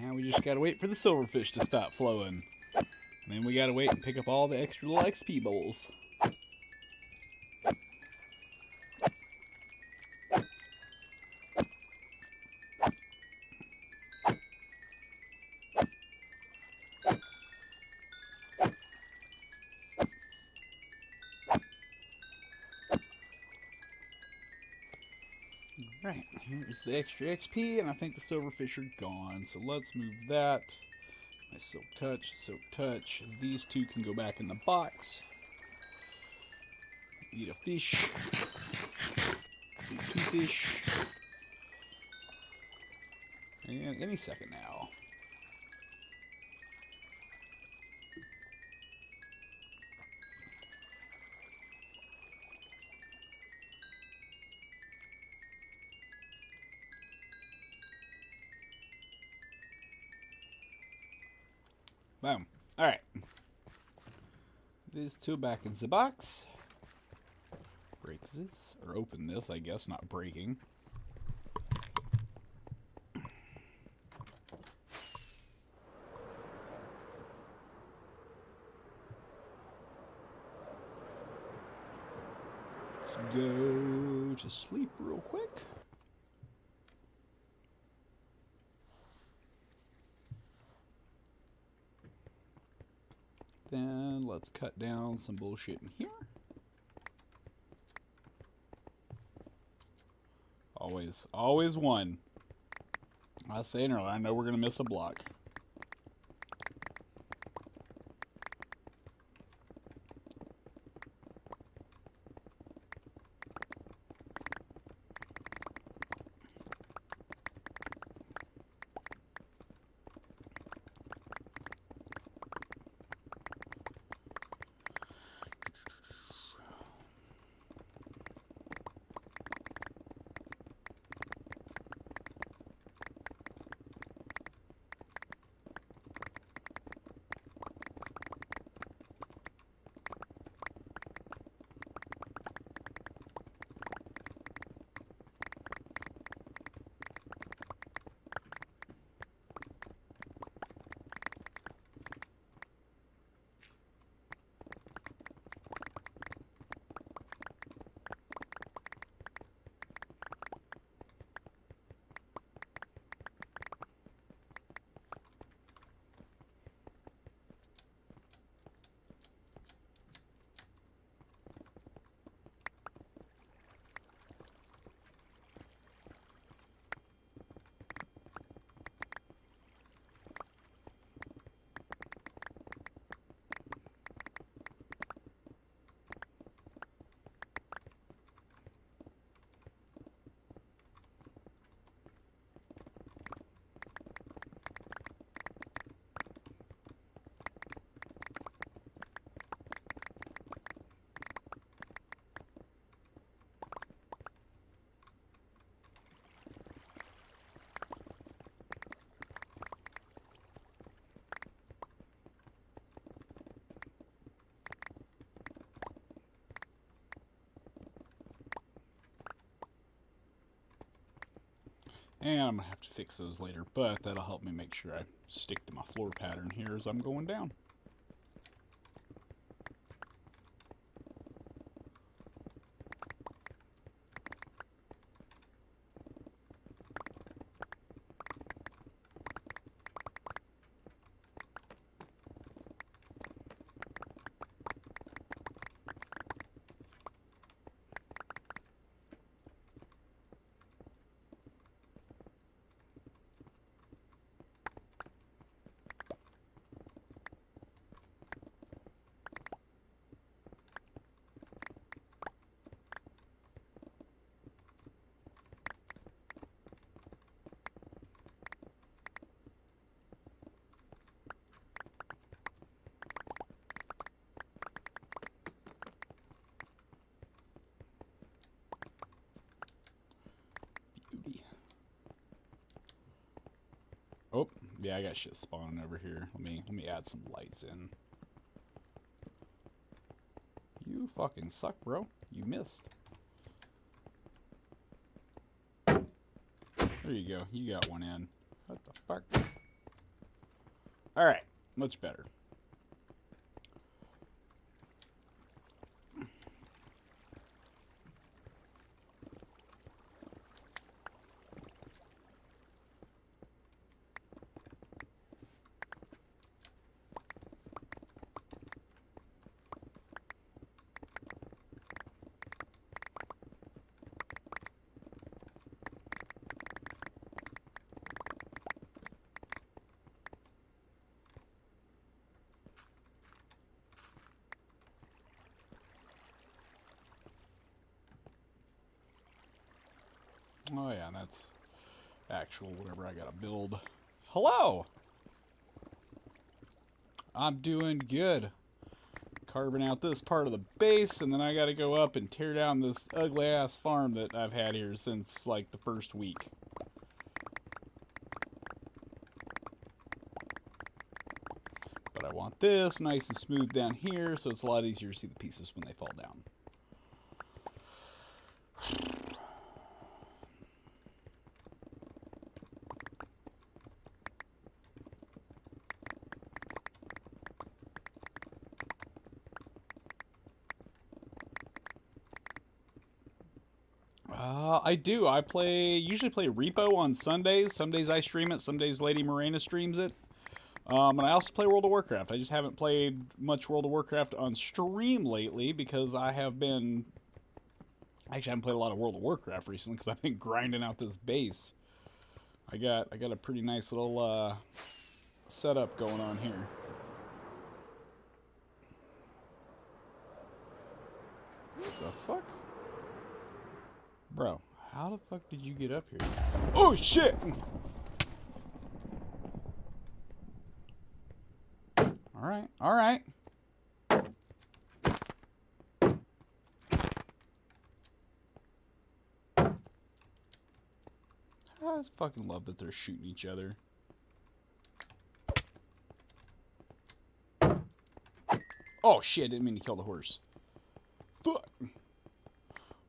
Now we just gotta wait for the silverfish to stop flowing. And then we gotta wait and pick up all the extra little XP bowls. Right, here's the extra XP, and I think the silverfish are gone. So let's move that. My silk touch, silk touch. These two can go back in the box. Eat a fish. Eat two fish. And any second now. Boom. Alright. These two back in the box. Break this. Or open this, I guess. Not breaking. Let's go to sleep real quick. Then let's cut down some bullshit in here. Always one. I was saying earlier, I know we're gonna miss a block. And I'm going to have to fix those later, but that'll help me make sure I stick to my floor pattern here as I'm going down. Yeah, I got shit spawning over here. Let me add some lights in. You fucking suck, bro. You missed. There you go. You got one in. What the fuck? Alright. Much better. Oh yeah, that's actual whatever I gotta build. Hello! I'm doing good. Carving out this part of the base, and then I gotta go up and tear down this ugly ass farm that I've had here since like the first week. But I want this nice and smooth down here, so it's a lot easier to see the pieces when they fall down. I do. I usually play Repo on Sundays. Some days I stream it. Some days Lady Morena streams it. And I also play World of Warcraft. I just haven't played much World of Warcraft on stream lately because I have been... Actually, I haven't played a lot of World of Warcraft recently because I've been grinding out this base. I got a pretty nice little setup going on here. What the fuck? Bro, how the fuck did you get up here? Oh, shit! Alright, alright. I just fucking love that they're shooting each other. Oh, shit, didn't mean to kill the horse. Fuck.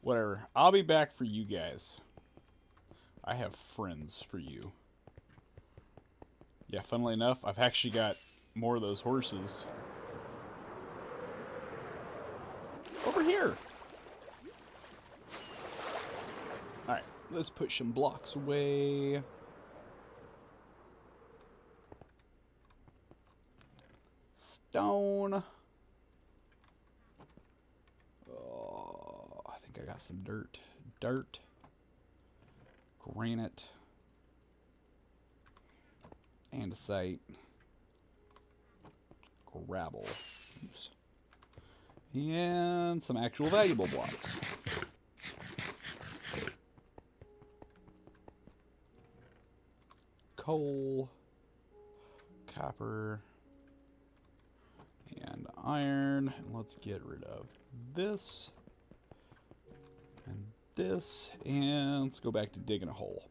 Whatever. I'll be back for you guys. I have friends for you. Yeah, funnily enough, I've actually got more of those horses. Over here! Alright, let's push some blocks away. Stone. I think I got some dirt. Dirt. Granite. Andesite. Gravel. Oops. And some actual valuable blocks. Coal. Copper. And iron. And let's get rid of this. And this. And let's go back to digging a hole.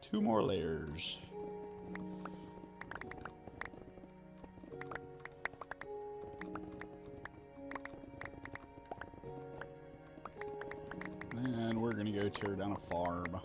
Two more layers. And we're gonna go tear down a farm.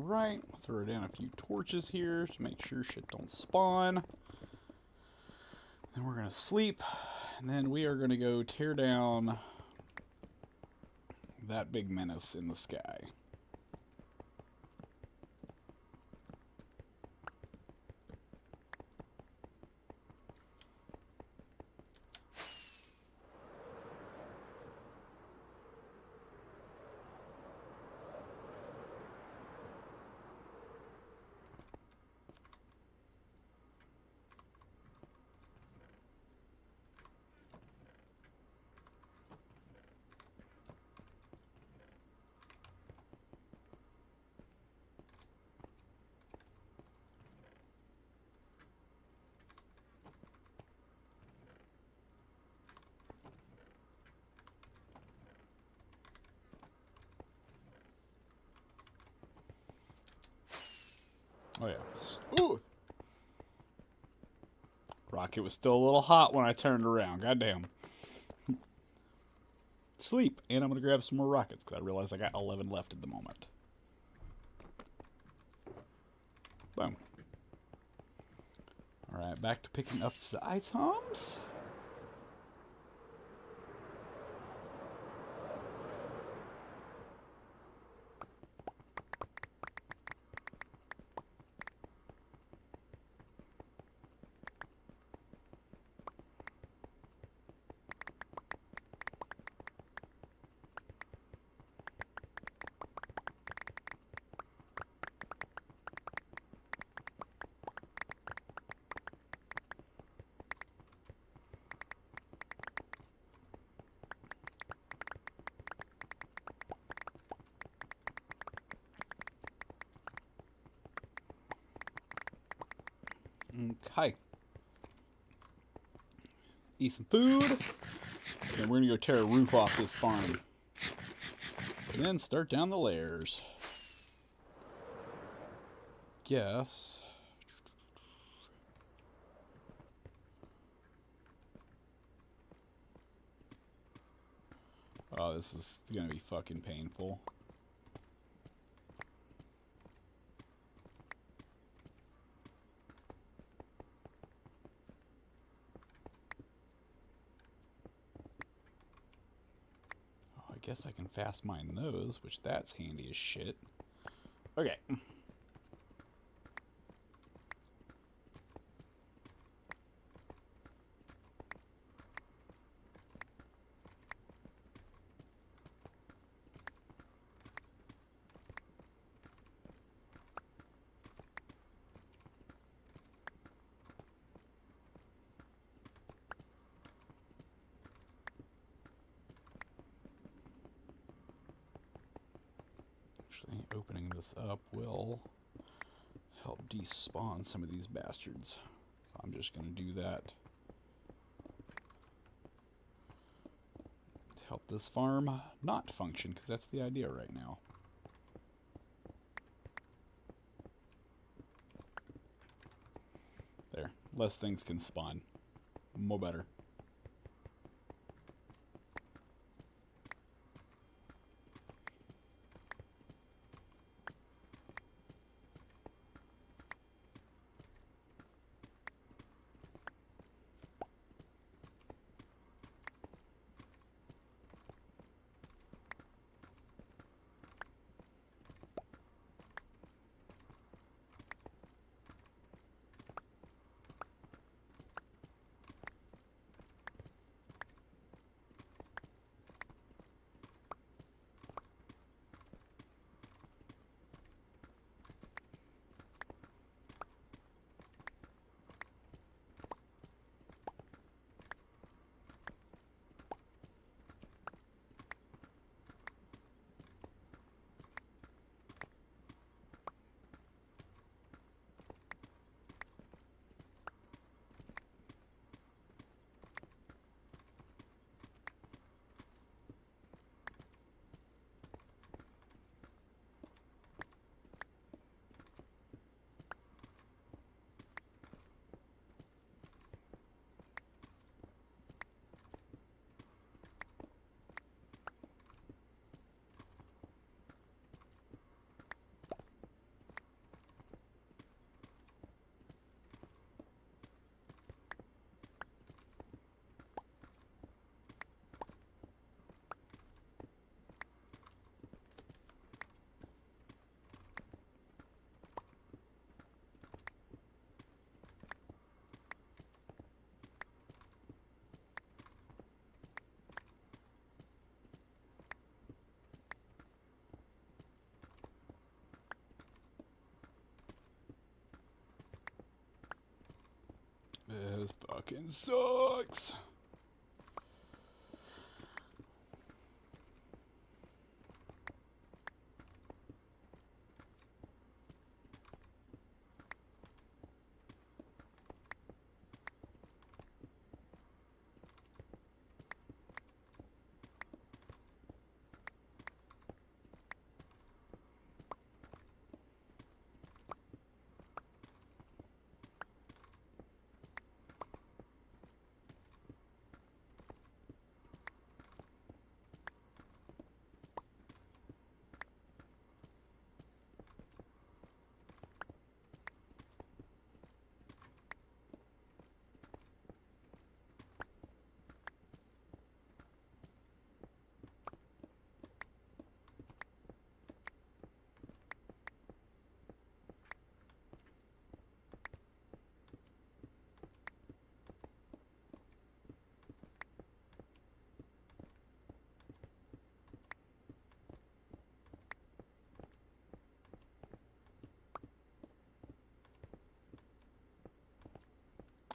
right. Throw down a few torches here to make sure shit don't spawn. Then we're going to sleep. And then we are going to go tear down that big menace in the sky. Oh yeah. Ooh! Rocket was still a little hot when I turned around. Goddamn. Sleep. And I'm going to grab some more rockets because I realize I got 11 left at the moment. Boom. Alright, back to picking up the items. Okay. Eat some food. And we're going to go tear a roof off this farm. And then start down the layers. Guess. Oh, this is going to be fucking painful. I guess I can fast mine those, which that's handy as shit. Okay. Opening this up will help despawn some of these bastards. So I'm just going to do that to help this farm not function, because that's the idea right now. There. Less things can spawn. More better. This fucking sucks.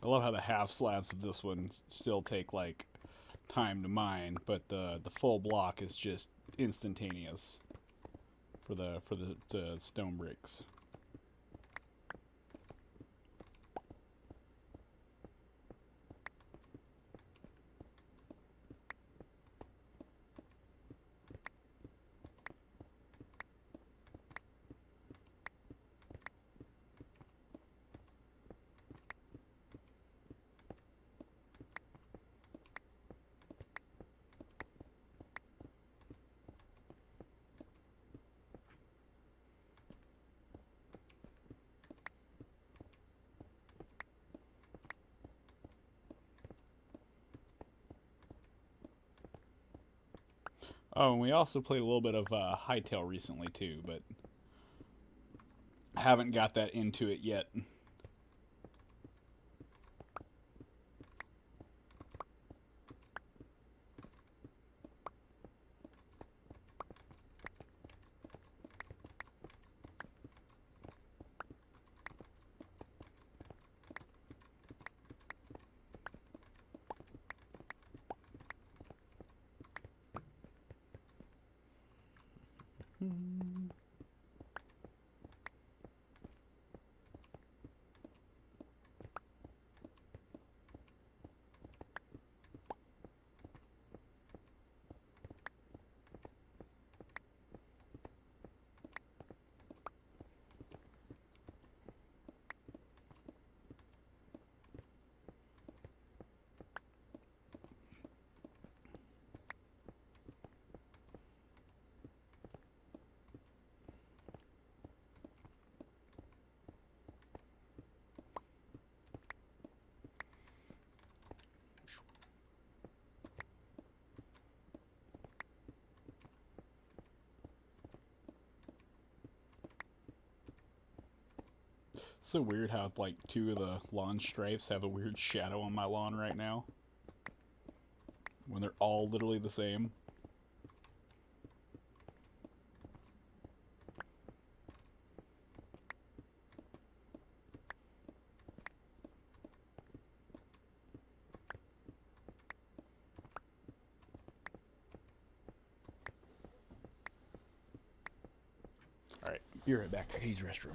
I love how the half slabs of this one still take like time to mine, but the full block is just instantaneous for the stone bricks. Oh, and we also played a little bit of Hightail recently too, but haven't got that into it yet. So weird how like two of the lawn stripes have a weird shadow on my lawn right now, when they're all literally the same. Alright, be right back. I use restroom.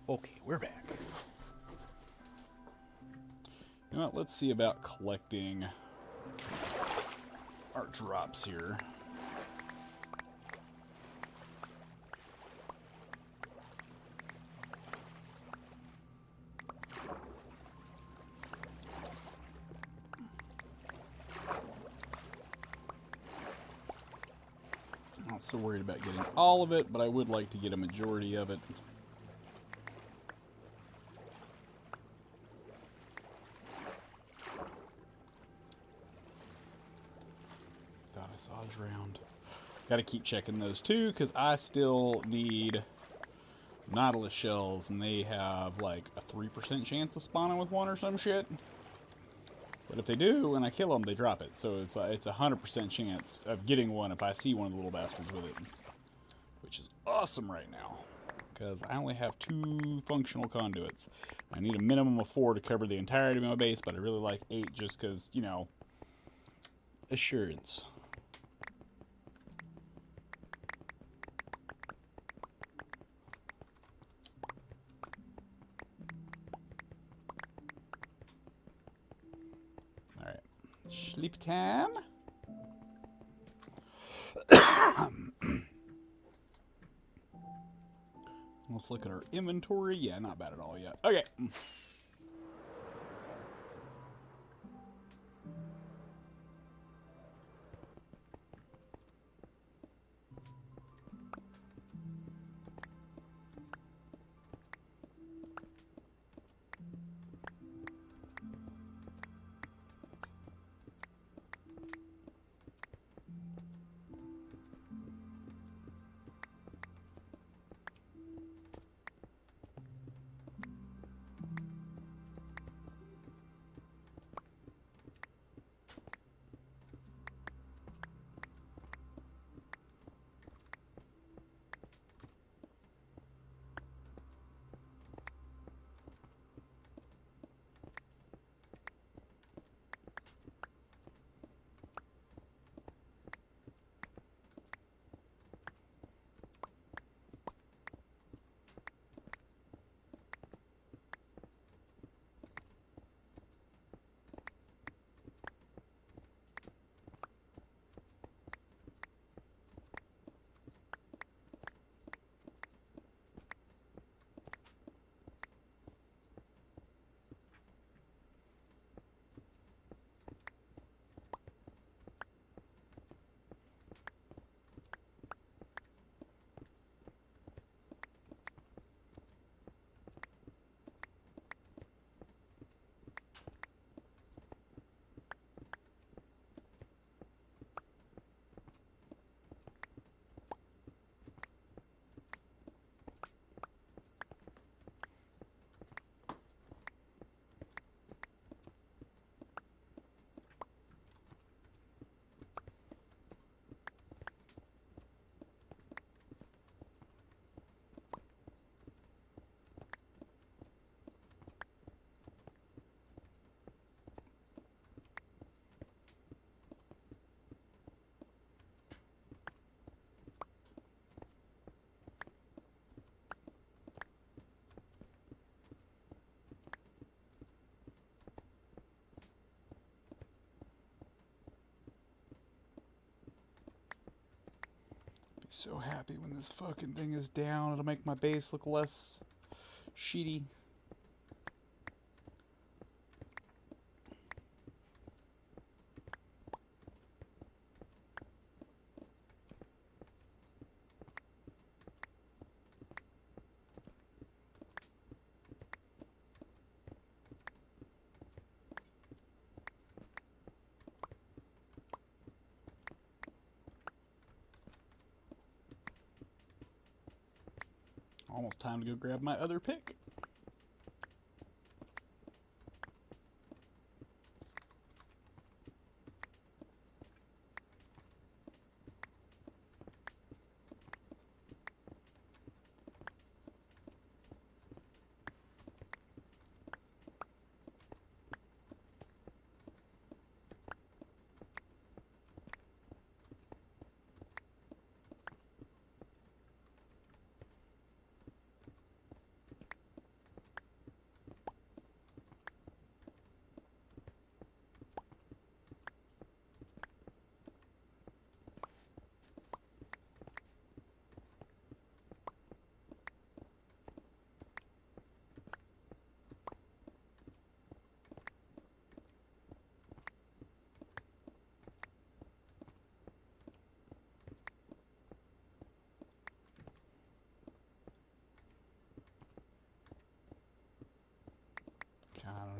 Okay, we're back. You know what? Let's see about collecting our drops here. I'm not so worried about getting all of it, but I would like to get a majority of it. Thought I saw a drowned. Gotta keep checking those too, because I still need Nautilus shells, and they have like a 3% chance of spawning with one or some shit. But if they do, and I kill them, they drop it. So it's a 100% chance of getting one if I see one of the little bastards with it. Which is awesome right now, because I only have 2 functional conduits. I need a minimum of 4 to cover the entirety of my base, but I really like 8 just because, you know, assurance. Alright, sleep time. Let's look at our inventory. Yeah, not bad at all yet. Okay. So happy when this fucking thing is down. It'll make my base look less shitty. Almost time to go grab my other pick.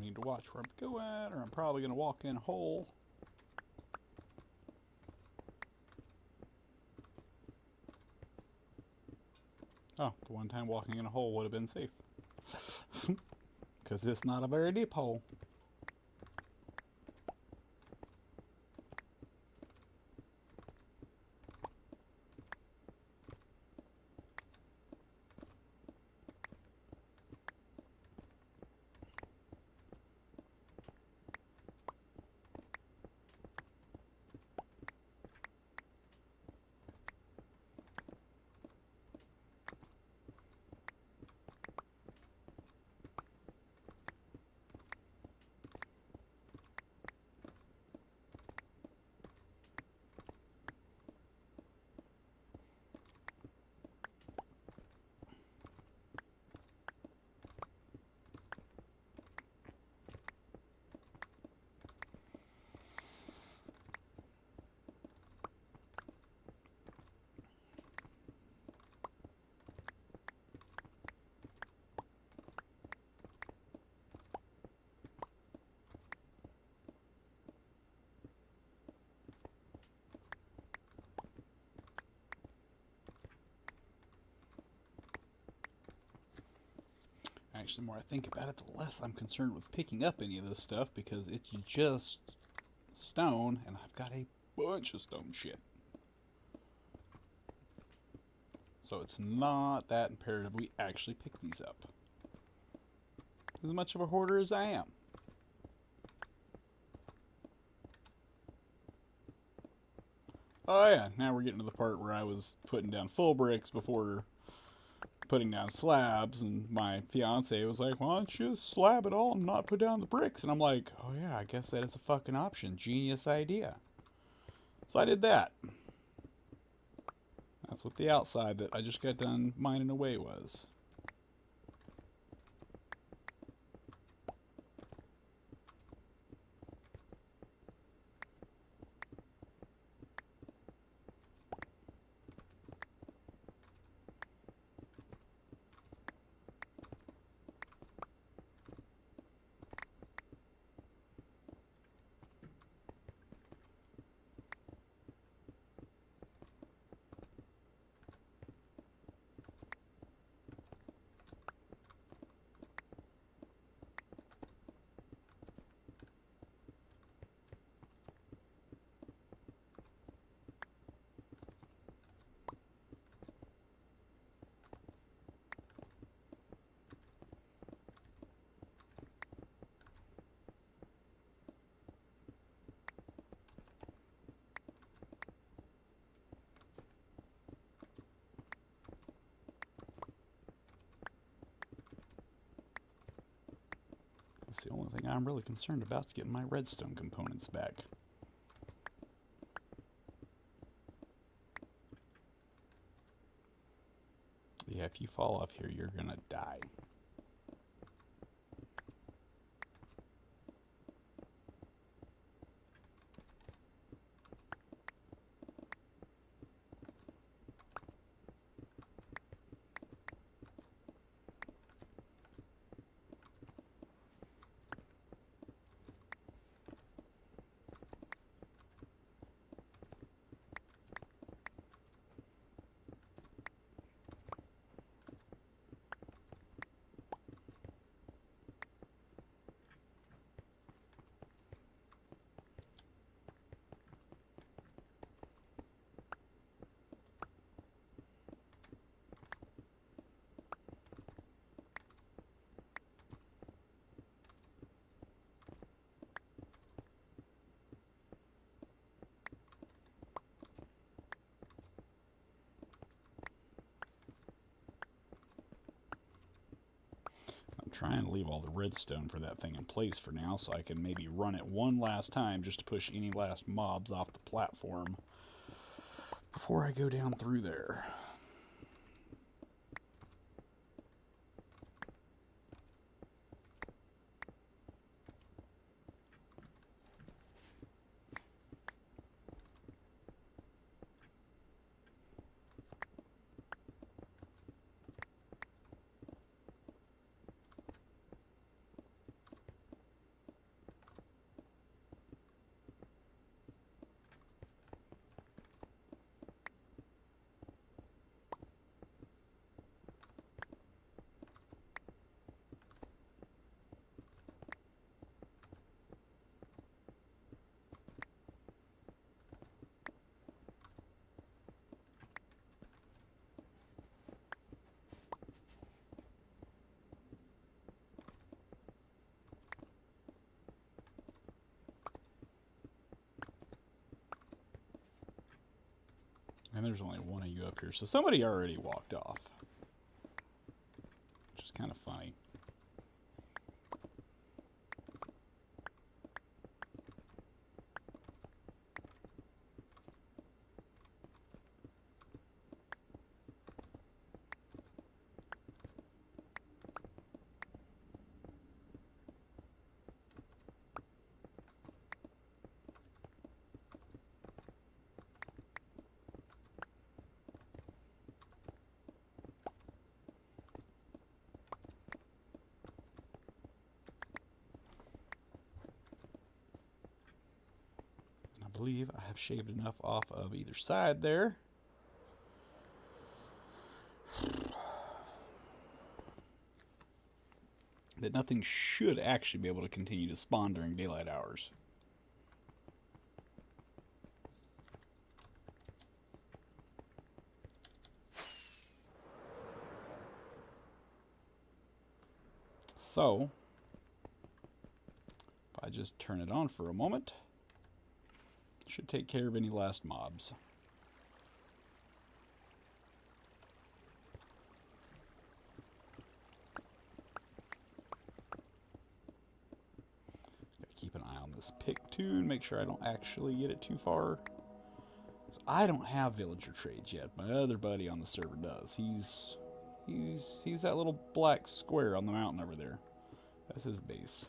I need to watch where I'm going, or I'm probably going to walk in a hole. Oh, the one time walking in a hole would have been safe. Because it's not a very deep hole. Actually, the more I think about it, the less I'm concerned with picking up any of this stuff, because it's just stone, and I've got a bunch of stone shit. So it's not that imperative we actually pick these up. As much of a hoarder as I am. Oh yeah, now we're getting to the part where I was putting down full bricks before putting down slabs, and my fiance was like, why don't you just slab it all and not put down the bricks? And I'm like, oh yeah, I guess that is a fucking option. Genius idea. So I did that. That's what the outside that I just got done mining away was. That's the only thing I'm really concerned about is getting my redstone components back. Yeah, if you fall off here, you're gonna die. Trying to leave all the redstone for that thing in place for now, so I can maybe run it one last time just to push any last mobs off the platform before I go down through there. And there's only one of you up here. So somebody already walked off. Which is kind of funny. I believe I have shaved enough off of either side there. That nothing should actually be able to continue to spawn during daylight hours. So, if I just turn it on for a moment, it should take care of any last mobs. Gotta keep an eye on this pick too and make sure I don't actually get it too far. So I don't have villager trades yet. My other buddy on the server does. He's that little black square on the mountain over there. That's his base.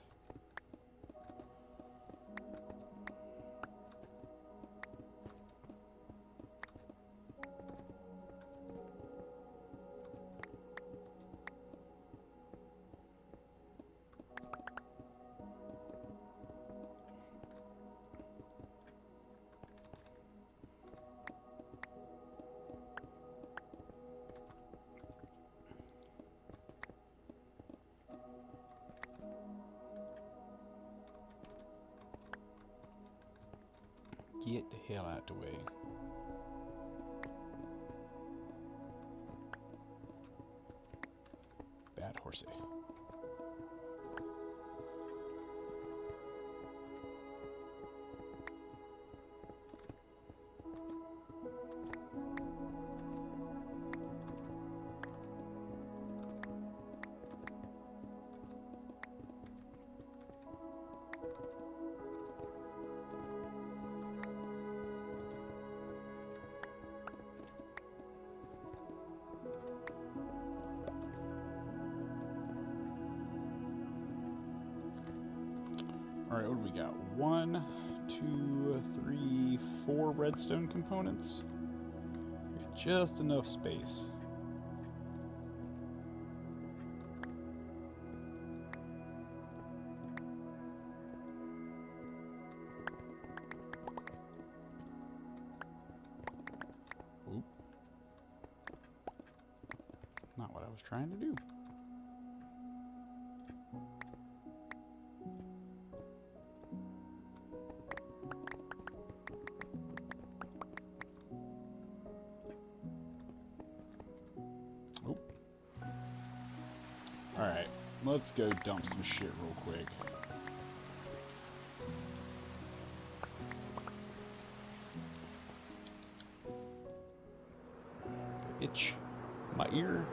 Get the hell out the way. Bad horsey. Alright, what do we got? 1, 2, 3, 4 redstone components. We got just enough space. Oop. Not what I was trying to do. Alright, let's go dump some shit real quick. Itch my ear.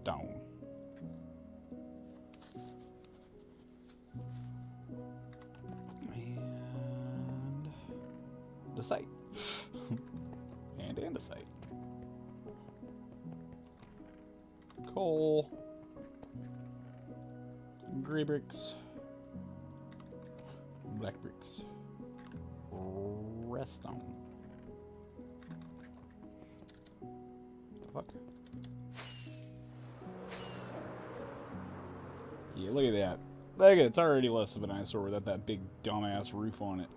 Stone. And the site. And andesite. Coal. Gray bricks. Black bricks. Redstone. The fuck? Yeah, look at that. Look at it, it's already less of an eyesore without that big dumbass roof on it.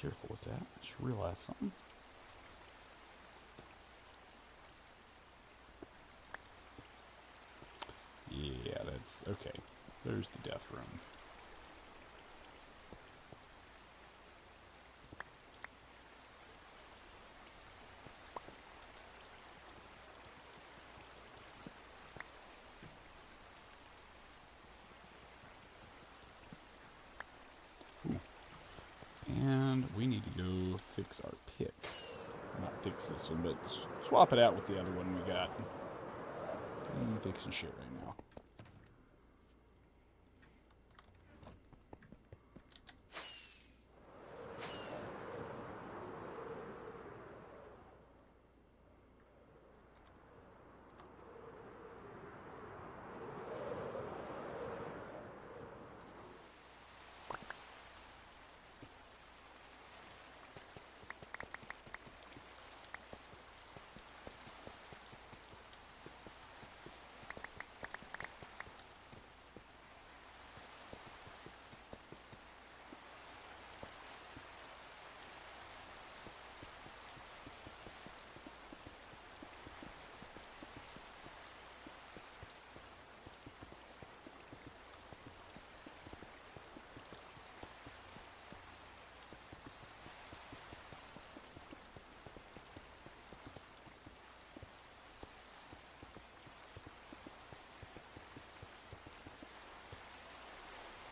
careful with that. I just realized something. Yeah, that's okay. There's the death room. And we need to go fix our pick. Not fix this one, but swap it out with the other one we got. I'm fixing shit right now.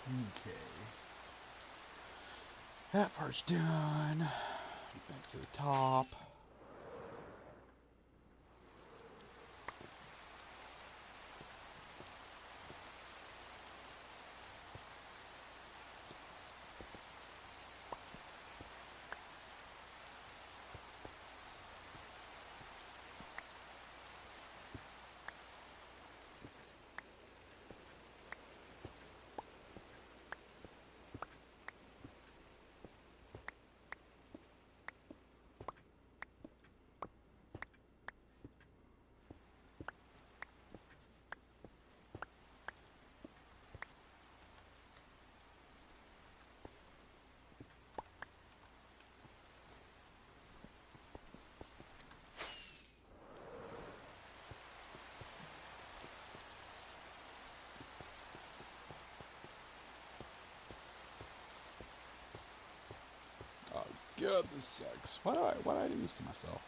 Okay. That part's done. Back to the top. Oh god, this sucks. Why do I do this to myself?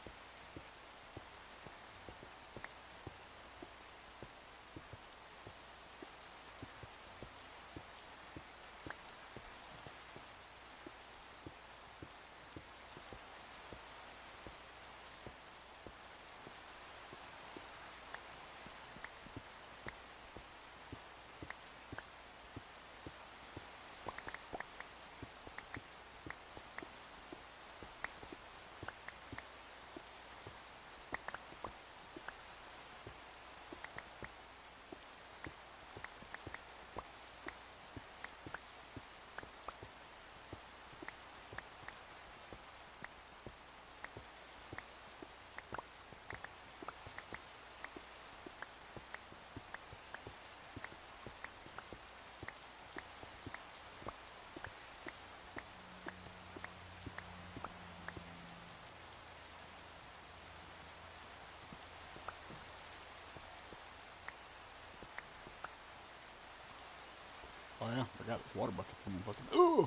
Oh yeah, forgot there's water buckets in the bucket. Ooh!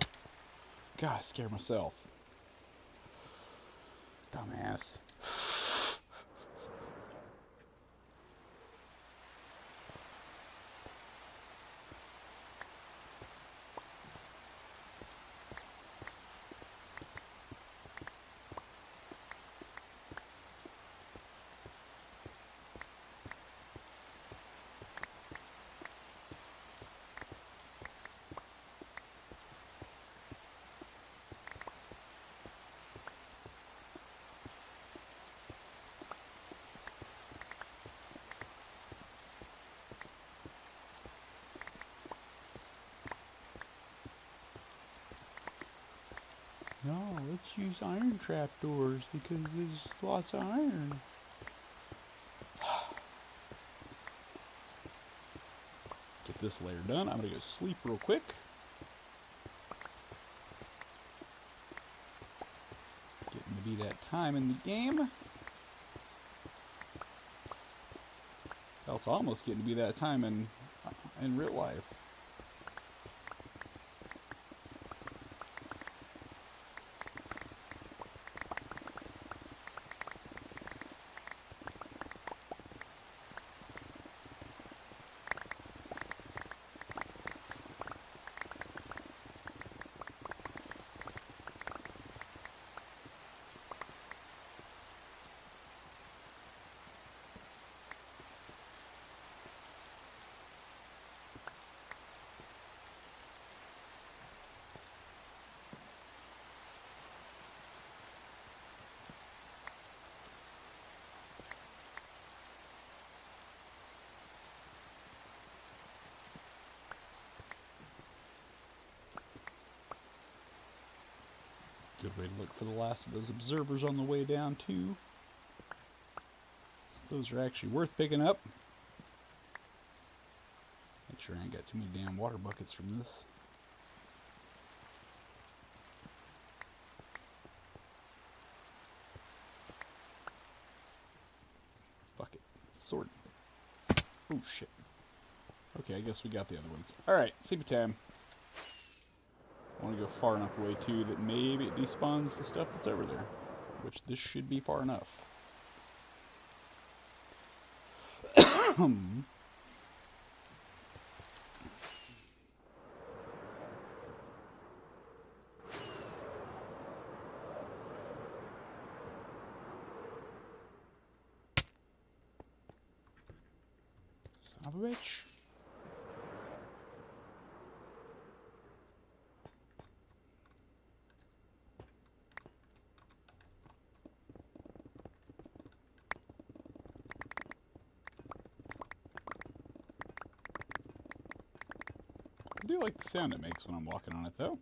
God, I scared myself. Dumbass. No, let's use iron trapdoors because there's lots of iron. Get this layer done. I'm gonna go sleep real quick. be that time in the game. Hell, it's almost getting to be that time in real life. Good way to look for the last of those observers on the way down, too. Those are actually worth picking up. Make sure I ain't got too many damn water buckets from this. Bucket. Sword. Oh, shit. Okay, I guess we got the other ones. Alright, sleepy time. I want to go far enough away, too, that maybe it despawns the stuff that's over there. Which this should be far enough. Son of a bitch. I do like the sound it makes when I'm walking on it, though.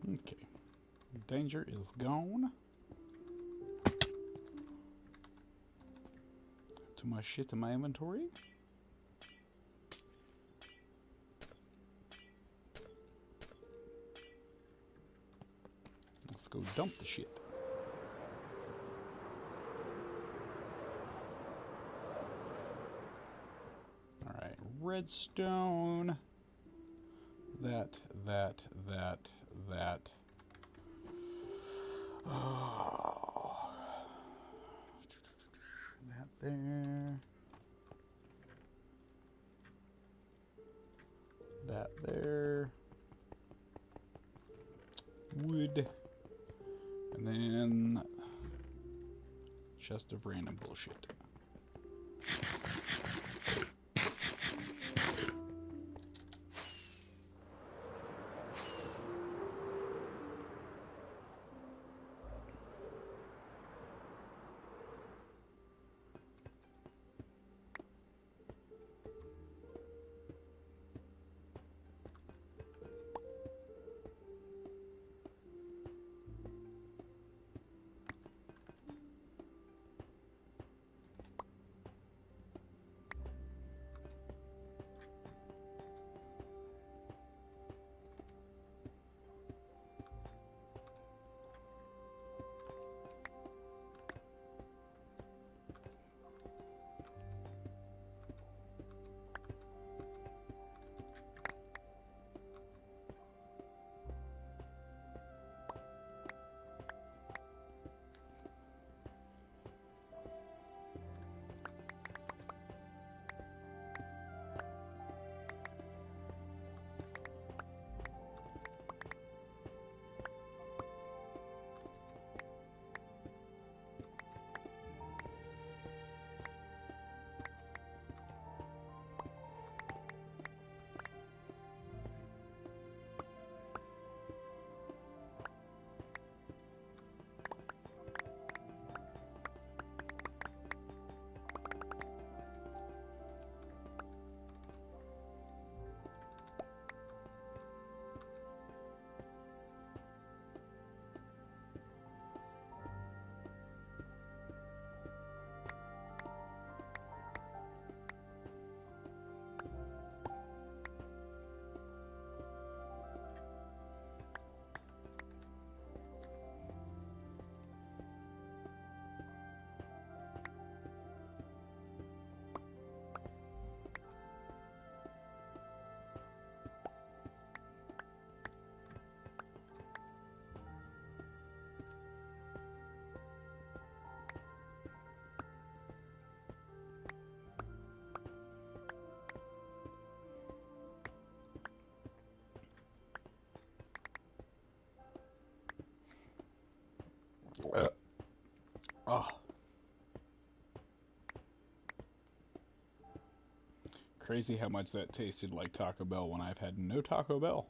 Okay. Danger is gone. To my shit in my inventory. Let's go dump the shit. Alright, redstone. That. Oh. That there. That there. Wood. chest of random bullshit. Oh. Crazy how much that tasted like Taco Bell when I've had no Taco Bell.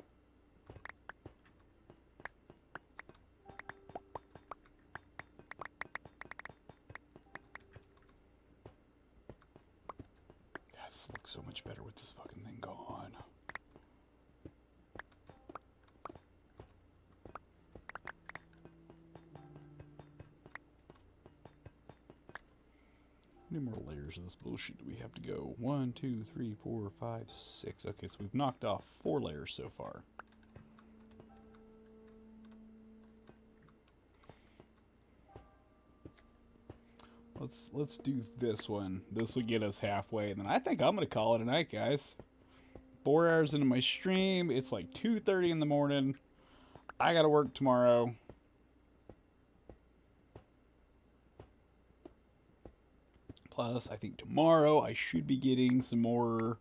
God, this looks so much better with this fucking thing gone. How many more layers of this bullshit do we have to go? 1, 2, 3, 4, 5, 6. Okay, so we've knocked off 4 layers so far. Let's do this one. This will get us halfway, and then I think I'm gonna call it a night, guys. 4 hours into my stream. It's like 2:30 in the morning. I gotta work tomorrow. Plus, I think tomorrow I should be getting some more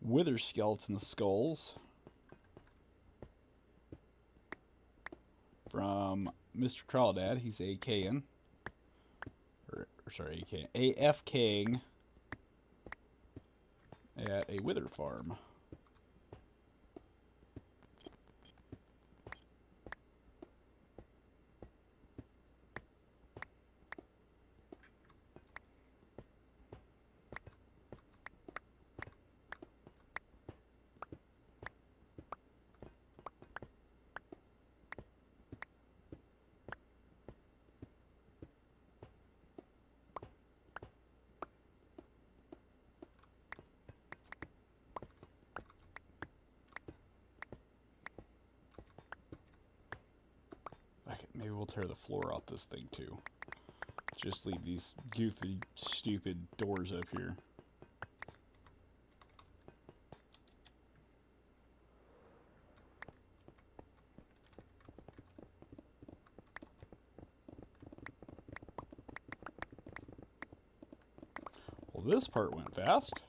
wither skeleton skulls from Mr. Crawdad. He's AKing. Or sorry, AFKing at a wither farm. Maybe we'll tear the floor off this thing too. Just leave these goofy, stupid doors up here. Well, this part went fast.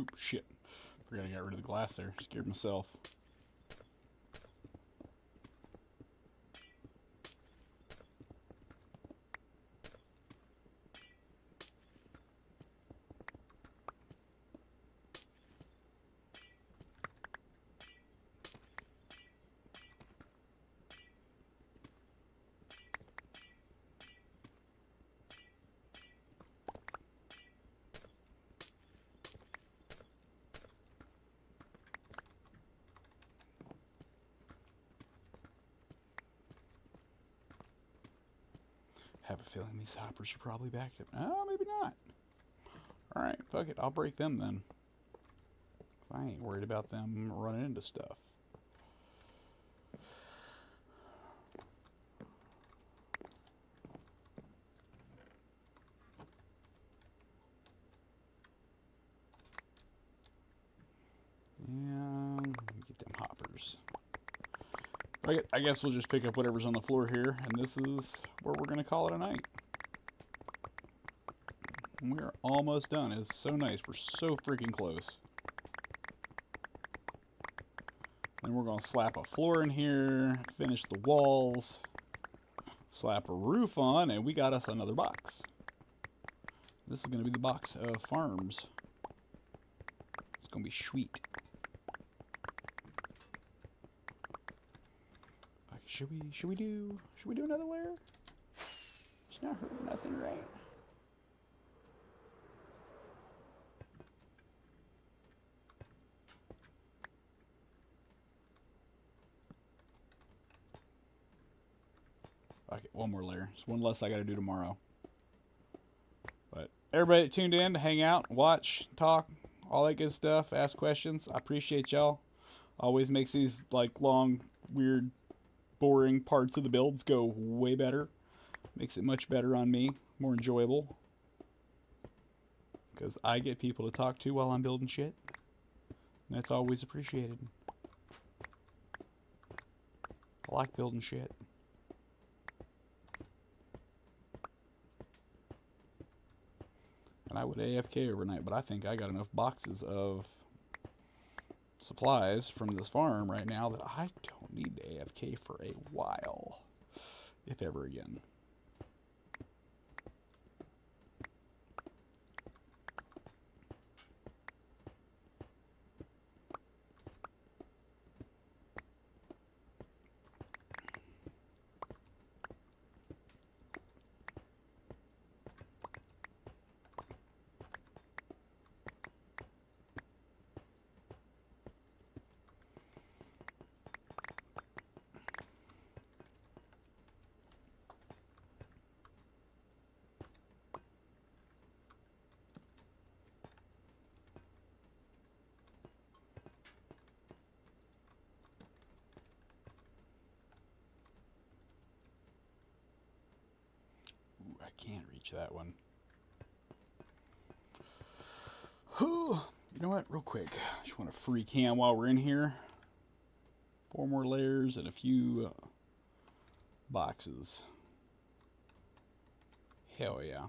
Oop, shit. Forgot I got rid of the glass there. Scared myself. Have a feeling these hoppers are probably backed up. Oh, maybe not. Alright, fuck it. I'll break them then. I ain't worried about them running into stuff. And get them hoppers. I guess we'll just pick up whatever's on the floor here, and this is where we're going to call it a night. And we're almost done. It's so nice. We're so freaking close. Then we're going to slap a floor in here, finish the walls, slap a roof on, and we got us another box. This is going to be the box of farms. It's going to be sweet. Should we do another layer? It's not hurting nothing, right? Okay, one more layer. It's one less I got to do tomorrow. But everybody that tuned in to hang out, watch, talk, all that good stuff, ask questions. I appreciate y'all. Always makes these like long, weird, boring parts of the builds go way better. Makes it much better on me, more enjoyable. Because I get people to talk to while I'm building shit. And that's always appreciated. I like building shit. And I would AFK overnight, but I think I got enough boxes of supplies from this farm right now that I don't need to AFK for a while, if ever again. I can't reach that one. You know what? Real quick. I just want to free cam while we're in here. 4 more layers and a few boxes. Hell yeah.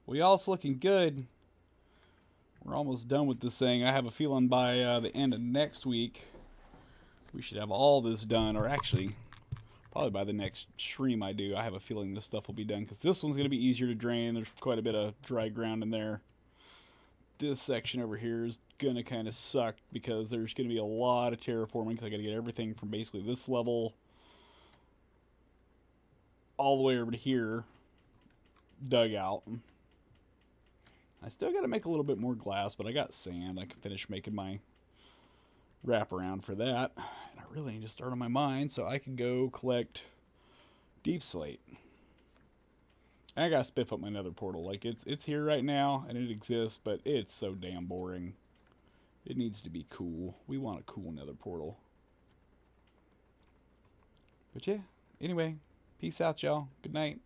Well, y'all's looking good. We're almost done with this thing. I have a feeling by the end of next week, we should have all this done. Or actually, probably by the next stream I do, I have a feeling this stuff will be done. Because this one's going to be easier to drain. There's quite a bit of dry ground in there. This section over here is going to kind of suck because there's going to be a lot of terraforming. Because I got to get everything from basically this level all the way over to here dug out. I still got to make a little bit more glass, but I got sand. I can finish making my wraparound for that. And I really need to start on my mine so I can go collect deep slate. And I got to spiff up my nether portal. Like, it's here right now, and it exists, but it's so damn boring. It needs to be cool. We want a cool nether portal. But yeah, anyway, peace out, y'all. Good night.